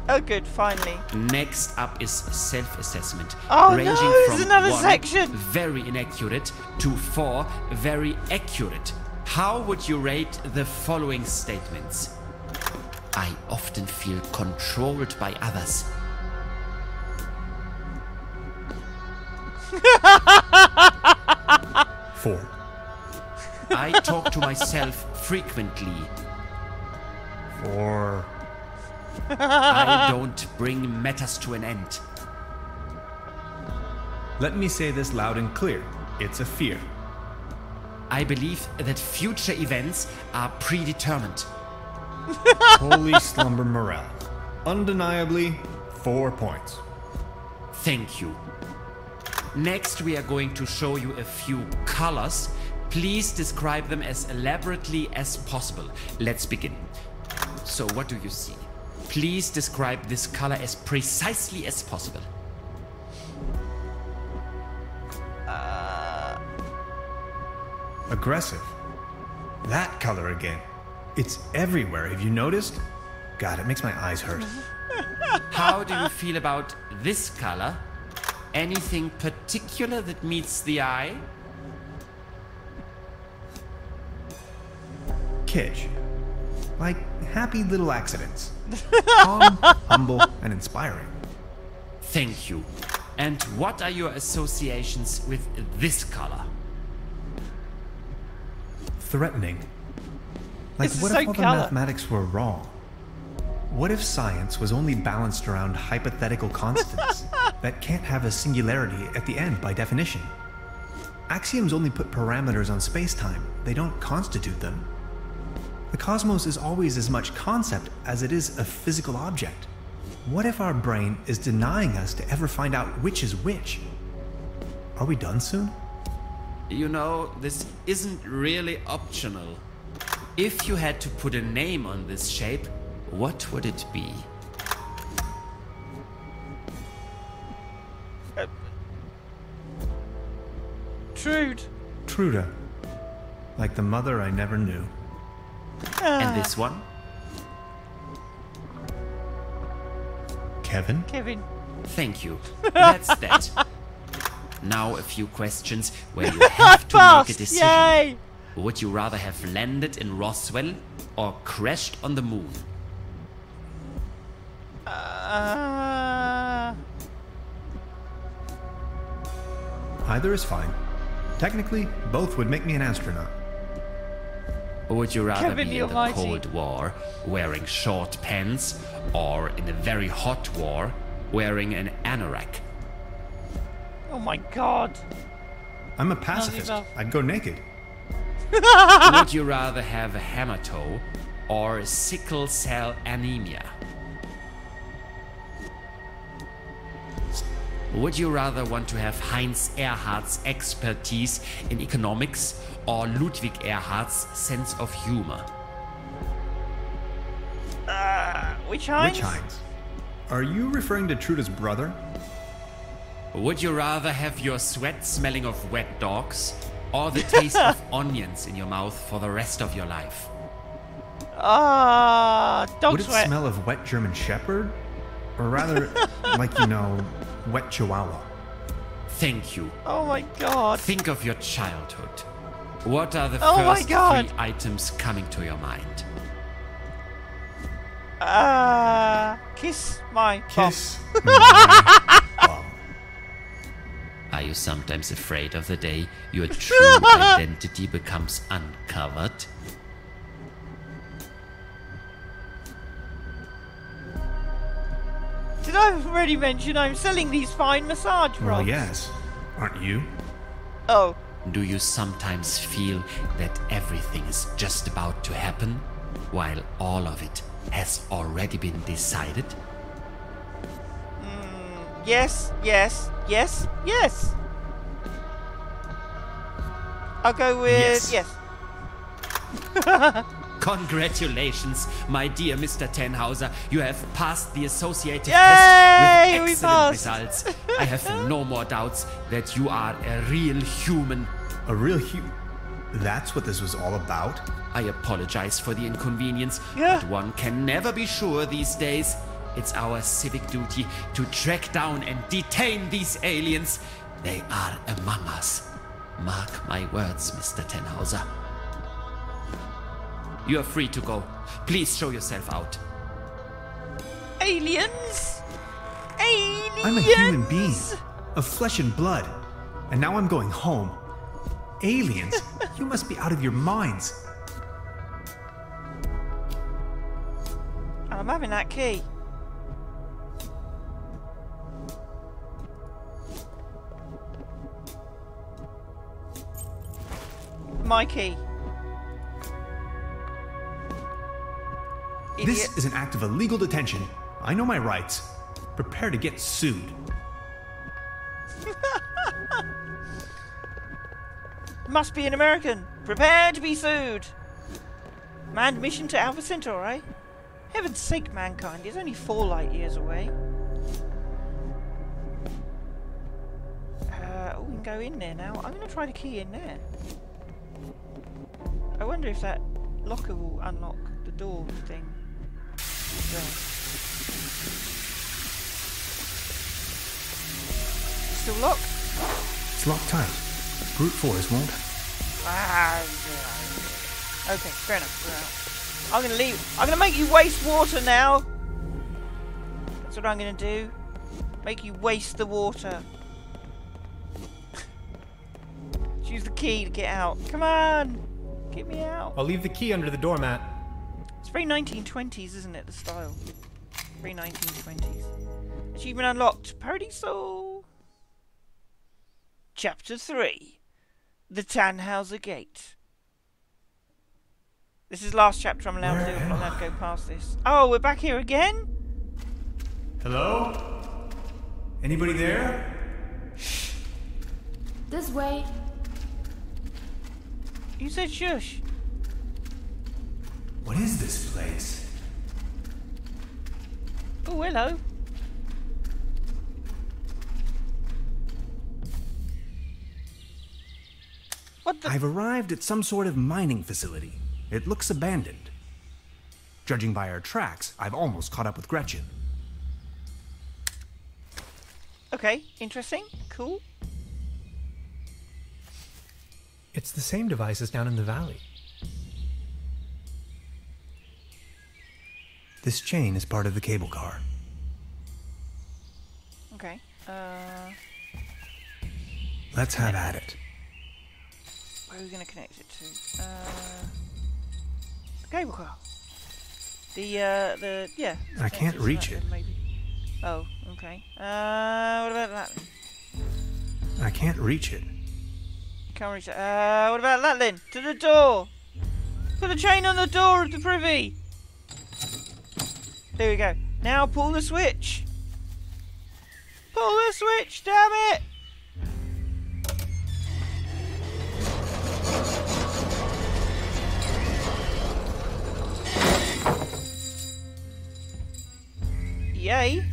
Oh good, finally. Next up is self-assessment, Oh ranging no, there's from another 1, section! very inaccurate, to 4, very accurate. How would you rate the following statements? I often feel controlled by others. Four. I talk to myself frequently. Four. I don't bring matters to an end. Let me say this loud and clear. It's a fear. I believe that future events are predetermined. Holy slumber morale. Undeniably, 4 points. Thank you. Next, we are going to show you a few colors. Please describe them as elaborately as possible. Let's begin. So, what do you see? Please describe this color as precisely as possible. Aggressive. That color again. It's everywhere. Have you noticed? God, it makes my eyes hurt. How do you feel about this color? Anything particular that meets the eye? Kitsch. Like happy little accidents. Calm, humble, and inspiring. Thank you. And what are your associations with this color? Threatening. Like, It's the what if same all the color. mathematics were wrong? What if science was only balanced around hypothetical constants that can't have a singularity at the end by definition? Axioms only put parameters on space-time. They don't constitute them. The cosmos is always as much concept as it is a physical object. What if our brain is denying us to ever find out which is which? Are we done soon? You know, this isn't really optional. If you had to put a name on this shape, what would it be? Trude. Truda. Like the mother I never knew. And this one? Kevin? Kevin. Thank you. That's that. Now a few questions where you have to Passed! make a decision. Yay! Would you rather have landed in Roswell or crashed on the moon? Either is fine. Technically, both would make me an astronaut. Would you rather Kevin be the in the Almighty. Cold War wearing short pants or in a very hot war wearing an anorak? Oh my god. I'm a pacifist. both. I'd go naked. Would you rather have a hammer toe or sickle cell anemia? Would you rather want to have Heinz Erhardt's expertise in economics or Ludwig Erhardt's sense of humor? Which Heinz? Which Heinz? Are you referring to Trude's brother? Would you rather have your sweat smelling of wet dogs or the taste of onions in your mouth for the rest of your life? Dog Would it sweat. smell of wet German Shepherd? Or rather, like, wet Chihuahua? Thank you. Oh my god. Think of your childhood. What are the Oh my first God. 3 items coming to your mind? Kiss my bum. Kiss my bum. Are you sometimes afraid of the day your true identity becomes uncovered? Did I already mention I'm selling these fine massage rods? Well, yes. Aren't you? Oh. Do you sometimes feel that everything is just about to happen, while all of it has already been decided? Yes, yes, yes, yes. I'll go with yes. Congratulations, my dear Mr. Tannhauser. You have passed the associative Yay, test with we excellent passed. results. I have no more doubts that you are a real human. A real That's what this was all about? I apologize for the inconvenience, Yeah. but one can never be sure these days. It's our civic duty to track down and detain these aliens. They are among us. Mark my words, Mr. Tannhauser. You are free to go. Please show yourself out. Aliens? Aliens? I'm a human being, of flesh and blood. And now I'm going home. Aliens? You must be out of your minds. I'm having that key. My key. Idiot. This is an act of illegal detention. I know my rights. Prepare to get sued. Must be an American. Prepare to be sued. Manned mission to Alpha Centauri. Heaven's sake, mankind is only 4 light years away. We can go in there now. I'm going to try the key in there. I wonder if that locker will unlock the door thing. There. Still locked? It's locked tight. Brute force won't. Okay, fair enough. We're out. I'm gonna leave. I'm gonna make you waste water now. That's what I'm gonna do. Make you waste the water. Use the key to get out. Come on, get me out. I'll leave the key under the doormat. It's very 1920s, isn't it? The style. Very 1920s. Achievement unlocked. Paradiso. Chapter 3. The Tannhauser Gate. This is the last chapter I'm allowed to do. I'm not allowed to go past this. Oh, we're back here again? Hello? Anybody there? This way. You said shush. What is this place? Oh, hello. What the? I've arrived at some sort of mining facility. It looks abandoned. Judging by our tracks, I've almost caught up with Gretchen. Okay, interesting. Cool. It's the same device as down in the valley. This chain is part of the cable car. Okay. Let's have at it. Where are we going to connect it to? The cable car. Yeah. I can't reach it. Maybe. Oh, okay. What about that then? I can't reach it. Can't reach it. What about that then? To the door! Put the chain on the door of the privy! There we go. Now pull the switch! Pull the switch, damn it! Yay!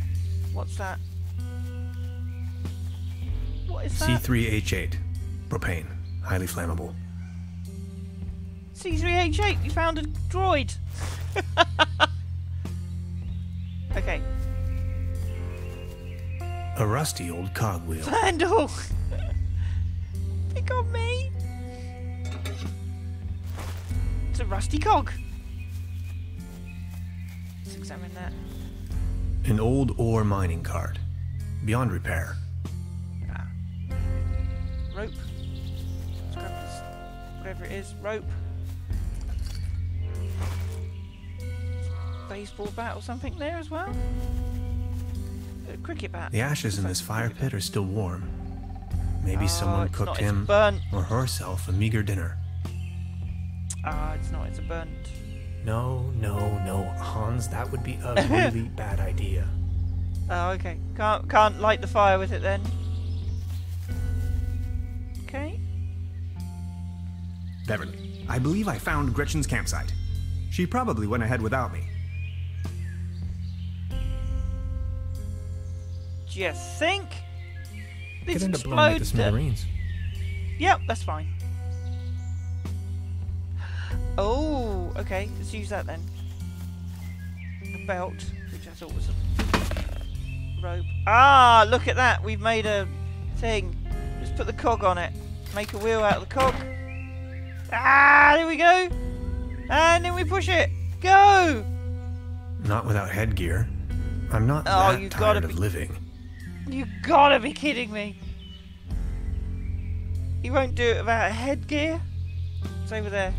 What's that? What is that? C3H8. Propane. Highly flammable. C3H8, you found a droid! Okay. A rusty old cogwheel. Vandal! Pick on me! It's a rusty cog. Let's examine that. An old ore mining cart. Beyond repair. Rope. Let's grab this, whatever it is. Rope. Baseball bat or something there as well. A cricket bat. The ashes in this fire pit are still warm. Maybe someone it's cooked not, him it's burnt. or herself a meager dinner. It's not, it's a burnt. No, Hans, that would be a really bad idea. Oh, okay. Can't light the fire with it then. Okay. Beverly, I believe I found Gretchen's campsite. She probably went ahead without me. Do you think? This Could end up blowing it to explodes. smithereens. Yep, that's fine. Oh, okay. Let's use that then. A belt, which I thought was a rope. Ah, look at that. We've made a thing. Just put the cog on it. Make a wheel out of the cog. Ah, there we go. And then we push it. Go! Not without headgear. I'm not Oh, that you tired gotta of be- living. You gotta be kidding me. You won't do it without a headgear? It's over there.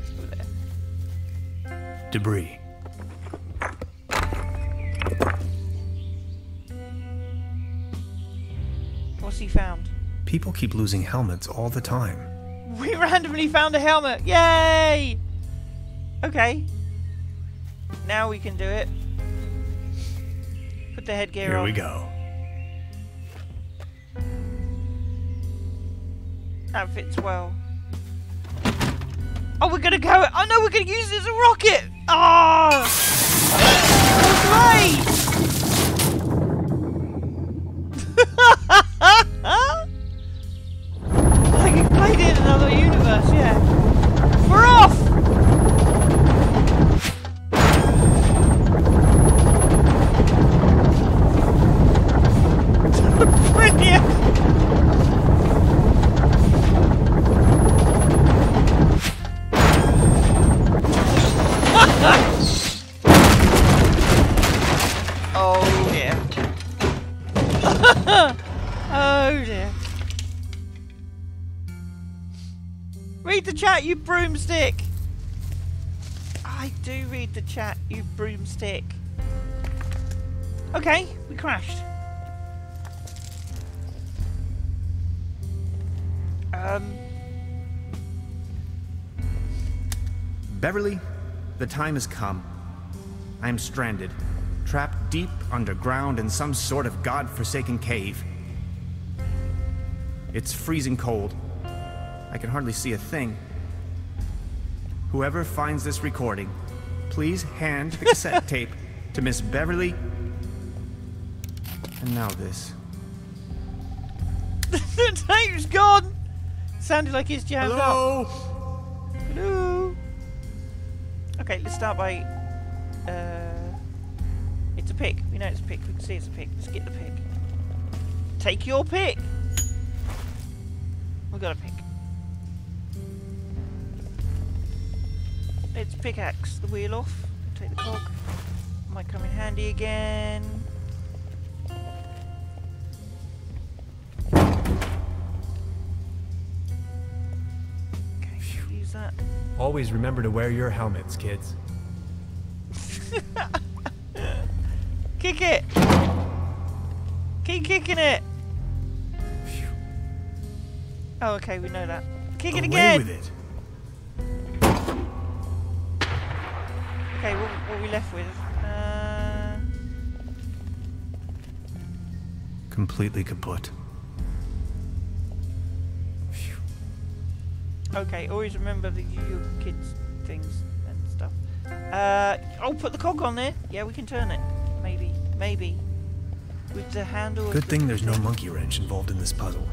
It's over there. Debris. What's he found? People keep losing helmets all the time. We randomly found a helmet! Yay! Okay. Now we can do it. Put the headgear Here on. we go. That fits well. Oh, we're gonna go. Oh no, we're gonna use it as a rocket! Ah! Like we played it in another universe, yeah. We're off! Brilliant! Oh dear. Oh dear. Read the chat, you broomstick! I do read the chat, you broomstick. Okay, we crashed. Beverly, the time has come. I am stranded, trapped deep underground in some sort of god-forsaken cave. It's freezing cold. I can hardly see a thing. Whoever finds this recording, please hand the cassette tape to Miss Beverly. And now this. The tape's gone! Sounded like it's jammed up. Hello? Hello? Okay, let's start by... It's a pig. We know it's a pig. We can see it's a pig. Let's get the pig. Take your pick. We got a pick. Let's pickaxe the wheel off. Take the cog. Might come in handy again. Okay, use that. Always remember to wear your helmets, kids. Kick it! Keep kicking it! Oh, okay, we know that. Kick it again! Away with it. Okay, what are we left with? Completely kaput. Okay, always remember the your kids things and stuff. I'll put the cog on there. Yeah, we can turn it. Maybe. With the handle. Good thing there's no monkey wrench involved in this puzzle.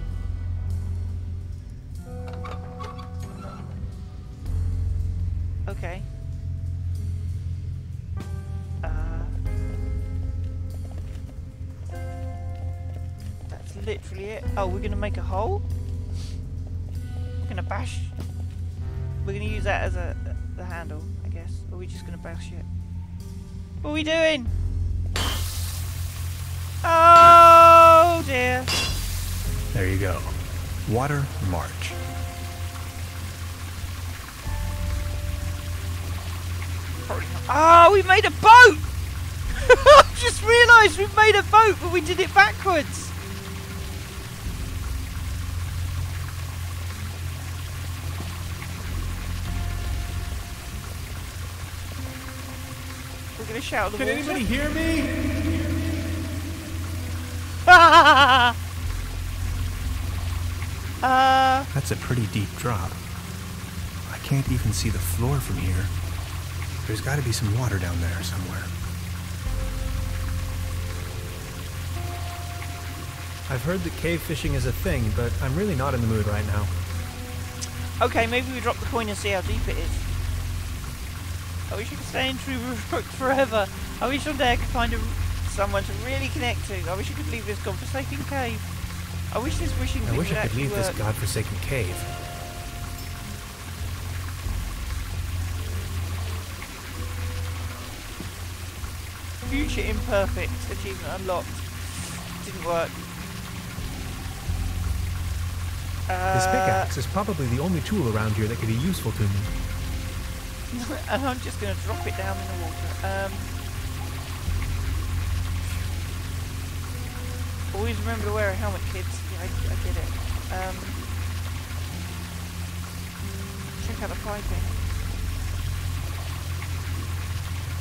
Okay. That's literally it. Oh, we're gonna make a hole? We're gonna bash. We're gonna use that as the handle, I guess. Or are we just gonna bash it? What are we doing? Oh dear. There you go. Water march. Oh, we made a boat! I just realised we've made a boat, but we did it backwards. We're gonna shout at the Can water. anybody hear me? That's a pretty deep drop. I can't even see the floor from here. There's got to be some water down there somewhere. I've heard that cave fishing is a thing, but I'm really not in the mood right now. Okay, maybe we drop the coin and see how deep it is. I wish I could stay in Trüberbrook forever. I wish one day I could find someone to really connect to. I wish I could leave this godforsaken cave. I wish this wishing thing I wish would I could actually leave work. this godforsaken cave. Future imperfect. Achievement unlocked. Didn't work. This pickaxe is probably the only tool around here that could be useful to me. And I'm just going to drop it down in the water. Always remember to wear a helmet, kids. Yeah, I get it. Check out the piping.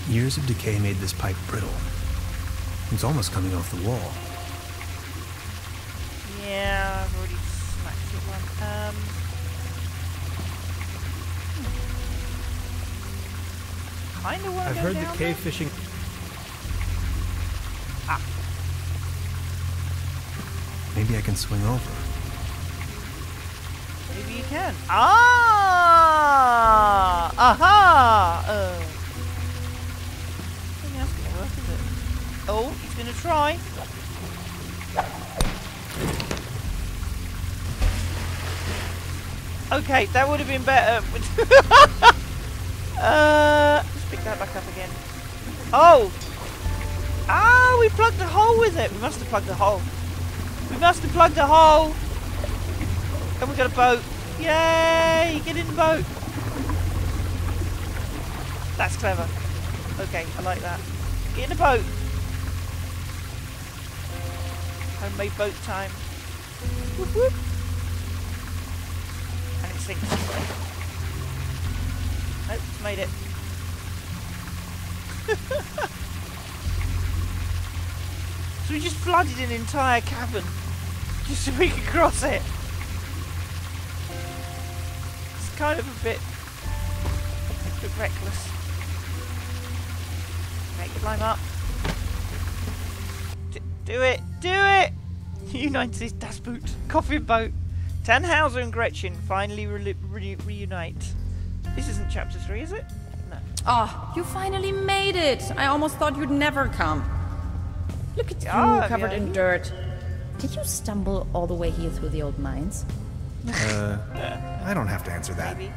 Years of decay made this pipe brittle. It's almost coming off the wall. Yeah, I've already smacked it one. Kinda wanna I've go heard down that there. cave fishing... Maybe I can swing over. Maybe you can. Ah! Aha! I think that's gonna work, is it? Oh, he's gonna try. Okay, that would have been better. Let's pick that back up again. Oh! Ah, we plugged a hole with it. We must have plugged a hole. We must have plugged a hole. And we got a boat. Yay! Get in the boat. That's clever. Okay, I like that. Get in the boat. Homemade boat time. Whoop whoop. And it sinks. Nope, it's made it. So we just flooded an entire cabin just so we could cross it. It's kind of a bit reckless. Okay, climb up. Do it! Do it! United Das Boot. Coffin boat. Tannhauser and Gretchen finally reunite. This isn't chapter 3, is it? No. Oh, you finally made it! I almost thought you'd never come. Look at you, Yeah, covered yeah. in dirt. Did you stumble all the way here through the old mines? I don't have to answer that. Maybe.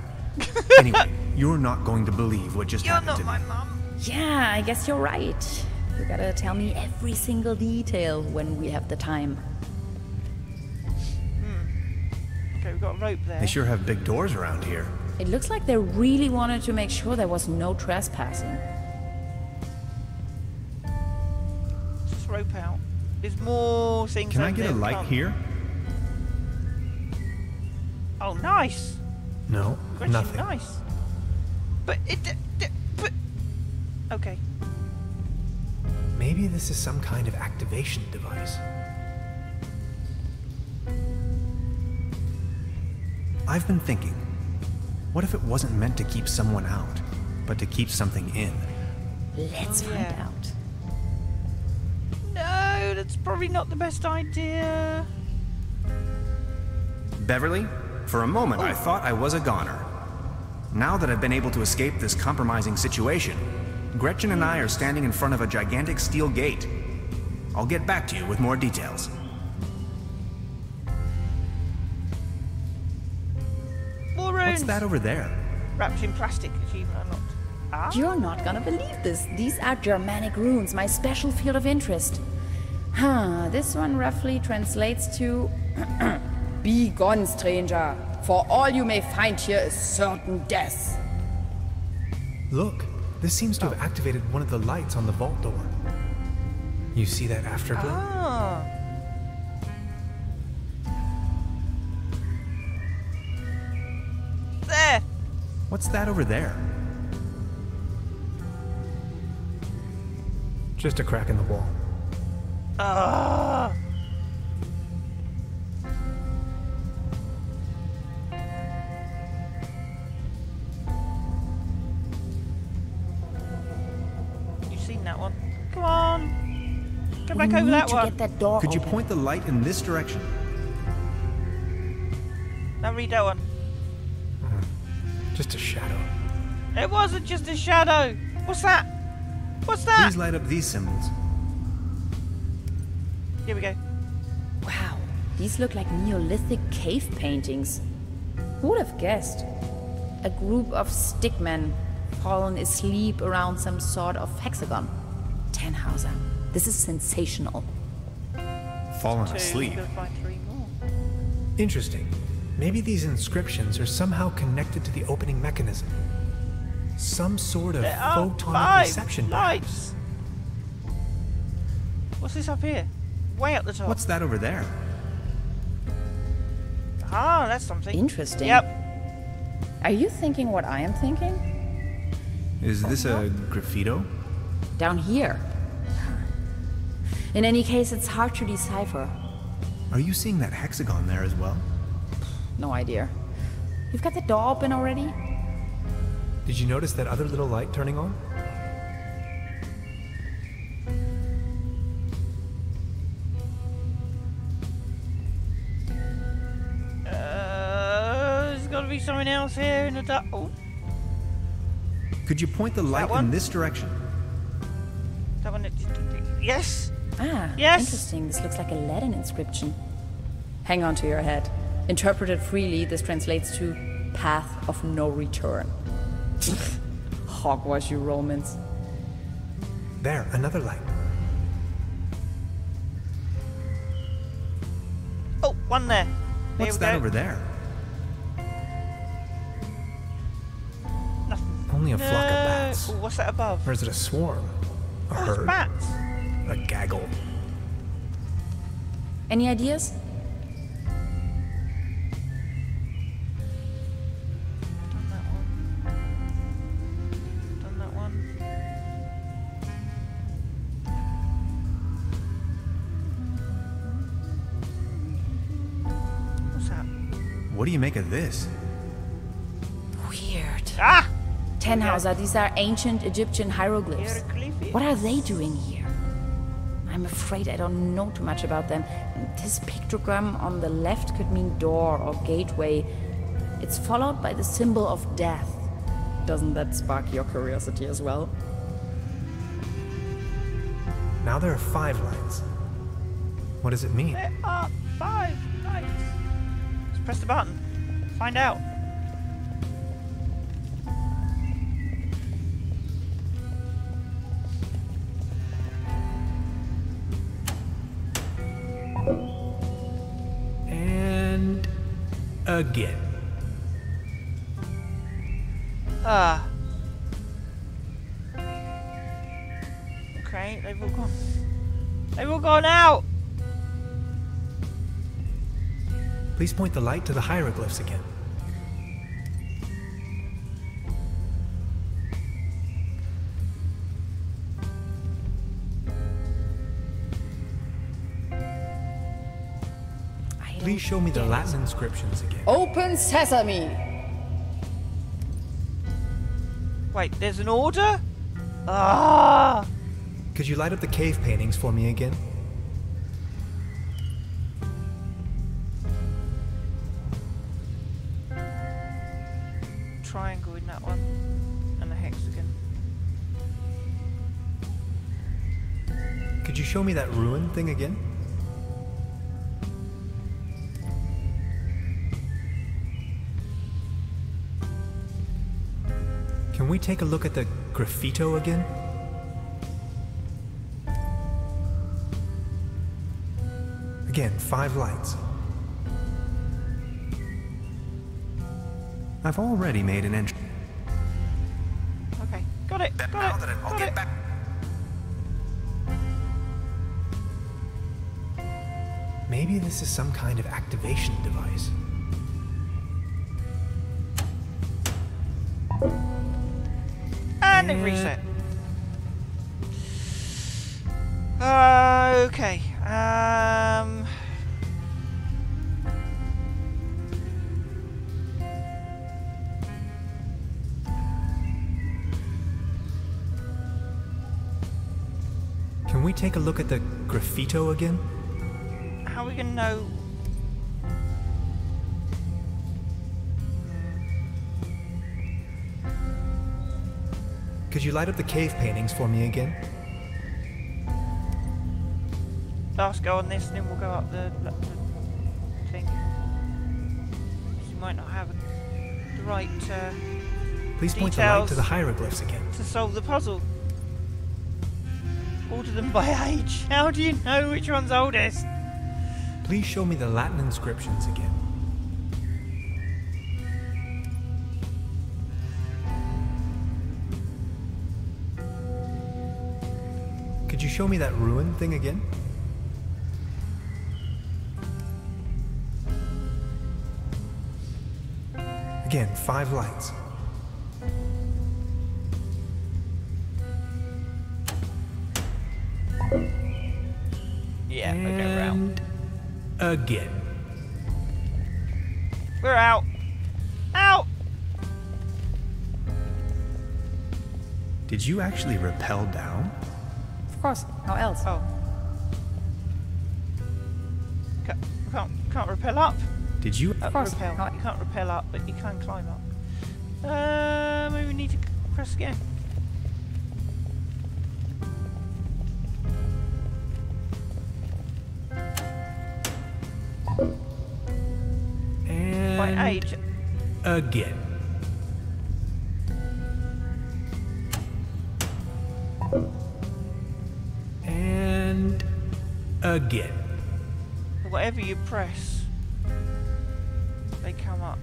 Anyway, you're not going to believe what just You're happened not to my me. mum. Yeah, I guess you're right. You gotta tell me every single detail when we have the time. Okay, we've got a rope there. They sure have big doors around here. It looks like they really wanted to make sure there was no trespassing. Just rope out. There's more things. Can I over get a there. light Come. here? Oh, nice. No, Actually, nothing. nice. But it. But. Okay. Maybe this is some kind of activation device. I've been thinking, what if it wasn't meant to keep someone out, but to keep something in? Let's find yeah. out. No, that's probably not the best idea. Beverly, for a moment I thought I was a goner. Now that I've been able to escape this compromising situation, Gretchen and I are standing in front of a gigantic steel gate. I'll get back to you with more details. More runes. What's that over there? Wrapped in plastic. Achievement unlocked. Ah. You're not gonna believe this. These are Germanic runes, my special field of interest. This one roughly translates to Be gone, stranger, for all you may find here is certain death. Look, this seems to have activated one of the lights on the vault door. You see that afterglow? Ah. There. What's that over there? Just a crack in the wall. Ah. You've seen that one. Come on. Come back We over need that to one. get that door Could you open. point the light in this direction? Now read that one. Just a shadow. It wasn't just a shadow. What's that? What's that? Please light up these symbols. Here we go. Wow, these look like Neolithic cave paintings. Who would have guessed? A group of stickmen fallen asleep around some sort of hexagon. Tannhauser, this is sensational. Fallen Two. asleep. We've got to find 3 more. Interesting. Maybe these inscriptions are somehow connected to the opening mechanism. Some sort of There are photonic 5 reception. lights. What's this up here? Way up the top. What's that over there? Ah, that's something. Interesting. Yep. Are you thinking what I am thinking? Is this a graffito? Down here. In any case, it's hard to decipher. Are you seeing that hexagon there as well? No idea. You've got the door open already? Did you notice that other little light turning on? There's got to be something else here in the dark. Oh, Could you point the light one? in this direction? that one. Yes. Ah, Yes. interesting. This looks like a Latin inscription. Hang on to your head. Interpreted freely, this translates to Path of No Return. Hogwash, you Romans. There, another light. Oh, one there. There What's we that go. over there? Nothing. Only a flock of No. bats. Oh, what's that above? Or is it a swarm? A Oh, it's herd? bats. A gaggle? Any ideas? Done that one. Done that one. What's that? What do you make of this? Weird. Ah! Tannhauser, these are ancient Egyptian hieroglyphs. Hieroglyphics. What are they doing here? I'm afraid I don't know too much about them. This pictogram on the left could mean door or gateway. It's followed by the symbol of death. Doesn't that spark your curiosity as well? Now there are 5 lights. What does it mean? There are 5 lights. Just press the button. Find out. And again. Ah. Okay, they've all gone. They've all gone out! Please point the light to the hieroglyphs again. Please show me the Latin inscriptions again. Open sesame! Wait, there's an order? Ah! Could you light up the cave paintings for me again? Triangle in that one. And a hexagon. Could you show me that ruin thing again? Can we take a look at the graffito again? Again, 5 lights. I've already made an entry. Okay, got it, got it, got it. Maybe this is some kind of activation device. And it reset. Okay. Can we take a look at the graffito again? How are we gonna know? Could you light up the cave paintings for me again? Last go on this, and then we'll go up the thing. You might not have the right Please point the light to the details hieroglyphs again. to solve the puzzle. Order them by age. How do you know which one's oldest? Please show me the Latin inscriptions again. Could you show me that ruin thing again? Again, 5 lights. Yeah, okay, we're out. And again. We're out. Out! Did you actually rappel down? Of course, how else? Oh. Can't rappel up. Did you? Of course. Rappel. You can't rappel up, but you can climb up. Maybe we need to press again. And By age. again. And again. Whatever you press, they come up.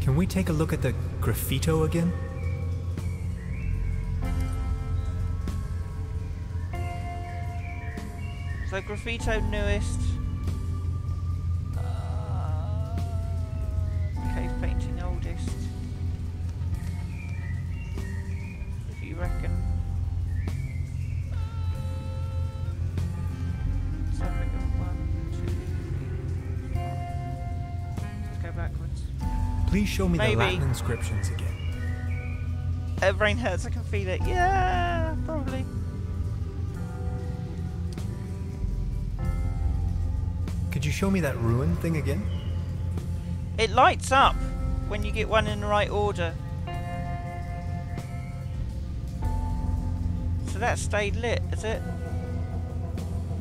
Can we take a look at the graffito again? So graffito newest. Cave painting oldest. If you reckon. So we go 1, 2, 3, 4. Let's go backwards. Please show me Maybe. the Latin inscriptions again. Brain hurts, I can feel it. Yeah, probably. Could Could you show me that ruin thing again? It lights up when you get one in the right order. So that stayed lit, is it?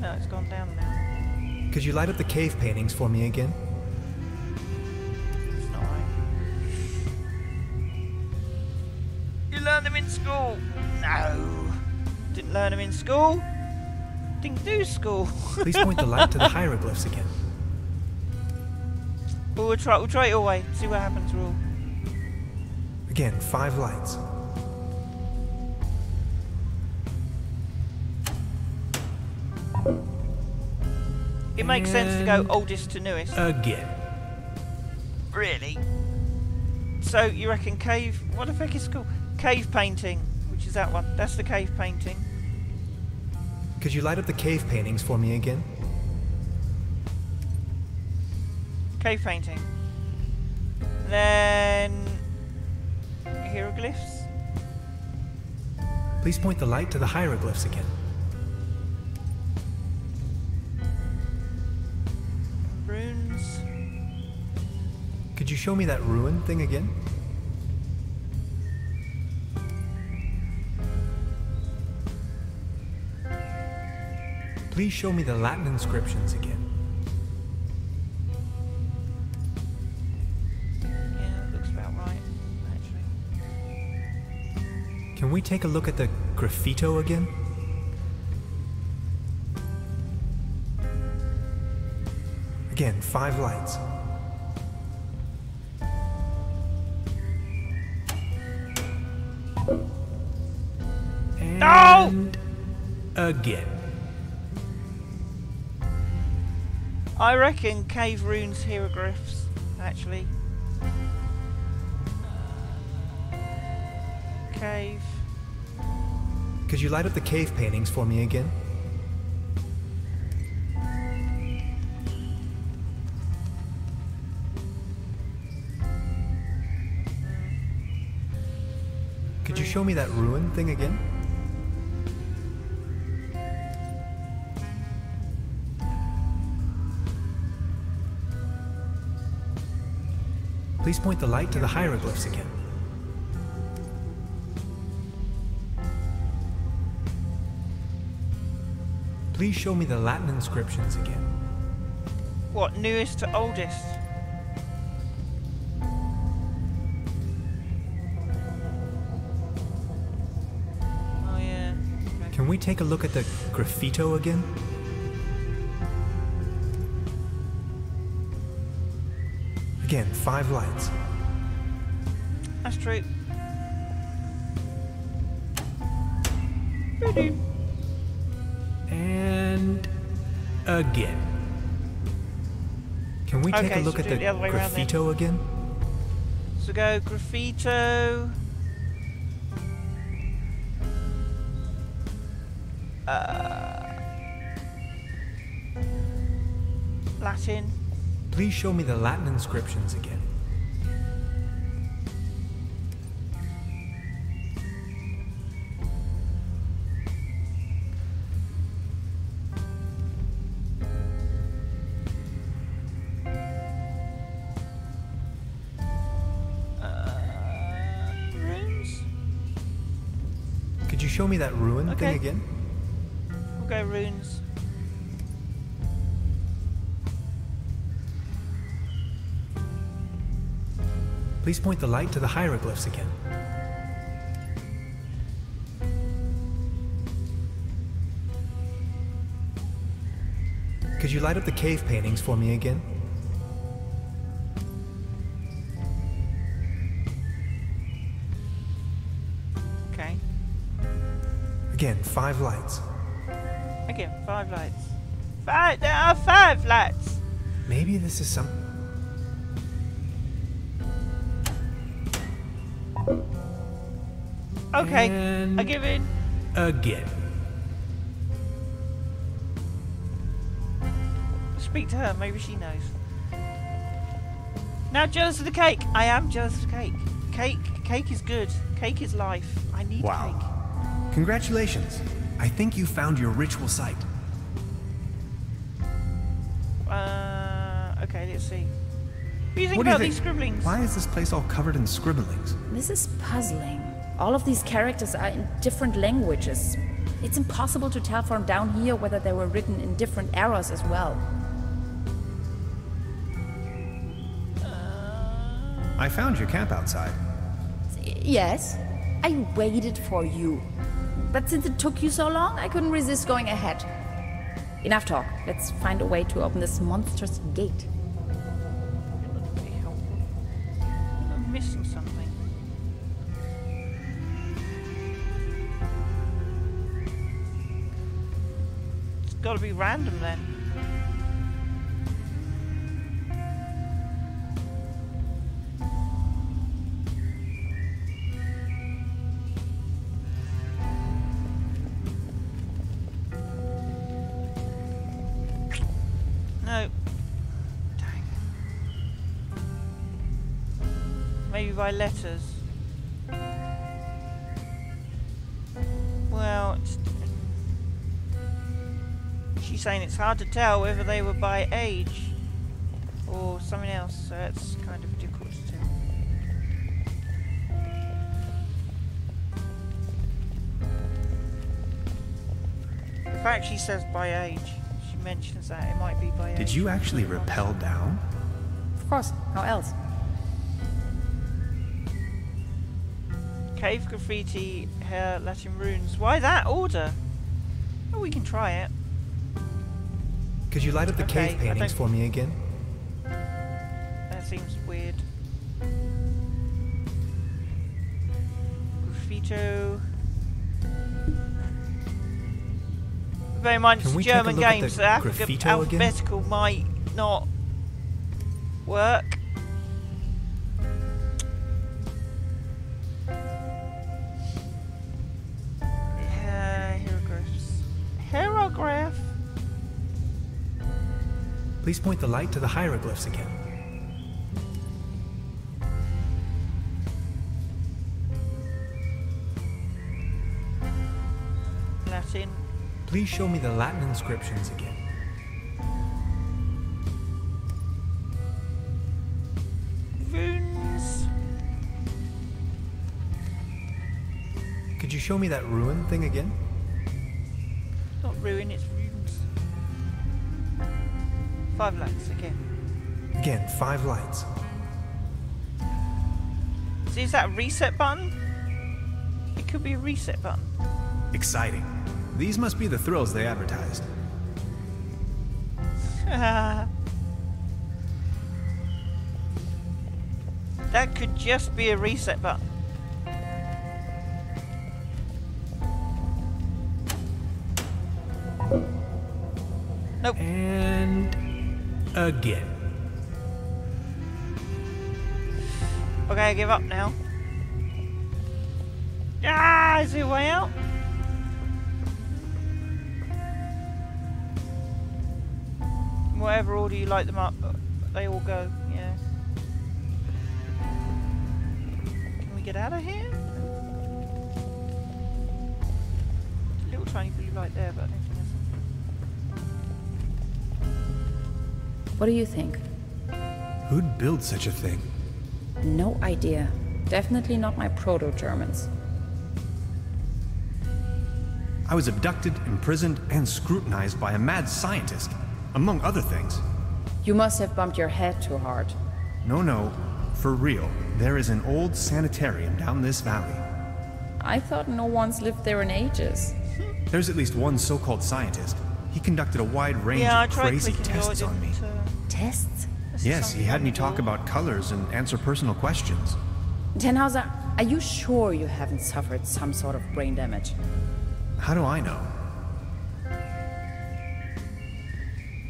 No, it's gone down now. Could you light up the cave paintings for me again? It's not right. You learned them in school. No. Didn't learn them in school. Didn't do school. Please point the light to the hieroglyphs again. Well, we'll try it all way. See what happens, Rule. Again, 5 lights. It makes sense to go oldest to newest. Again. Really? So you reckon cave? What the heck is it called? Cave painting, which is that one. That's the cave painting. Could you light up the cave paintings for me again? Cave painting. Then hieroglyphs. Please point the light to the hieroglyphs again. Runes. Could you show me that ruin thing again? Please show me the Latin inscriptions again. Yeah, that looks about right, actually. Can we take a look at the graffito again? Again, 5 lights. And again. I reckon cave runes hieroglyphs, actually. Cave. Could you light up the cave paintings for me again? Could you show me that ruin thing again? Please point the light to the hieroglyphs again. Please show me the Latin inscriptions again. What, newest to oldest? Oh yeah. Okay. Can we take a look at the graffito again? Again, 5 lights. That's true. And again. Can we take a look at the graffito again? So go graffito. Latin. Please show me the Latin inscriptions again. Runes? Could you show me that ruin thing again? We'll go runes. Please point the light to the hieroglyphs again. Could you light up the cave paintings for me again? Okay. Again, 5 lights. Again, 5 lights. There are 5 lights! Maybe this is some... Okay, And I give in. again. Speak to her, maybe she knows. Now jealous of the cake. I am jealous of the cake. Cake is good. Cake is life. I need cake. Congratulations. I think you found your ritual site. Okay, let's see. What do you think What do you about think? these scribblings? Why is this place all covered in scribblings? This is puzzling. All of these characters are in different languages. It's impossible to tell from down here whether they were written in different eras as well. I found your camp outside. Yes, I waited for you. But since it took you so long, I couldn't resist going ahead. Enough talk. Let's find a way to open this monstrous gate. Pretty helpful. I'm missing something. It's got to be random then. No. Dang. Maybe by letters. Well, she's saying it's hard to tell whether they were by age or something else, so that's kind of difficult to tell. In fact, she says by age. She mentions that it might be by age. Did you actually rappel down? Of course, how else? Cave graffiti, hair, Latin runes. Why that order? Oh, we can try it. Could you light up the Okay, cave I paintings don't- for me again? That seems weird. Graffito. Bear in mind, Can it's we a take a German look at game, the so graffito again? alphabetical might not work. Hieroglyphs. Hieroglyph? Please point the light to the hieroglyphs again. Latin. Please show me the Latin inscriptions again. Runes. Could you show me that ruin thing again? Not ruin, it's runes. 5 lights again. Again, 5 lights. So is that a reset button? It could be a reset button. Exciting. These must be the thrills they advertised. That could just be a reset button. Nope. And again. Okay, I give up now. Ah, is there a way out? Whatever order you light them up, they all go, yeah. Can we get out of here? Little tiny blue light there, but I don't think there's... What do you think? Who'd build such a thing? No idea. Definitely not my proto-Germans. I was abducted, imprisoned, and scrutinized by a mad scientist, among other things. You must have bumped your head too hard. No, for real. There is an old sanitarium down this valley. I thought no one's lived there in ages. There's at least one so-called scientist. He conducted a wide range Yeah, I of tried crazy clicking yours, tests on me. Tests? Yes, he had me talk about colors and answer personal questions. Tannhauser, are you sure you haven't suffered some sort of brain damage? How do I know?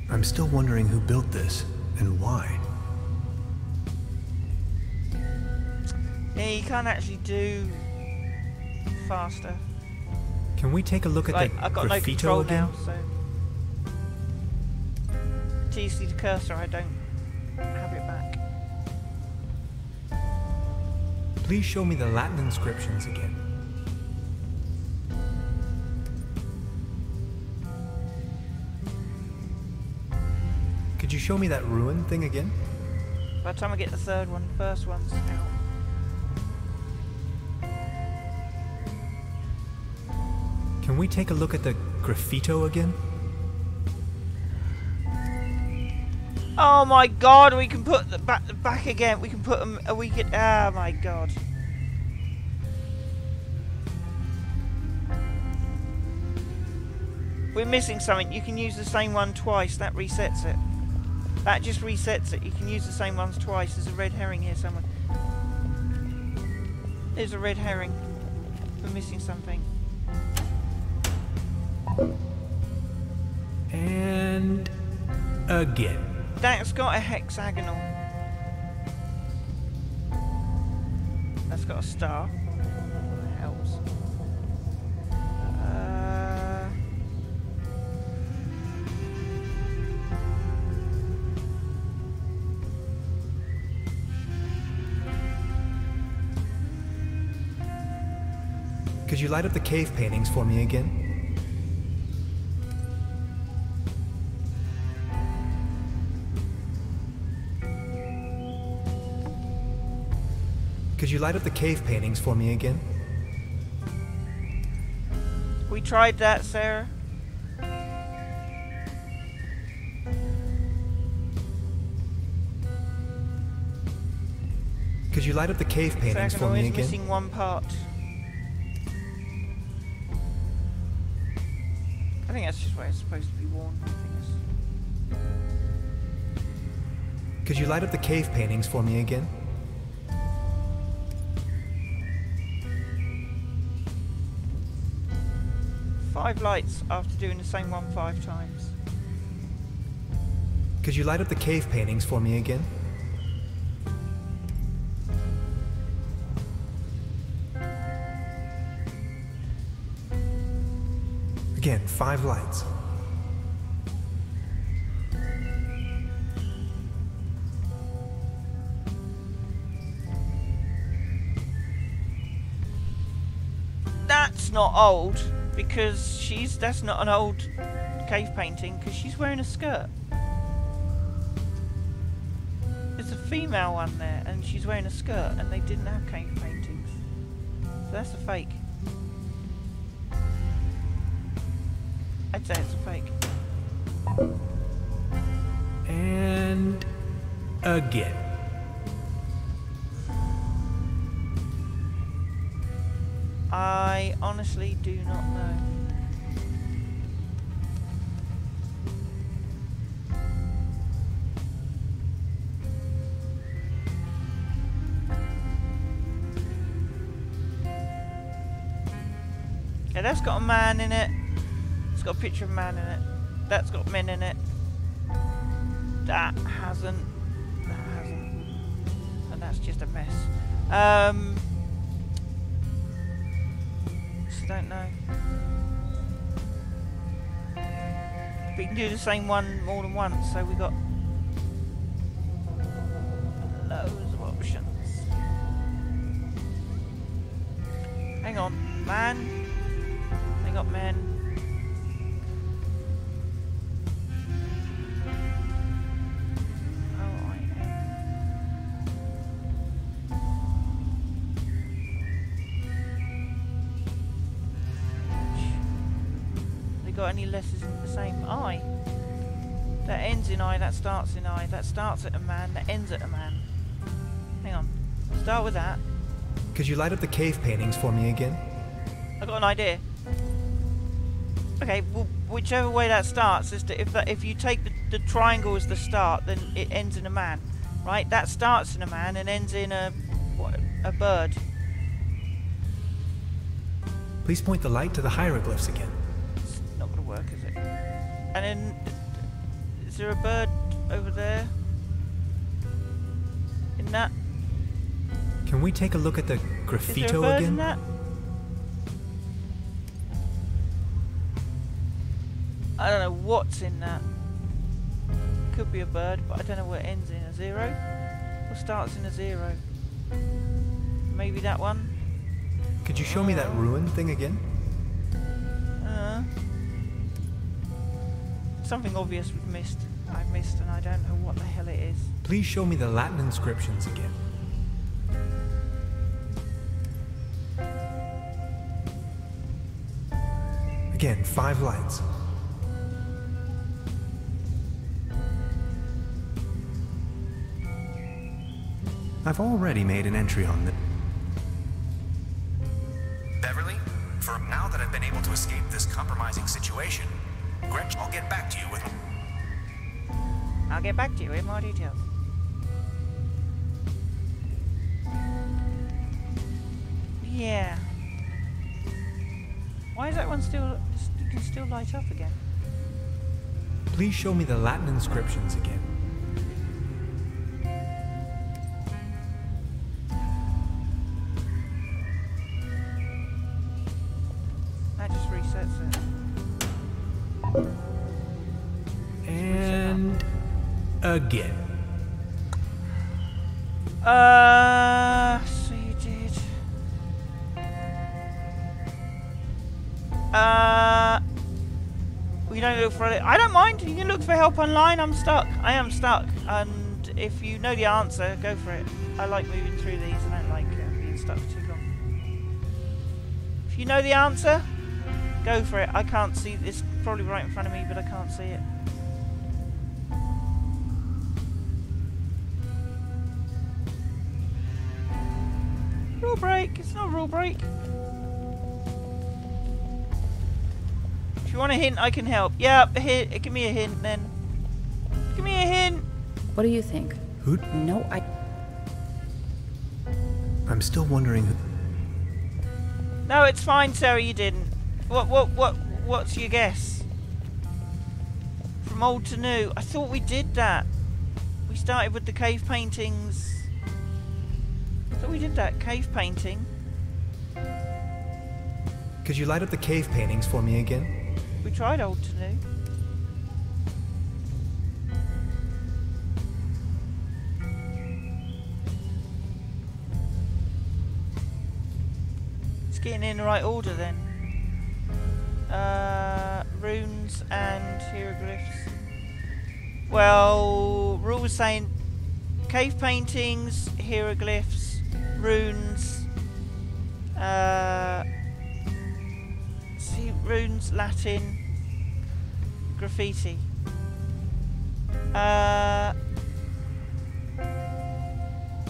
I'm still wondering who built this and why. Yeah, you can't actually do faster. Can we take a look at Like, the I've got no graffito control again? now, so... Until you see the cursor, I don't have it back. Please show me the Latin inscriptions again. Could Could you show me that ruin thing again? By the time I get the third one, the first one's out. Can we take a look at the graffito again? Oh my god, we can put the back again. We can put them. Oh my god. We're missing something. You can use the same one twice. That resets it. That just resets it. You can use the same ones twice. There's a red herring here somewhere. There's a red herring. We're missing something. And again. That's got a hexagonal. That's got a star. That helps. Could you light up the cave paintings for me again? Could you light up the cave paintings for me again? We tried that, Sarah. Could you light up the cave paintings for me again? Missing one part. I think that's just where it's supposed to be worn. I think it's... Could you light up the cave paintings for me again? Five lights after doing the same one 5 times. Could you light up the cave paintings for me again? Again, 5 lights. That's not old, because that's not an old cave painting, because she's wearing a skirt. There's a female one there, and she's wearing a skirt, and they didn't have cave paintings. So that's a fake. I'd say it's a fake. And again. I honestly do not know. Yeah, that's got a man in it. It's got a picture of a man in it. That's got men in it. That hasn't. That hasn't. And that's just a mess. So don't know. We can do the same one more than once, so we got loads of options. Hang on, man. They got men. Got any letters in the same I? That ends in I, that starts in I, that starts at a man, that ends at a man. Hang on. Start with that. Could you light up the cave paintings for me again? I got an idea. Okay, well, whichever way that starts is to, if you take the triangle as the start, then it ends in a man, right? That starts in a man and ends in a bird. Please point the light to the hieroglyphs again. Not gonna work, is it? And then, is there a bird over there? In that? Can we take a look at the Is there a graffito bird again? in that? I don't know what's in that. Could be a bird, but I don't know what it ends in. A 0? Or starts in a 0? Maybe that one? Could you show me that ruin thing again? Something obvious we've missed. I missed and I don't know what the hell it is. Please show me the Latin inscriptions again. Again, 5 lights. I've already made an entry on the... Beverly, for now that I've been able to escape this compromising situation, Gretchen, I'll get back to you with... I'll get back to you with more details. Yeah. Why is that one still... You can still light up again? Please show me the Latin inscriptions again. That just resets it. And... again. So you did. We don't look for it. I don't mind. You can look for help online. I'm stuck. I am stuck. And if you know the answer, go for it. I like moving through these. I don't like being stuck for too long. If you know the answer, go for it. I can't see. It's probably right in front of me, but I can't see it. Rule break. It's not a rule break. If you want a hint, I can help. Yeah, give me a hint then. Give me a hint. What do you think? Who? No, I'm still wondering who... No, it's fine, Sarah, you didn't. What's your guess? From old to new. I thought we did that. We started with the cave paintings. I thought we did that. Cave painting. Could you light up the cave paintings for me again? We tried old to new. It's getting in the right order then. Runes and hieroglyphs. Well, Rule was saying cave paintings, hieroglyphs, runes, runes, Latin, graffiti.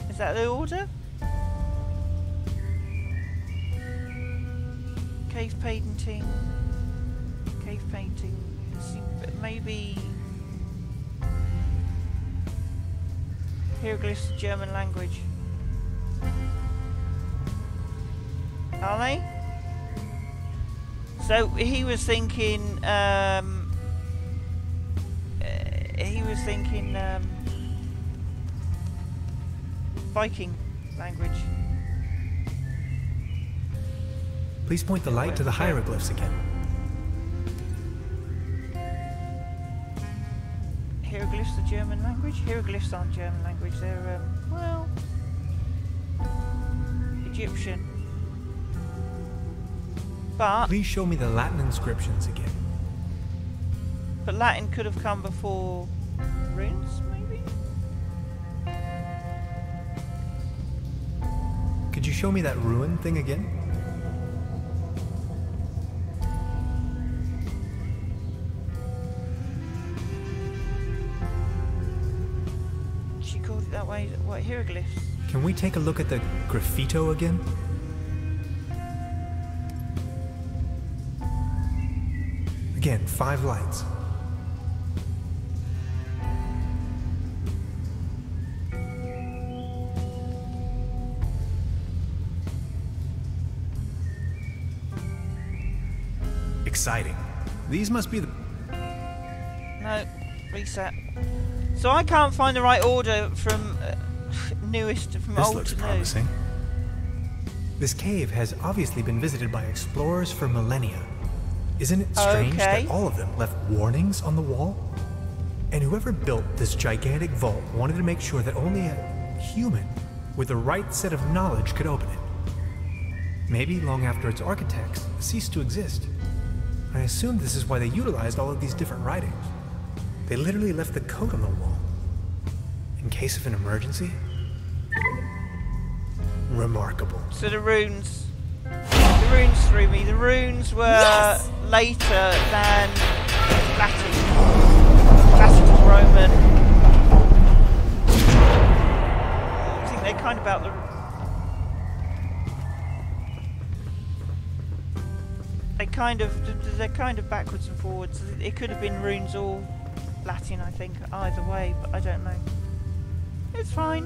Is that the order? Cave painting, maybe hieroglyphs, German language. Are they? So he was thinking, Viking language. Please point the light to the hieroglyphs again. Hieroglyphs are German language? Hieroglyphs aren't German language, they're, well, Egyptian. But... Please show me the Latin inscriptions again. But Latin could have come before runes, maybe? Could you show me that ruin thing again? She called it that way. What, hieroglyphs? Can we take a look at the graffito again? Again, 5 lights. Exciting. These must be the... No, reset. So I can't find the right order from newest, from This old looks to new. promising. This cave has obviously been visited by explorers for millennia. Isn't it strange that all of them left warnings on the wall? And whoever built this gigantic vault wanted to make sure that only a human with the right set of knowledge could open it. Maybe long after its architects ceased to exist. I assume this is why they utilized all of these different writings. They literally left the code on the wall. In case of an emergency? Remarkable. So the runes threw me. The runes were later than Latin. Latin was Roman. I think they're kind of about the... They're kind of backwards and forwards. It could have been runes or Latin, I think, either way, but I don't know. It's fine.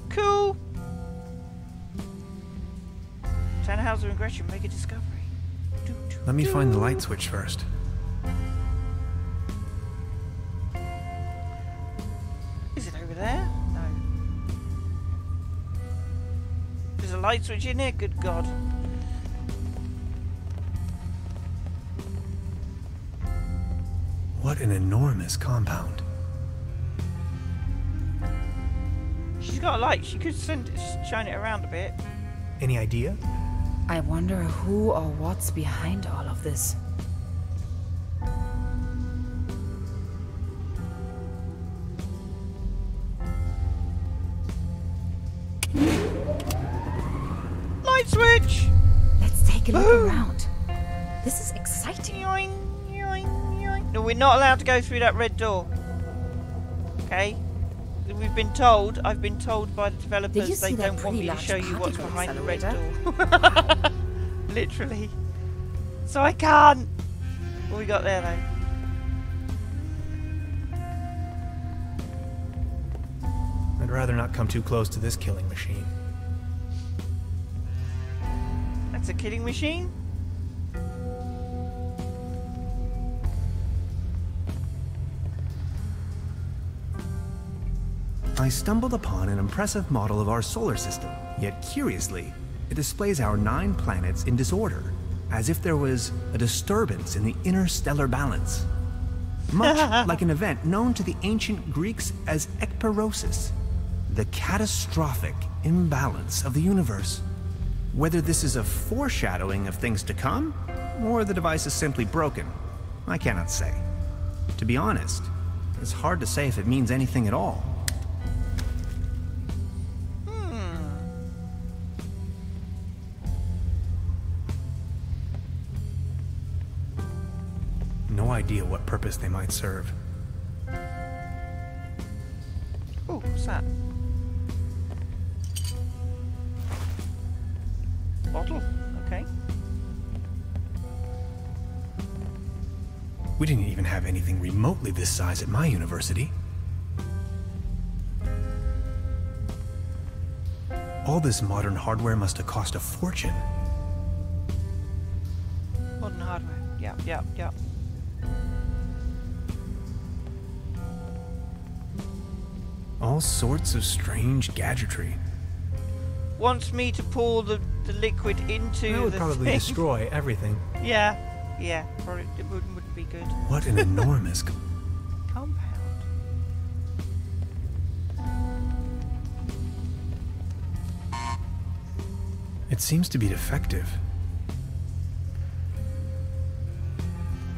Cool. Tannhauser and Gresham make a discovery. Let me find the light switch first. Is it over there? No. There's a light switch in here? Good God. What an enormous compound. She's got a light. She could shine it around a bit. Any idea? I wonder who or what's behind all of this. Light switch! Let's take a look around. This is exciting. Yoink, yoink, yoink. No, we're not allowed to go through that red door. Okay? I've been told by the developers they don't want me to show you what's behind the red door. Literally. So I can't. What we got there though? I'd rather not come too close to this killing machine. That's a killing machine? I stumbled upon an impressive model of our solar system, yet curiously, it displays our 9 planets in disorder, as if there was a disturbance in the interstellar balance. Much like an event known to the ancient Greeks as ekperosis, the catastrophic imbalance of the universe. Whether this is a foreshadowing of things to come, or the device is simply broken, I cannot say. To be honest, it's hard to say if it means anything at all. No idea what purpose they might serve. Oh, what's that? Bottle. Okay. We didn't even have anything remotely this size at my university. All this modern hardware must have cost a fortune. Modern hardware. Yeah. All sorts of strange gadgetry. Wants me to pour the liquid into That would the probably thing. destroy everything. Yeah. Probably it wouldn't be good. What an enormous... Compound. It seems to be defective.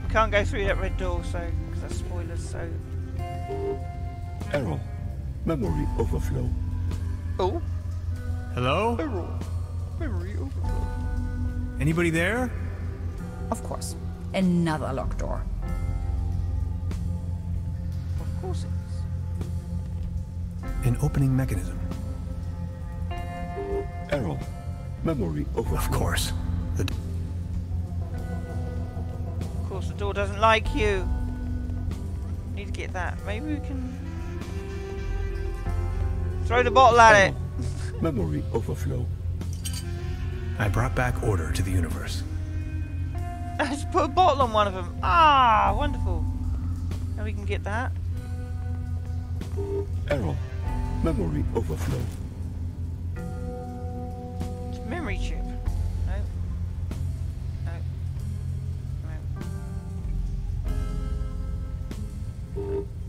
We can't go through that red door, so because that's spoilers. So. Error. Memory overflow. Oh. Hello? Error. Memory overflow. Anybody there? Of course. Another locked door. Of course it is. An opening mechanism. Error. Memory overflow. Of course. Of course, the door doesn't like you. Need to get that. Maybe we can throw the bottle at it. Memory overflow. I brought back order to the universe. Let's put a bottle on one of them. Ah, wonderful. Now we can get that. Error. Memory overflow. It's a memory chip. No.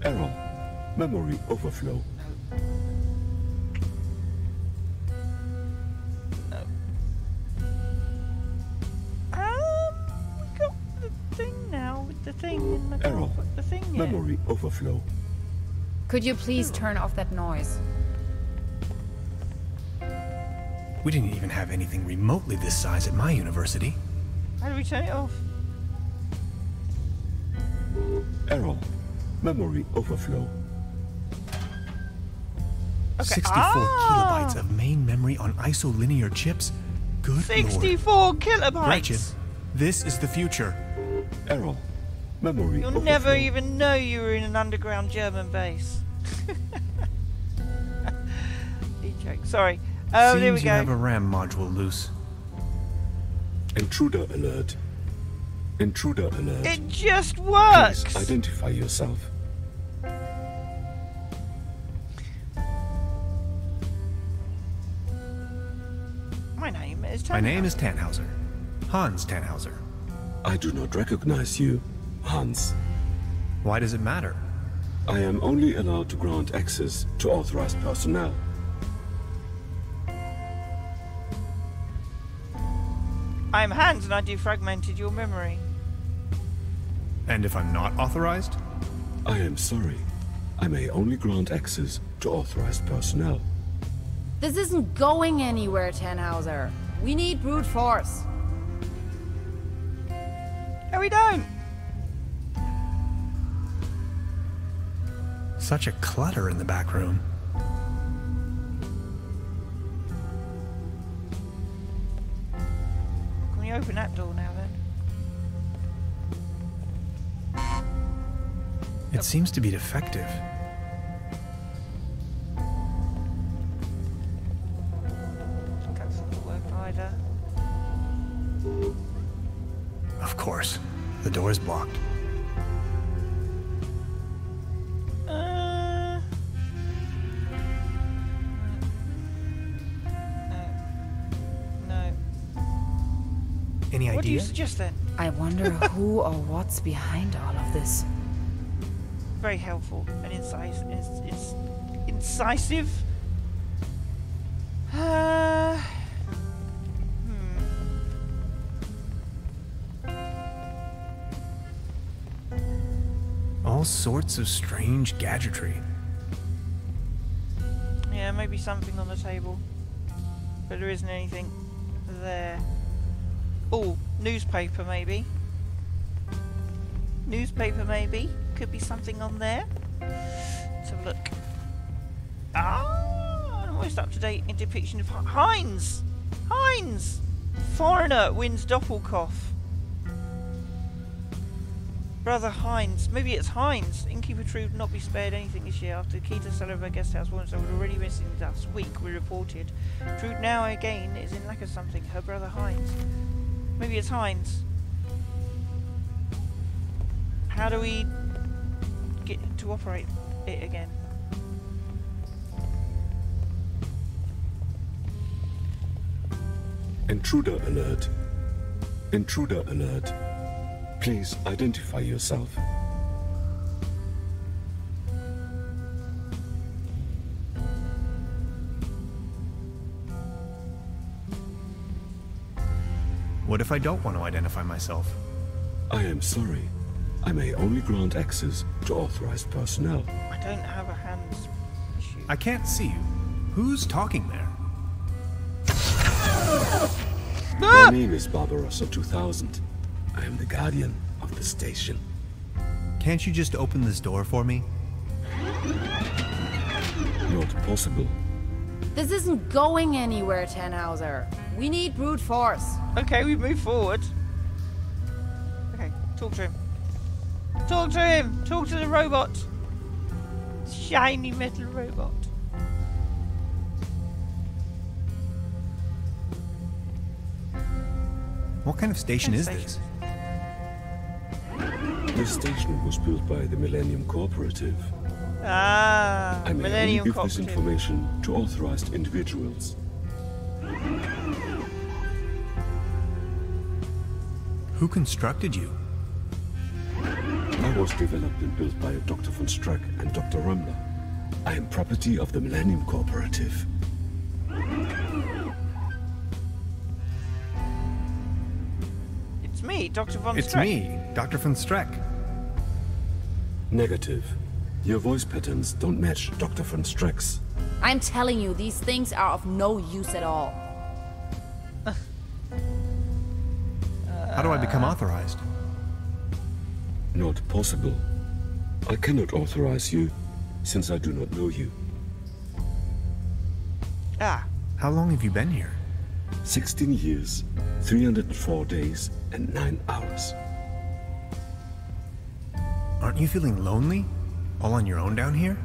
Error. Memory overflow. We got the thing the thing in the Error. the thing yet. Memory overflow. Could you please turn off that noise? We didn't even have anything remotely this size at my university. How do we turn it off? Error. Memory overflow. Okay. 64 kilobytes of main memory on isolinear chips? Good 64 Lord. kilobytes! Gretchen, this is the future. Error. Memory You'll overflow. never even know you were in an underground German base. Joke. Sorry. Oh, Seems there we you go. have a RAM module loose. Intruder alert. Intruder alert. It just works! Please identify yourself. My name is Tannhauser. My name is Tannhauser. Hans Tannhauser. I do not recognize you, Hans. Why does it matter? I am only allowed to grant access to authorized personnel. I'm Hans and I defragmented your memory. And if I'm not authorized? I am sorry. I may only grant access to authorized personnel. This isn't going anywhere, Tannhauser. We need brute force. No, we don't. Such a clutter in the back room. Can we open that door now then? It seems to be defective. That's not work either. Of course. The door is blocked. No. Any What do you idea? suggest then? I wonder who or what's behind all of this. Very helpful and incisive. All sorts of strange gadgetry. Yeah, maybe something on the table. But there isn't anything there. Oh, newspaper maybe. Newspaper maybe. Could be something on there. Let's have a look. Ah, almost up to date in depiction of Heinz! Heinz! Foreigner wins Doppelkopf. Brother Heinz. Maybe it's Heinz. Innkeeper Trude not be spared anything this year after the key to the cellar of her guest house once I was already missing last week, we reported. Trude now again is in lack of something. Her brother Heinz. Maybe it's Heinz. How do we get to operate it again? Intruder alert. Intruder alert. Please identify yourself. What if I don't want to identify myself? I am sorry. I may only grant access to authorized personnel. I don't have a hands issue. I can't see you. Who's talking there? My name is Barbarossa 2000. I am the guardian of the station. Can't you just open this door for me? Not possible. This isn't going anywhere, Tannhauser. We need brute force. Okay, we move forward. Okay, talk to him. Talk to him! Talk to the robot! Shiny metal robot. What kind of station is Station. this? This station was built by the Millennium Cooperative. Ah, I may only Millennium give this Cooperative. information to authorized individuals. Who constructed you? I was developed and built by Dr. von Streck and Dr. Römmler. I am property of the Millennium Cooperative. It's me, Dr. von It's Streck. me, Dr. von Streck. Negative. Your voice patterns don't match Dr. von Streck's. I'm telling you, these things are of no use at all. How do I become authorized? Not possible. I cannot authorize you, since I do not know you. Ah. How long have you been here? 16 years, 304 days, and 9 hours. Aren't you feeling lonely? All on your own down here?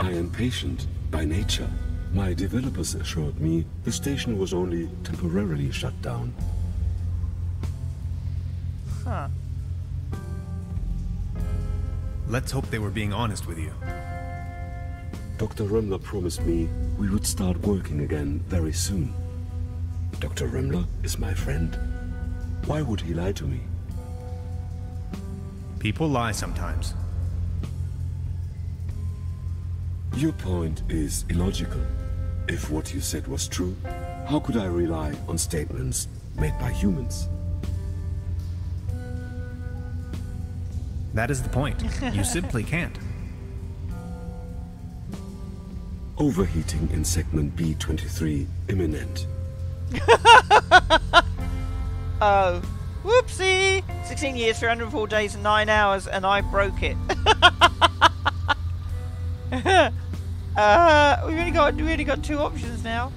I am patient by nature. My developers assured me the station was only temporarily shut down. Huh. Let's hope they were being honest with you. Dr. Remmler promised me we would start working again very soon. Dr. Remmler is my friend. Why would he lie to me? People lie sometimes. Your point is illogical. If what you said was true, how could I rely on statements made by humans? That is the point. You simply can't. Overheating in segment B23 imminent. Oh. Whoopsie! 16 years, 304 days and 9 hours, and I broke it. We've only got 2 options now.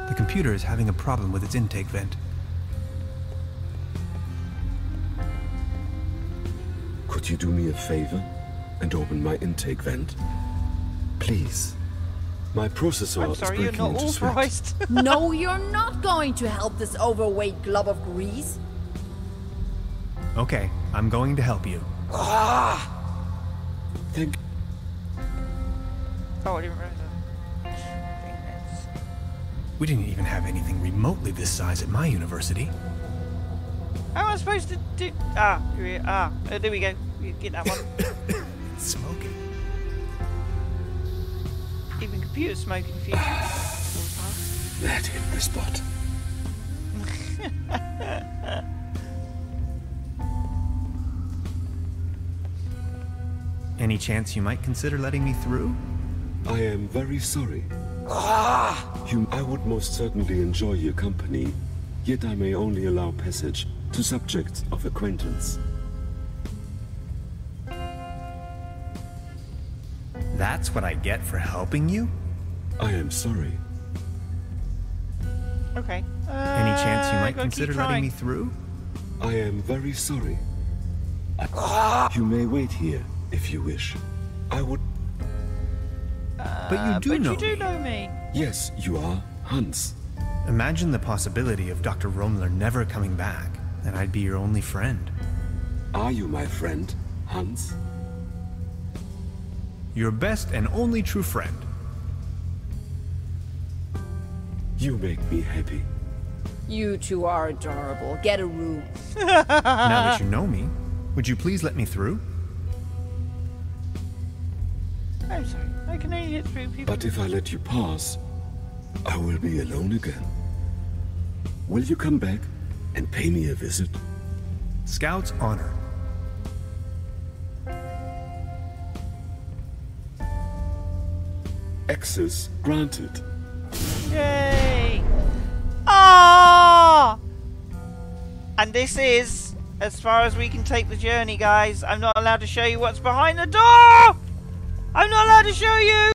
The computer is having a problem with its intake vent. Could you do me a favor and open my intake vent? Please. My processor I'm sorry, is you're breaking not into sweat. authorized. No, you're not going to help this overweight glob of grease. Okay, I'm going to help you. Thank Oh, I didn't realize that. We didn't even have anything remotely this size at my university. How am I supposed to do? There we go. You get that one. It's smoking. Even computers smoke in the future. that hit the spot. Any chance you might consider letting me through? I am very sorry. I would most certainly enjoy your company, yet I may only allow passage to subjects of acquaintance. That's what I get for helping you? I am sorry. Okay. Any chance you might gotta consider keep letting me trying. through? I am very sorry. You may wait here if you wish. I would... But you do know you do me. know me. Yes, you are Hans. Imagine the possibility of Dr. Rommler never coming back, and I'd be your only friend. Are you my friend, Hans? Your best and only true friend. You make me happy. You two are adorable. Get a room. Now that you know me, would you please let me through? I'm sorry. I can only hit through people. But if I let you pass, I will be alone again. Will you come back and pay me a visit? Scout's honor. Access granted. Yay! Ah! And this is as far as we can take the journey, guys. I'm not allowed to show you what's behind the door! I'm not allowed to show you!